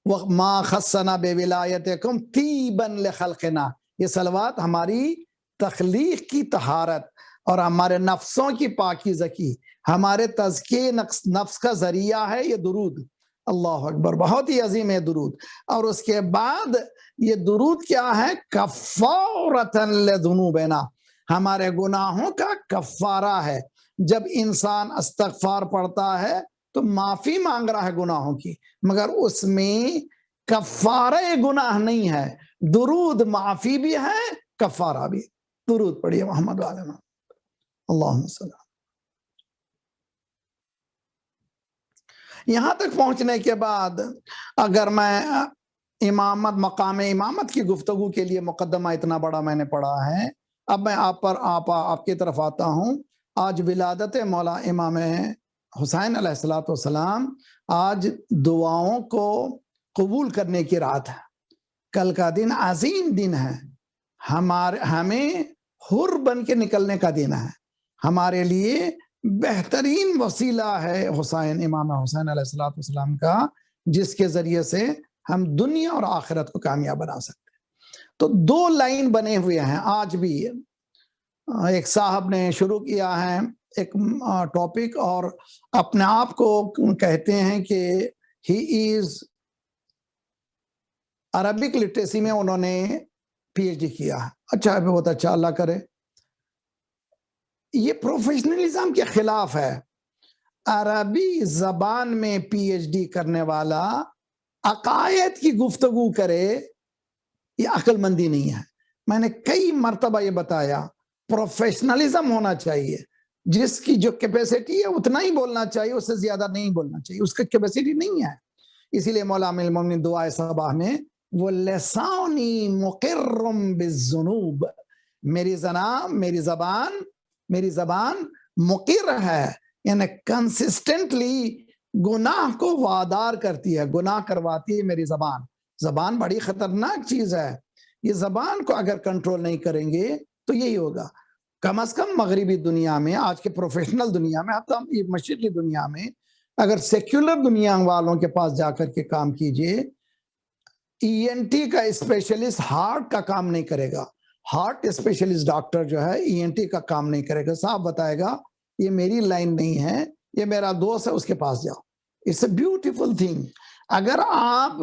وما خصنا بولایتکم طیبا لخلقنا, یہ صلوات ہماری تخلیق کی طہارت اور ہمارے نفسوں کی پاکیزگی, ہمارے تزکیہ نفس کا ذریعہ ہے یہ درود. اللہ اکبر, بہت ہی عظیم ہے درود. اور اس کے بعد یہ درود کیا ہے؟ کفارۃ لذنوبنا, ہمارے گناہوں کا کفارہ ہے. جب انسان استغفار پڑھتا ہے تو معافی مانگ رہا ہے گناہوں کی, مگر اس میں کفارہ گناہ نہیں ہے. درود معافی بھی ہے, کفارہ بھی. درود پڑھیے محمد علیہ وسلم. اللہم صلی. یہاں تک پہنچنے کے بعد اگر میں امامت, مقام امامت کی گفتگو کے لیے مقدمہ اتنا بڑا میں نے پڑھا ہے, اب میں آپ کی طرف آتا ہوں. آج ولادت مولا امام حسین علیہ السلام, آج دعاؤں کو قبول کرنے کی رات ہے. کل کا دن عظیم دن ہے, ہمیں حر بن کے نکلنے کا دن ہے. ہمارے لیے بہترین وسیلہ ہے حسین, امام حسین علیہ السلام کا, جس کے ذریعے سے ہم دنیا اور آخرت کو کامیاب بنا سکتے ہیں. تو دو لائن بنے ہوئے ہیں آج بھی. ایک صاحب نے شروع کیا ہے ایک ٹاپک اور اپنے آپ کو کہتے ہیں کہ ہی از عربک لٹریسی میں انہوں نے پی ایچ ڈی کیا ہے. اچھا ہے، بہت اچھا، اللہ کرے. یہ پروفیشنلزم کے خلاف ہے. عربی زبان میں پی ایچ ڈی کرنے والا عقائد کی گفتگو کرے، یہ عقل مندی نہیں ہے. میں نے کئی مرتبہ یہ بتایا، پروفیشنلزم ہونا چاہیے. جس کی جو کیپیسٹی ہے اتنا ہی بولنا چاہیے، اس سے زیادہ نہیں بولنا چاہیے. اس کی کیپیسٹی نہیں ہے. اسی لیے مولا امیر المومنین دعائے صباح میں وہ لسانی مقرم بالذنوب، میری زبان مقر ہے، یعنی کنسسٹنٹلی گناہ کو وادار کرتی ہے، گناہ کرواتی ہے میری زبان. زبان بڑی خطرناک چیز ہے. یہ زبان کو اگر کنٹرول نہیں کریں گے تو یہی ہوگا. کم از کم مغربی دنیا میں، آج کے پروفیشنل دنیا میں، حتی مشرقی دنیا میں، اگر سیکولر دنیا والوں کے پاس جا کر کے کام کیجئے، ای این ٹی کا اسپیشلسٹ ہارٹ کا کام نہیں کرے گا. ہارٹ اسپیشلسٹ ڈاکٹر جو ہے ای این ٹی کا کام نہیں کرے گا. صاحب بتائے گا یہ میری لائن نہیں ہے، یہ میرا دوست ہے، اس کے پاس جاؤ. It's a beautiful thing. اگر آپ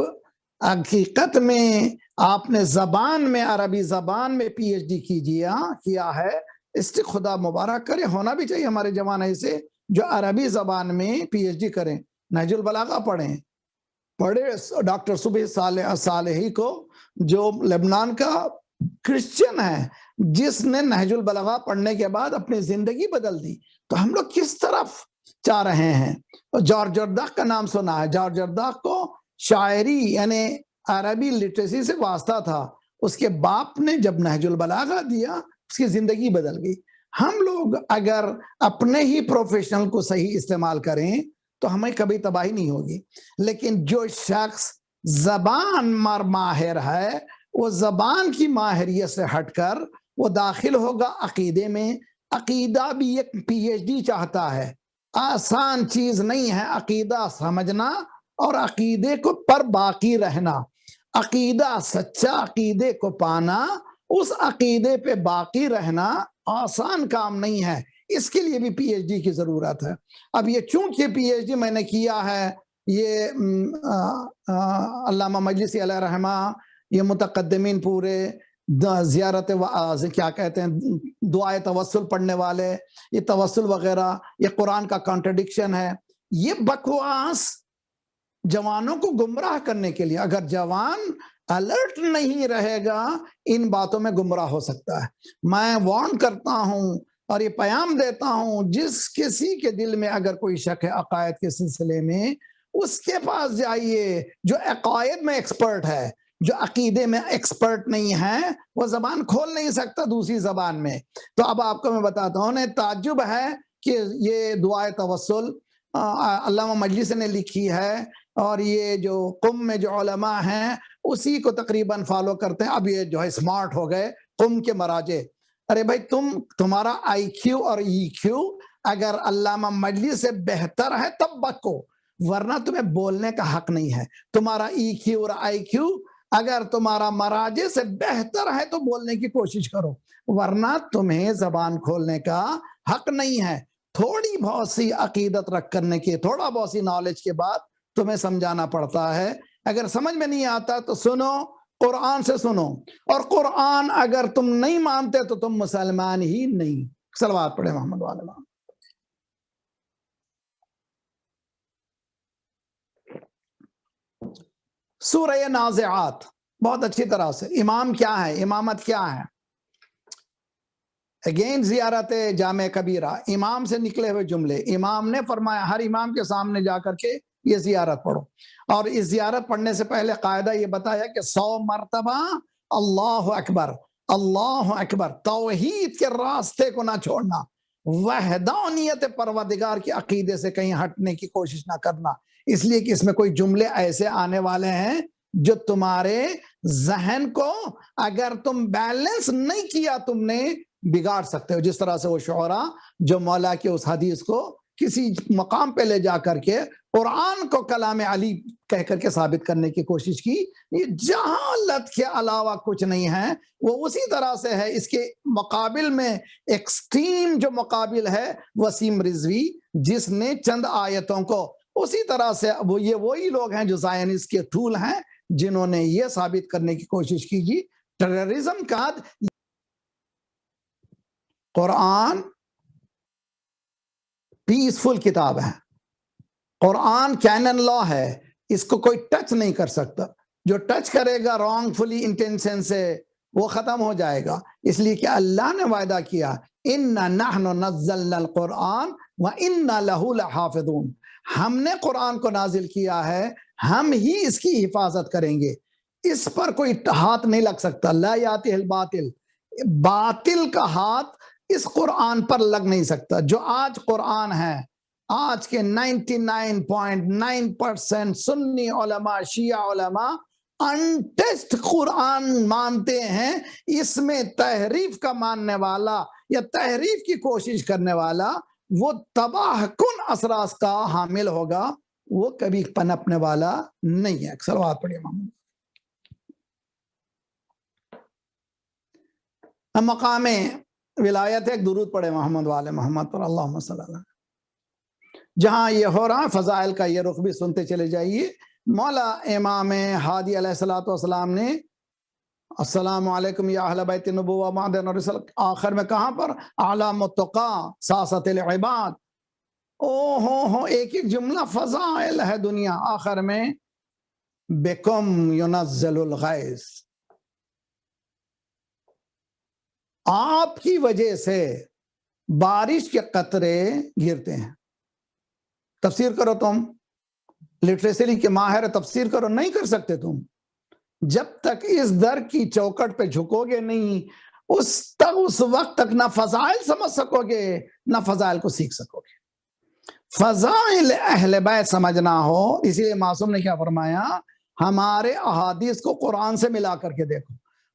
حقیقت میں آپ نے زبان میں، عربی زبان میں پی ایچ ڈی کیا ہے، اس سے خدا مبارک کرے. ہونا بھی چاہیے ہمارے جوان ایسے جو عربی زبان میں پی ایچ ڈی کریں. نہج البلاغہ پڑھے ڈاکٹر صبح صالحی کو، جو لبنان کا کرسچن ہے، جس نے نہج البلاغہ پڑھنے کے بعد اپنی زندگی بدل دی. تو ہم لوگ کس طرف چاہ رہے ہیں؟ جارج جرداق کا نام سنا ہے. جارج جرداق کو شاعری یعنی عربی لٹریسی سے واسطہ تھا. اس کے باپ نے جب نہج البلاغہ دیا، اس کی زندگی بدل گئی. ہم لوگ اگر اپنے ہی پروفیشنل کو صحیح استعمال کریں تو ہمیں کبھی تباہی نہیں ہوگی. لیکن جو شخص زبان ماہر ہے، وہ زبان کی ماہریت سے ہٹ کر وہ داخل ہوگا عقیدے میں. عقیدہ بھی ایک پی ایچ ڈی چاہتا ہے. آسان چیز نہیں ہے عقیدہ سمجھنا اور عقیدے کو پر باقی رہنا. عقیدہ، سچا عقیدے کو پانا، اس عقیدے پہ باقی رہنا آسان کام نہیں ہے. اس کے لیے بھی پی ایچ ڈی کی ضرورت ہے. اب یہ چونکہ پی ایچ ڈی میں نے کیا ہے، یہ علامہ مجلسی علیہ رحمہ، یہ متقدمین پورے زیارت کیا کہتے ہیں، دعائے توسل پڑھنے والے، یہ توسل وغیرہ، یہ قرآن کا کانٹرڈکشن ہے. یہ بکواس جوانوں کو گمراہ کرنے کے لیے. اگر جوان الرٹ نہیں رہے گا ان باتوں میں گمراہ ہو سکتا ہے. میں وارن کرتا ہوں اور یہ پیام دیتا ہوں، جس کسی کے دل میں اگر کوئی شک ہے عقائد کے سلسلے میں، اس کے پاس جائیے جو عقائد میں ایکسپرٹ ہے. جو عقیدے میں ایکسپرٹ نہیں ہے وہ زبان کھول نہیں سکتا دوسری زبان میں. تو اب آپ کو میں بتاتا ہوں، تعجب ہے کہ یہ دعائے توسل علامہ مجلس نے لکھی ہے، اور یہ جو قم میں جو علماء ہیں اسی کو تقریباً فالو کرتے ہیں. اب یہ جو ہے اسمارٹ ہو گئے قم کے مراجع. ارے بھائی، تمہارا آئی کیو اور ای کیو اگر علامہ مجلس سے بہتر ہے تب بکو، ورنہ تمہیں بولنے کا حق نہیں ہے. تمہارا ای کیو اور آئی کیو اگر تمہارا مراجع سے بہتر ہے تو بولنے کی کوشش کرو، ورنہ تمہیں زبان کھولنے کا حق نہیں ہے. تھوڑی بہت سی عقیدت رکھ کرنے کی، تھوڑا بہت سی نالج کے بعد تمہیں سمجھانا پڑتا ہے. اگر سمجھ میں نہیں آتا تو سنو، قرآن سے سنو، اور قرآن اگر تم نہیں مانتے تو تم مسلمان ہی نہیں. صلوات پڑھے محمد وعلی محمد. سورہ نازعات بہت اچھی طرح سے. امام کیا ہے، امامت کیا ہے؟ اگین زیارت جامع کبیرہ، امام سے نکلے ہوئے جملے. امام نے فرمایا ہر امام کے سامنے جا کر کے یہ زیارت پڑھو، اور اس زیارت پڑھنے سے پہلے قاعدہ یہ بتایا کہ 100 مرتبہ اللہ اکبر، اللہ اکبر. توحید کے راستے کو نہ چھوڑنا، وحدانیت پروردگار کے عقیدے سے کہیں ہٹنے کی کوشش نہ کرنا. اس لیے کہ اس میں کوئی جملے ایسے آنے والے ہیں جو تمہارے ذہن کو اگر تم بیلنس نہیں کیا تم نے بگاڑ سکتے ہو. جس طرح سے وہ شعراء جو مولا کے اس حدیث کو کسی مقام پہ لے جا کر کے قرآن کو کلام علی کہہ کر کے ثابت کرنے کی کوشش کی. یہ جہالت کے علاوہ کچھ نہیں ہے. وہ اسی طرح سے ہے. اس کے مقابل میں ایکسٹریم جو مقابل ہے وسیم رضوی، جس نے چند آیتوں کو اسی طرح سے، یہ وہی لوگ ہیں جو زائنسٹ کے ٹول ہیں، جنہوں نے یہ ثابت کرنے کی کوشش کی جی ٹیررزم کا. قرآن پیسفل کتاب ہے. قرآن کینن لا ہے. اس کو کوئی ٹچ نہیں کر سکتا. جو ٹچ کرے گا رانگ فلی انٹینشن سے وہ ختم ہو جائے گا. اس لیے کہ اللہ نے وعدہ کیا اِنَّا نَحْنُ نَزَّلْنَا الْقُرْآنَ وَإِنَّا لَهُ لَحَافِظُونَ. ہم نے قرآن کو نازل کیا ہے، ہم ہی اس کی حفاظت کریں گے. اس پر کوئی ہاتھ نہیں لگ سکتا. لا یاتہ الباطل، باطل کا ہاتھ اس قرآن پر لگ نہیں سکتا. جو آج قرآن ہے، آج کے 99.9% سنی علماء، شیعہ علماء انٹیسٹ قرآن مانتے ہیں. اس میں تحریف کا ماننے والا یا تحریف کی کوشش کرنے والا وہ تباہ کن اثرات کا حامل ہوگا، وہ کبھی پنپنے والا نہیں ہے. صلوات پڑھیے محمد. مقام ولایت ایک درود پڑھے محمد والے محمد پر، اللہم صلی اللہ. جہاں یہ ہو رہا فضائل کا یہ رخ بھی سنتے چلے جائیے. مولا امام ہادی علیہ السلام نے السلام علیکم یا اہل بیت النبوہ معدن الرسل، آخر میں کہاں پر؟ اعلام التقا ساست العباد. ہو ایک ایک جملہ فضائل ہے دنیا. آخر میں بکم ینزل الغیث، آپ کی وجہ سے بارش کے قطرے گرتے ہیں. تفسیر کرو تم، لٹریسری کے ماہر تفسیر کرو، نہیں کر سکتے تم. جب تک اس در کی چوکٹ پہ جھکو گے نہیں، اس وقت تک نہ فضائل سمجھ سکو گے نہ فضائل کو سیکھ سکو گے. فضائل اہل بیت سمجھنا ہو، اسی لیے معصوم نے کیا فرمایا؟ ہمارے احادیث کو قرآن سے ملا کر کے دیکھو.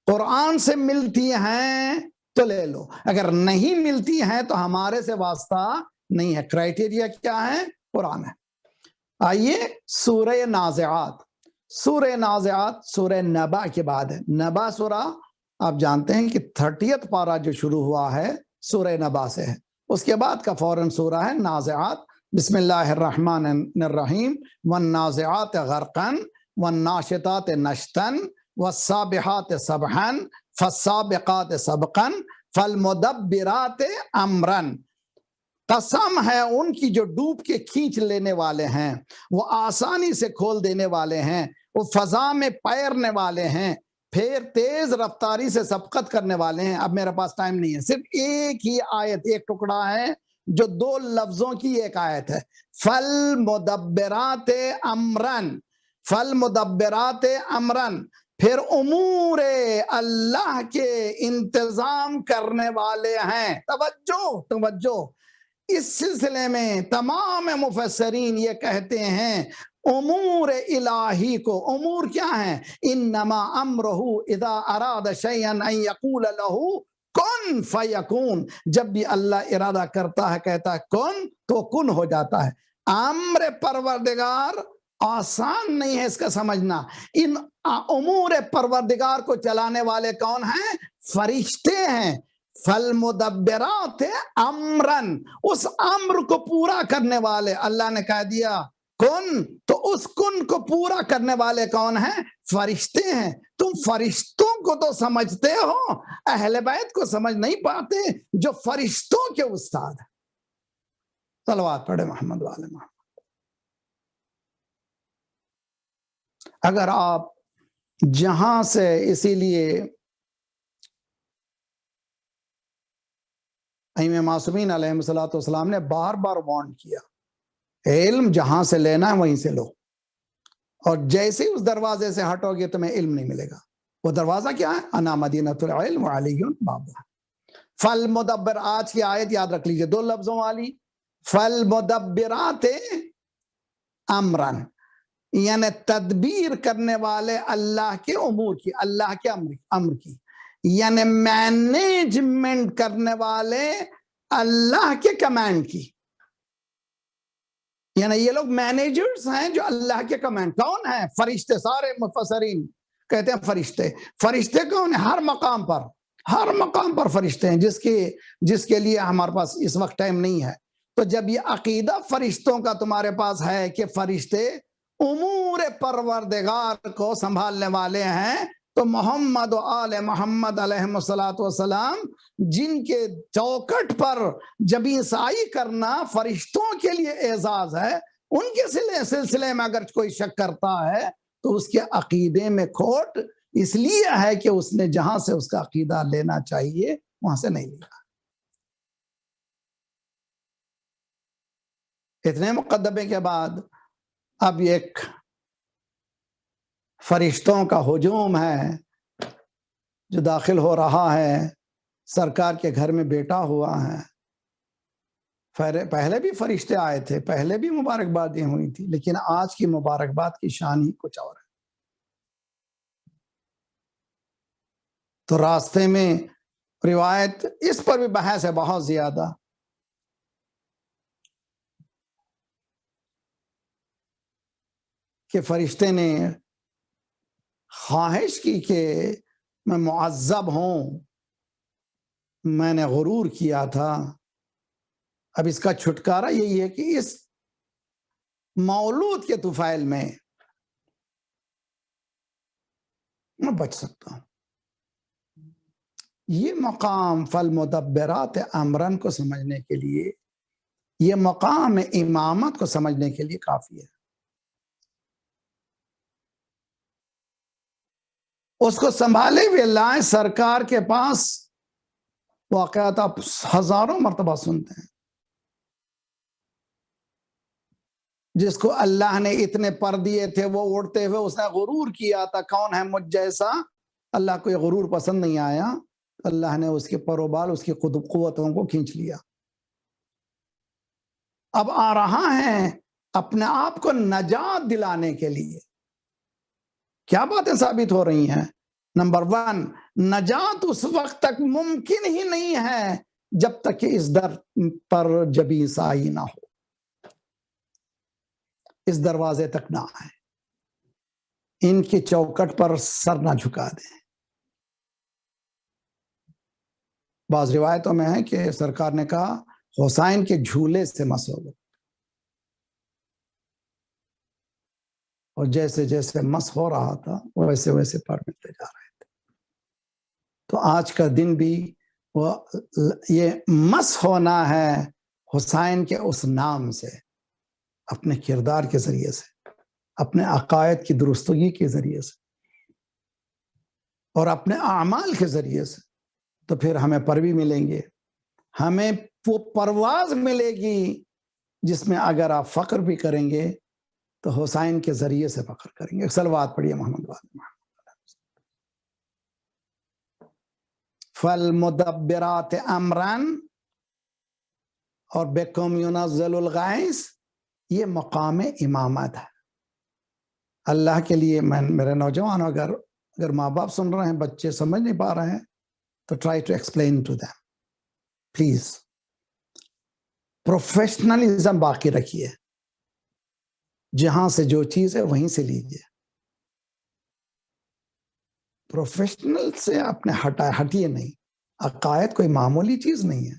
قرآن سے ملتی ہیں تو لے لو، اگر نہیں ملتی ہیں تو ہمارے سے واسطہ نہیں ہے. کرائٹیریا کیا ہے؟ قرآن ہے. آئیے سورہ نازعات. سورہ نازعات سورہ نبا کے بعد ہے. نبا سورہ آپ جانتے ہیں کہ 30th پارہ جو شروع ہوا ہے سورہ نبا سے ہے. اس کے بعد کا فوراً سورہ ہے نازعات. بسم اللہ الرحمن الرحیم. والنازعات غرقا والناشطات نشطا والسابحات سبحا فالسابقات سبقا فالمدبرات امرا. قسم ہے ان کی جو ڈوب کے کھینچ لینے والے ہیں، وہ آسانی سے کھول دینے والے ہیں، وہ فضا میں پیرنے والے ہیں، پھر تیز رفتاری سے سبقت کرنے والے ہیں. اب میرے پاس ٹائم نہیں ہے، صرف ایک ہی آیت، ایک ٹکڑا ہے جو 2 لفظوں کی ایک آیت ہے. فالمدبرات امرن، فالمدبرات امرن. پھر امور اللہ کے انتظام کرنے والے ہیں. توجہ. اس سلسلے میں تمام مفسرین یہ کہتے ہیں امور الہی کو، امور کیا ہیں؟ انما امرہ اذا اراد شیئا ان یقول له کن فیکون. جب بھی اللہ ارادہ کرتا ہے کہتا ہے کن تو کن ہو جاتا ہے. امر پروردگار آسان نہیں ہے اس کا سمجھنا. ان امور پروردگار کو چلانے والے کون ہیں؟ فرشتے ہیں. فالمدبرات امرن، اس امر کو پورا کرنے والے. اللہ نے کہہ دیا کن تو اس کن کو پورا کرنے والے کون ہیں؟ فرشتے ہیں. تم فرشتوں کو تو سمجھتے ہو، اہل بیت کو سمجھ نہیں پاتے جو فرشتوں کے استاد ہیں. صلوات پڑھے محمد والے محمد. اگر آپ جہاں سے، اسی لیے امام معصومین علیہ السلام نے بار بار وارن کیا، علم جہاں سے لینا ہے وہیں سے لو، اور جیسے اس دروازے سے ہٹو گے تمہیں علم نہیں ملے گا. وہ دروازہ کیا ہے؟ انا مدینۃ العلم وعلی بابها. فالمدبر، آج کی آیت یاد رکھ لیجئے 2 لفظوں والی. فالمدبرات امرن، یعنی تدبیر کرنے والے اللہ کے امور کی، اللہ کے امر کی، یعنی مینجمنٹ کرنے والے اللہ کے کمانڈ کی. یعنی یہ لوگ مینیجرز ہیں جو اللہ کے کمانڈ. کون ہیں؟ فرشتے. سارے مفسرین کہتے ہیں فرشتے. فرشتے کون ہیں؟ ہر مقام پر فرشتے ہیں، جس کے لیے ہمارے پاس اس وقت ٹائم نہیں ہے. تو جب یہ عقیدہ فرشتوں کا تمہارے پاس ہے کہ فرشتے امور پروردگار کو سنبھالنے والے ہیں، تو محمد و آل محمد علیہ السلام جن کے چوکٹ پر جبیں سائی کرنا فرشتوں کے لیے اعزاز ہے، ان کے سلسلے میں اگر کوئی شک کرتا ہے تو اس کے عقیدے میں کھوٹ اس لیے ہے کہ اس نے جہاں سے اس کا عقیدہ لینا چاہیے وہاں سے نہیں لیا. اتنے مقدمے کے بعد اب ایک فرشتوں کا ہجوم ہے جو داخل ہو رہا ہے. سرکار کے گھر میں بیٹا ہوا ہے. پہلے بھی فرشتے آئے تھے، پہلے بھی مبارکبادیں ہوئی تھی، لیکن آج کی مبارکباد کی شان ہی کچھ اور ہے. تو راستے میں روایت اس پر بھی بحث ہے بہت زیادہ کہ فرشتے نے خواہش کی کہ میں معذب ہوں، میں نے غرور کیا تھا. اب اس کا چھٹکارا یہی ہے کہ اس مولود کے طفیل میں بچ سکتا ہوں. یہ مقام فالمدبرات امرن کو سمجھنے کے لیے، یہ مقام امامت کو سمجھنے کے لیے کافی ہے. اس کو سنبھالے ہوئے لائیں سرکار کے پاس. واقعات آپ ہزاروں مرتبہ سنتے ہیں. جس کو اللہ نے اتنے پر دیے تھے وہ اڑتے ہوئے اس نے غرور کیا تھا، کون ہے مجھ جیسا. اللہ کو یہ غرور پسند نہیں آیا، اللہ نے اس کے پر و بال اس کی قوتوں کو کھینچ لیا. اب آ رہا ہے اپنے آپ کو نجات دلانے کے لیے. کیا باتیں ثابت ہو رہی ہیں؟ نمبر 1، نجات اس وقت تک ممکن ہی نہیں ہے جب تک کہ اس در پر جبیں سائی نہ ہو، اس دروازے تک نہ آئے، ان کی چوکٹ پر سر نہ جھکا دیں. بعض روایتوں میں ہے کہ سرکار نے کہا حسین کے جھولے سے مسو لو، اور جیسے جیسے مس ہو رہا تھا ویسے ویسے پر ملتے جا رہے تھے. تو آج کا دن بھی یہ مس ہونا ہے حسین کے اس نام سے، اپنے کردار کے ذریعے سے، اپنے عقائد کی درستگی کے ذریعے سے، اور اپنے اعمال کے ذریعے سے. تو پھر ہمیں پر بھی ملیں گے، ہمیں وہ پرواز ملے گی جس میں اگر آپ فخر بھی کریں گے تو حسین کے ذریعے سے فخر کریں گے. صلوات پڑھیے محمد وعلی محمد. فالمدبرات امرن اور بکم ینزل الغیث، یہ مقام امامت ہے. اللہ کے لیے میرے نوجوان اگر ماں باپ سن رہے ہیں، بچے سمجھ نہیں پا رہے ہیں، تو try to explain to them please. Professionalism باقی رکھیے، جہاں سے جو چیز ہے وہیں سے لیجیے. پروفیشنل سے اپنے ہٹیے نہیں. عقائد کوئی معمولی چیز نہیں ہے،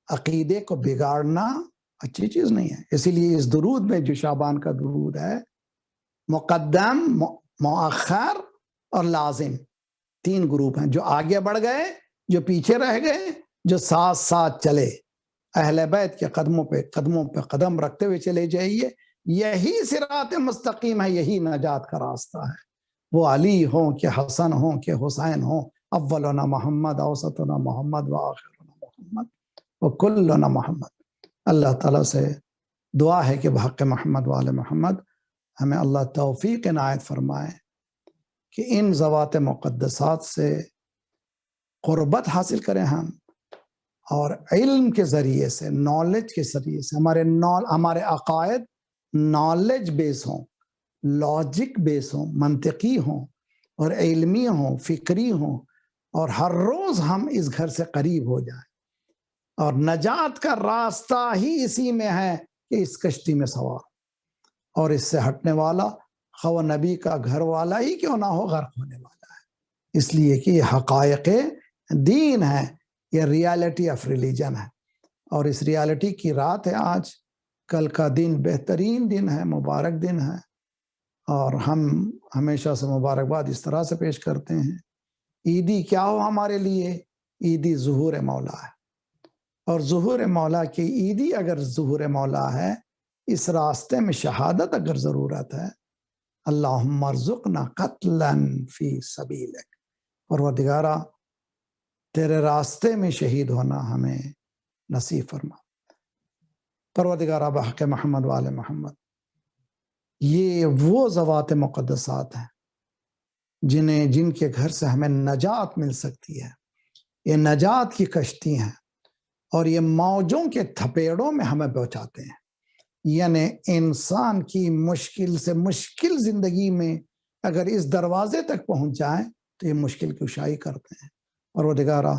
عقیدے کو بگاڑنا اچھی چیز نہیں ہے. اسی لیے اس درود میں جو شابان کا درود ہے، مقدم، مؤخر اور لازم، 3 گروپ ہیں، جو آگے بڑھ گئے، جو پیچھے رہ گئے، جو ساتھ ساتھ چلے. اہل بیت کے قدموں پہ قدم رکھتے ہوئے چلے جائیے. یہی صراط مستقیم ہے، یہی نجات کا راستہ ہے. وہ علی ہوں کہ حسن ہوں کہ حسین ہوں، اولنا محمد، اوسطنا محمد، وآخرنا محمد، وکلنا محمد. اللہ تعالیٰ سے دعا ہے کہ بحق محمد وآل محمد ہمیں اللہ توفیق عنایت فرمائے کہ ان ذوات مقدسات سے قربت حاصل کریں ہم، اور علم کے ذریعے سے، نالج کے ذریعے سے ہمارے عقائد نالج بیس ہوں، لاجک بیس ہوں، منطقی ہوں، اور علمی ہوں، فکری ہوں، اور ہر روز ہم اس گھر سے قریب ہو جائیں. اور نجات کا راستہ ہی اسی میں ہے کہ اس کشتی میں سوار اور اس سے ہٹنے والا خواہ نبی کا گھر والا ہی کیوں نہ ہو غرق ہونے والا ہے، اس لیے کہ یہ حقائق دین ہے، یہ ریالٹی آف ریلیجن ہے، اور اس ریالٹی کی رات ہے آج، کل کا دن بہترین دن ہے، مبارک دن ہے، اور ہم ہمیشہ سے مبارکباد اس طرح سے پیش کرتے ہیں، عیدی کیا ہو ہمارے لیے؟ عیدی ظہور مولا ہے، اور ظہور مولا کی عیدی اگر ظہور مولا ہے، اس راستے میں شہادت اگر ضرورت ہے، اللہم ارزقنا قتلا فی سبیلک، پروردگارہ تیرے راستے میں شہید ہونا ہمیں نصیب فرما، پروردگارہ بحق محمد وآل محمد، یہ وہ ذوات مقدسات ہیں جن کے گھر سے ہمیں نجات مل سکتی ہے، یہ نجات کی کشتی ہیں، اور یہ موجوں کے تھپیڑوں میں ہمیں پہنچاتے ہیں، یعنی انسان کی مشکل سے مشکل زندگی میں اگر اس دروازے تک پہنچ جائیں تو یہ مشکل کشائی کرتے ہیں، پروردگارہ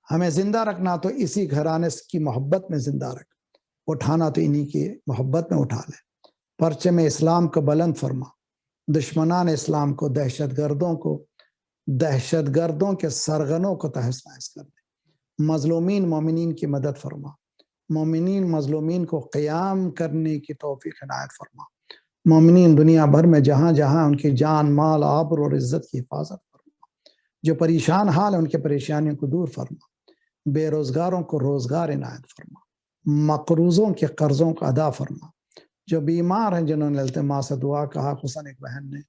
ہمیں زندہ رکھنا تو اسی گھرانے کی محبت میں زندہ رکھ، اٹھانا تو انہی کی محبت میں اٹھا لے، پرچم اسلام کو بلند فرما، دشمنان اسلام کو، دہشت گردوں کے سرغنوں کو تہس نہس کر دے، مظلومین مومنین کی مدد فرما، مومنین مظلومین کو قیام کرنے کی توفیق عنایت فرما، مومنین دنیا بھر میں جہاں جہاں ان کی جان مال آبرو اور عزت کی حفاظت فرما، جو پریشان حال ہیں ان کے پریشانیوں کو دور فرما، بے روزگاروں کو روزگار عنایت فرما، مقروضوں کے قرضوں کو ادا فرما، جو بیمار ہیں جنہوں نے التماس سے دعا کہا، خصوصاً ایک بہن نے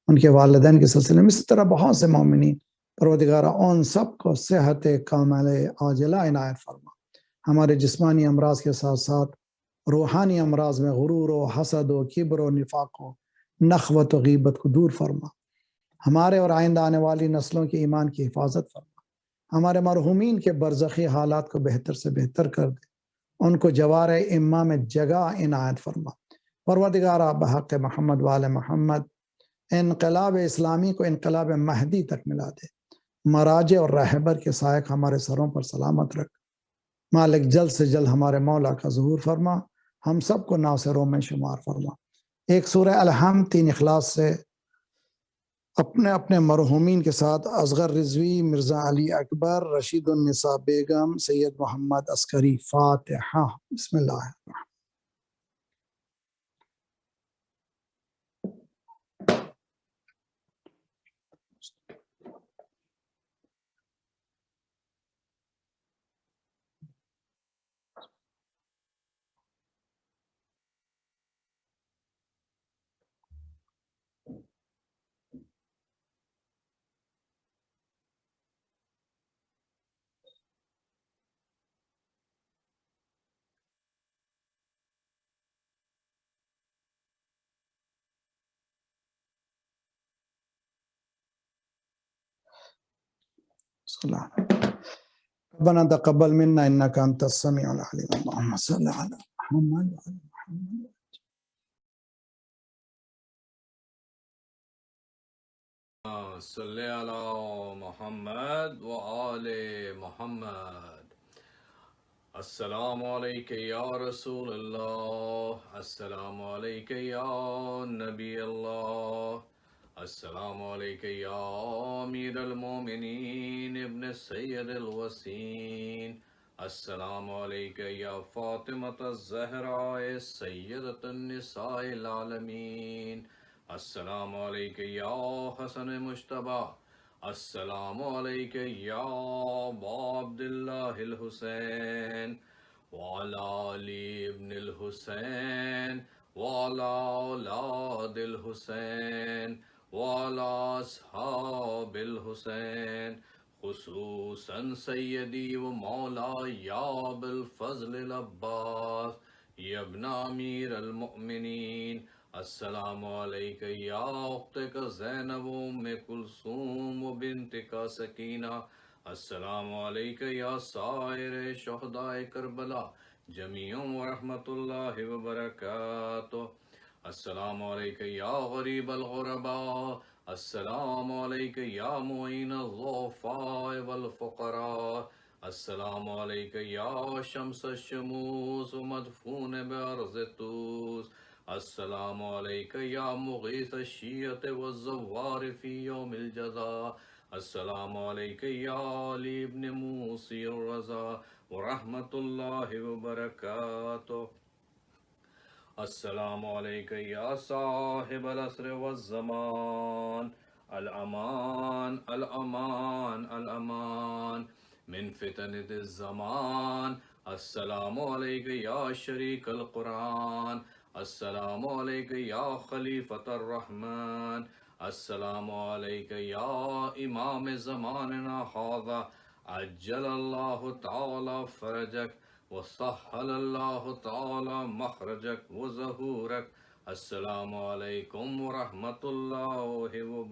ان کے والدین کے سلسلے میں، اسی طرح بہت سے مومنین، پروردگارہ ان سب کو صحت کامل عاجلہ عنایت فرما، ہمارے جسمانی امراض کے ساتھ ساتھ روحانی امراض میں غرور و حسد و کبر و نفاق و نخوت و غیبت کو دور فرما، ہمارے اور آئندہ آنے والی نسلوں کے ایمان کی حفاظت فرما، ہمارے مرحومین کے برزخی حالات کو بہتر سے بہتر کر دے، ان کو جوار امام میں جگہ عنایت فرما، پروردگارہ بحق محمد وآل محمد انقلاب اسلامی کو انقلاب مہدی تک ملا دے، مراجع اور رہبر کے سائق ہمارے سروں پر سلامت رکھ، مالک جلد سے جلد ہمارے مولا کا ظہور فرما، ہم سب کو ناصروں میں شمار فرما، ایک سورہ الحمد 3 اخلاص سے اپنے اپنے مرحومین کے ساتھ اصغر رضوی، مرزا علی اکبر، رشید النساء بیگم، سید محمد عسکری، فاتحہ، بسم اللہ الرحمن ربنا تقبل منا انك انت السميع العليم، اللهم صل على محمد وعلى محمد. صلی علی محمد وآل محمد. السلام علیکہ یا رسول اللہ، السلام علیکہ یا نبی اللہ، السلام علیکہ یا امیر المومنین ابن سید الوسین، السلام علیکہ یا فاطمۃ الزہراء سیدۃ النساء العالمین، السلام علیکہ یا حسن مجتبی، السلام علیکہ یا ابا عبداللہ الحسین، وعلی علی ابن الحسین، وعلی اولاد الحسین، وعلی اصحاب الحسین، خصوصاً سیدی و مولا یا بالفضل العباس یا ابن امیر المؤمنین، السلام علیکہ یا اخت کا زینب و ام کلثوم و بنت کا سکینہ، السلام علیکہ یا سائر شہداء کربلا جمیعا ورحمۃ اللہ وبرکاتہ، السلام علیکہ یا غریب الغرباء، السلام علیکہ یا معین الضعفاء والفقراء، السلام عليك يا شمس الشموس ومدفون بأرض الطوس. السلام عليك يا مغيث الشية والزوار في يوم الجزاء. السلام عليك يا علي بن موسى الرضا ورحمة الله وبركاته. السلام عليك يا صاحب العصر والزمان. الأمان الأمان الأمان من فتنة الزمان. السلام عليك يا شريك القرآن. السلام عليك يا خليفة الرحمن. السلام عليك يا إمام زماننا هذا. عجل الله تعالى فرجك وسهل الله تعالى مخرجك وظهورك. السلام عليكم ورحمة الله وبركاته.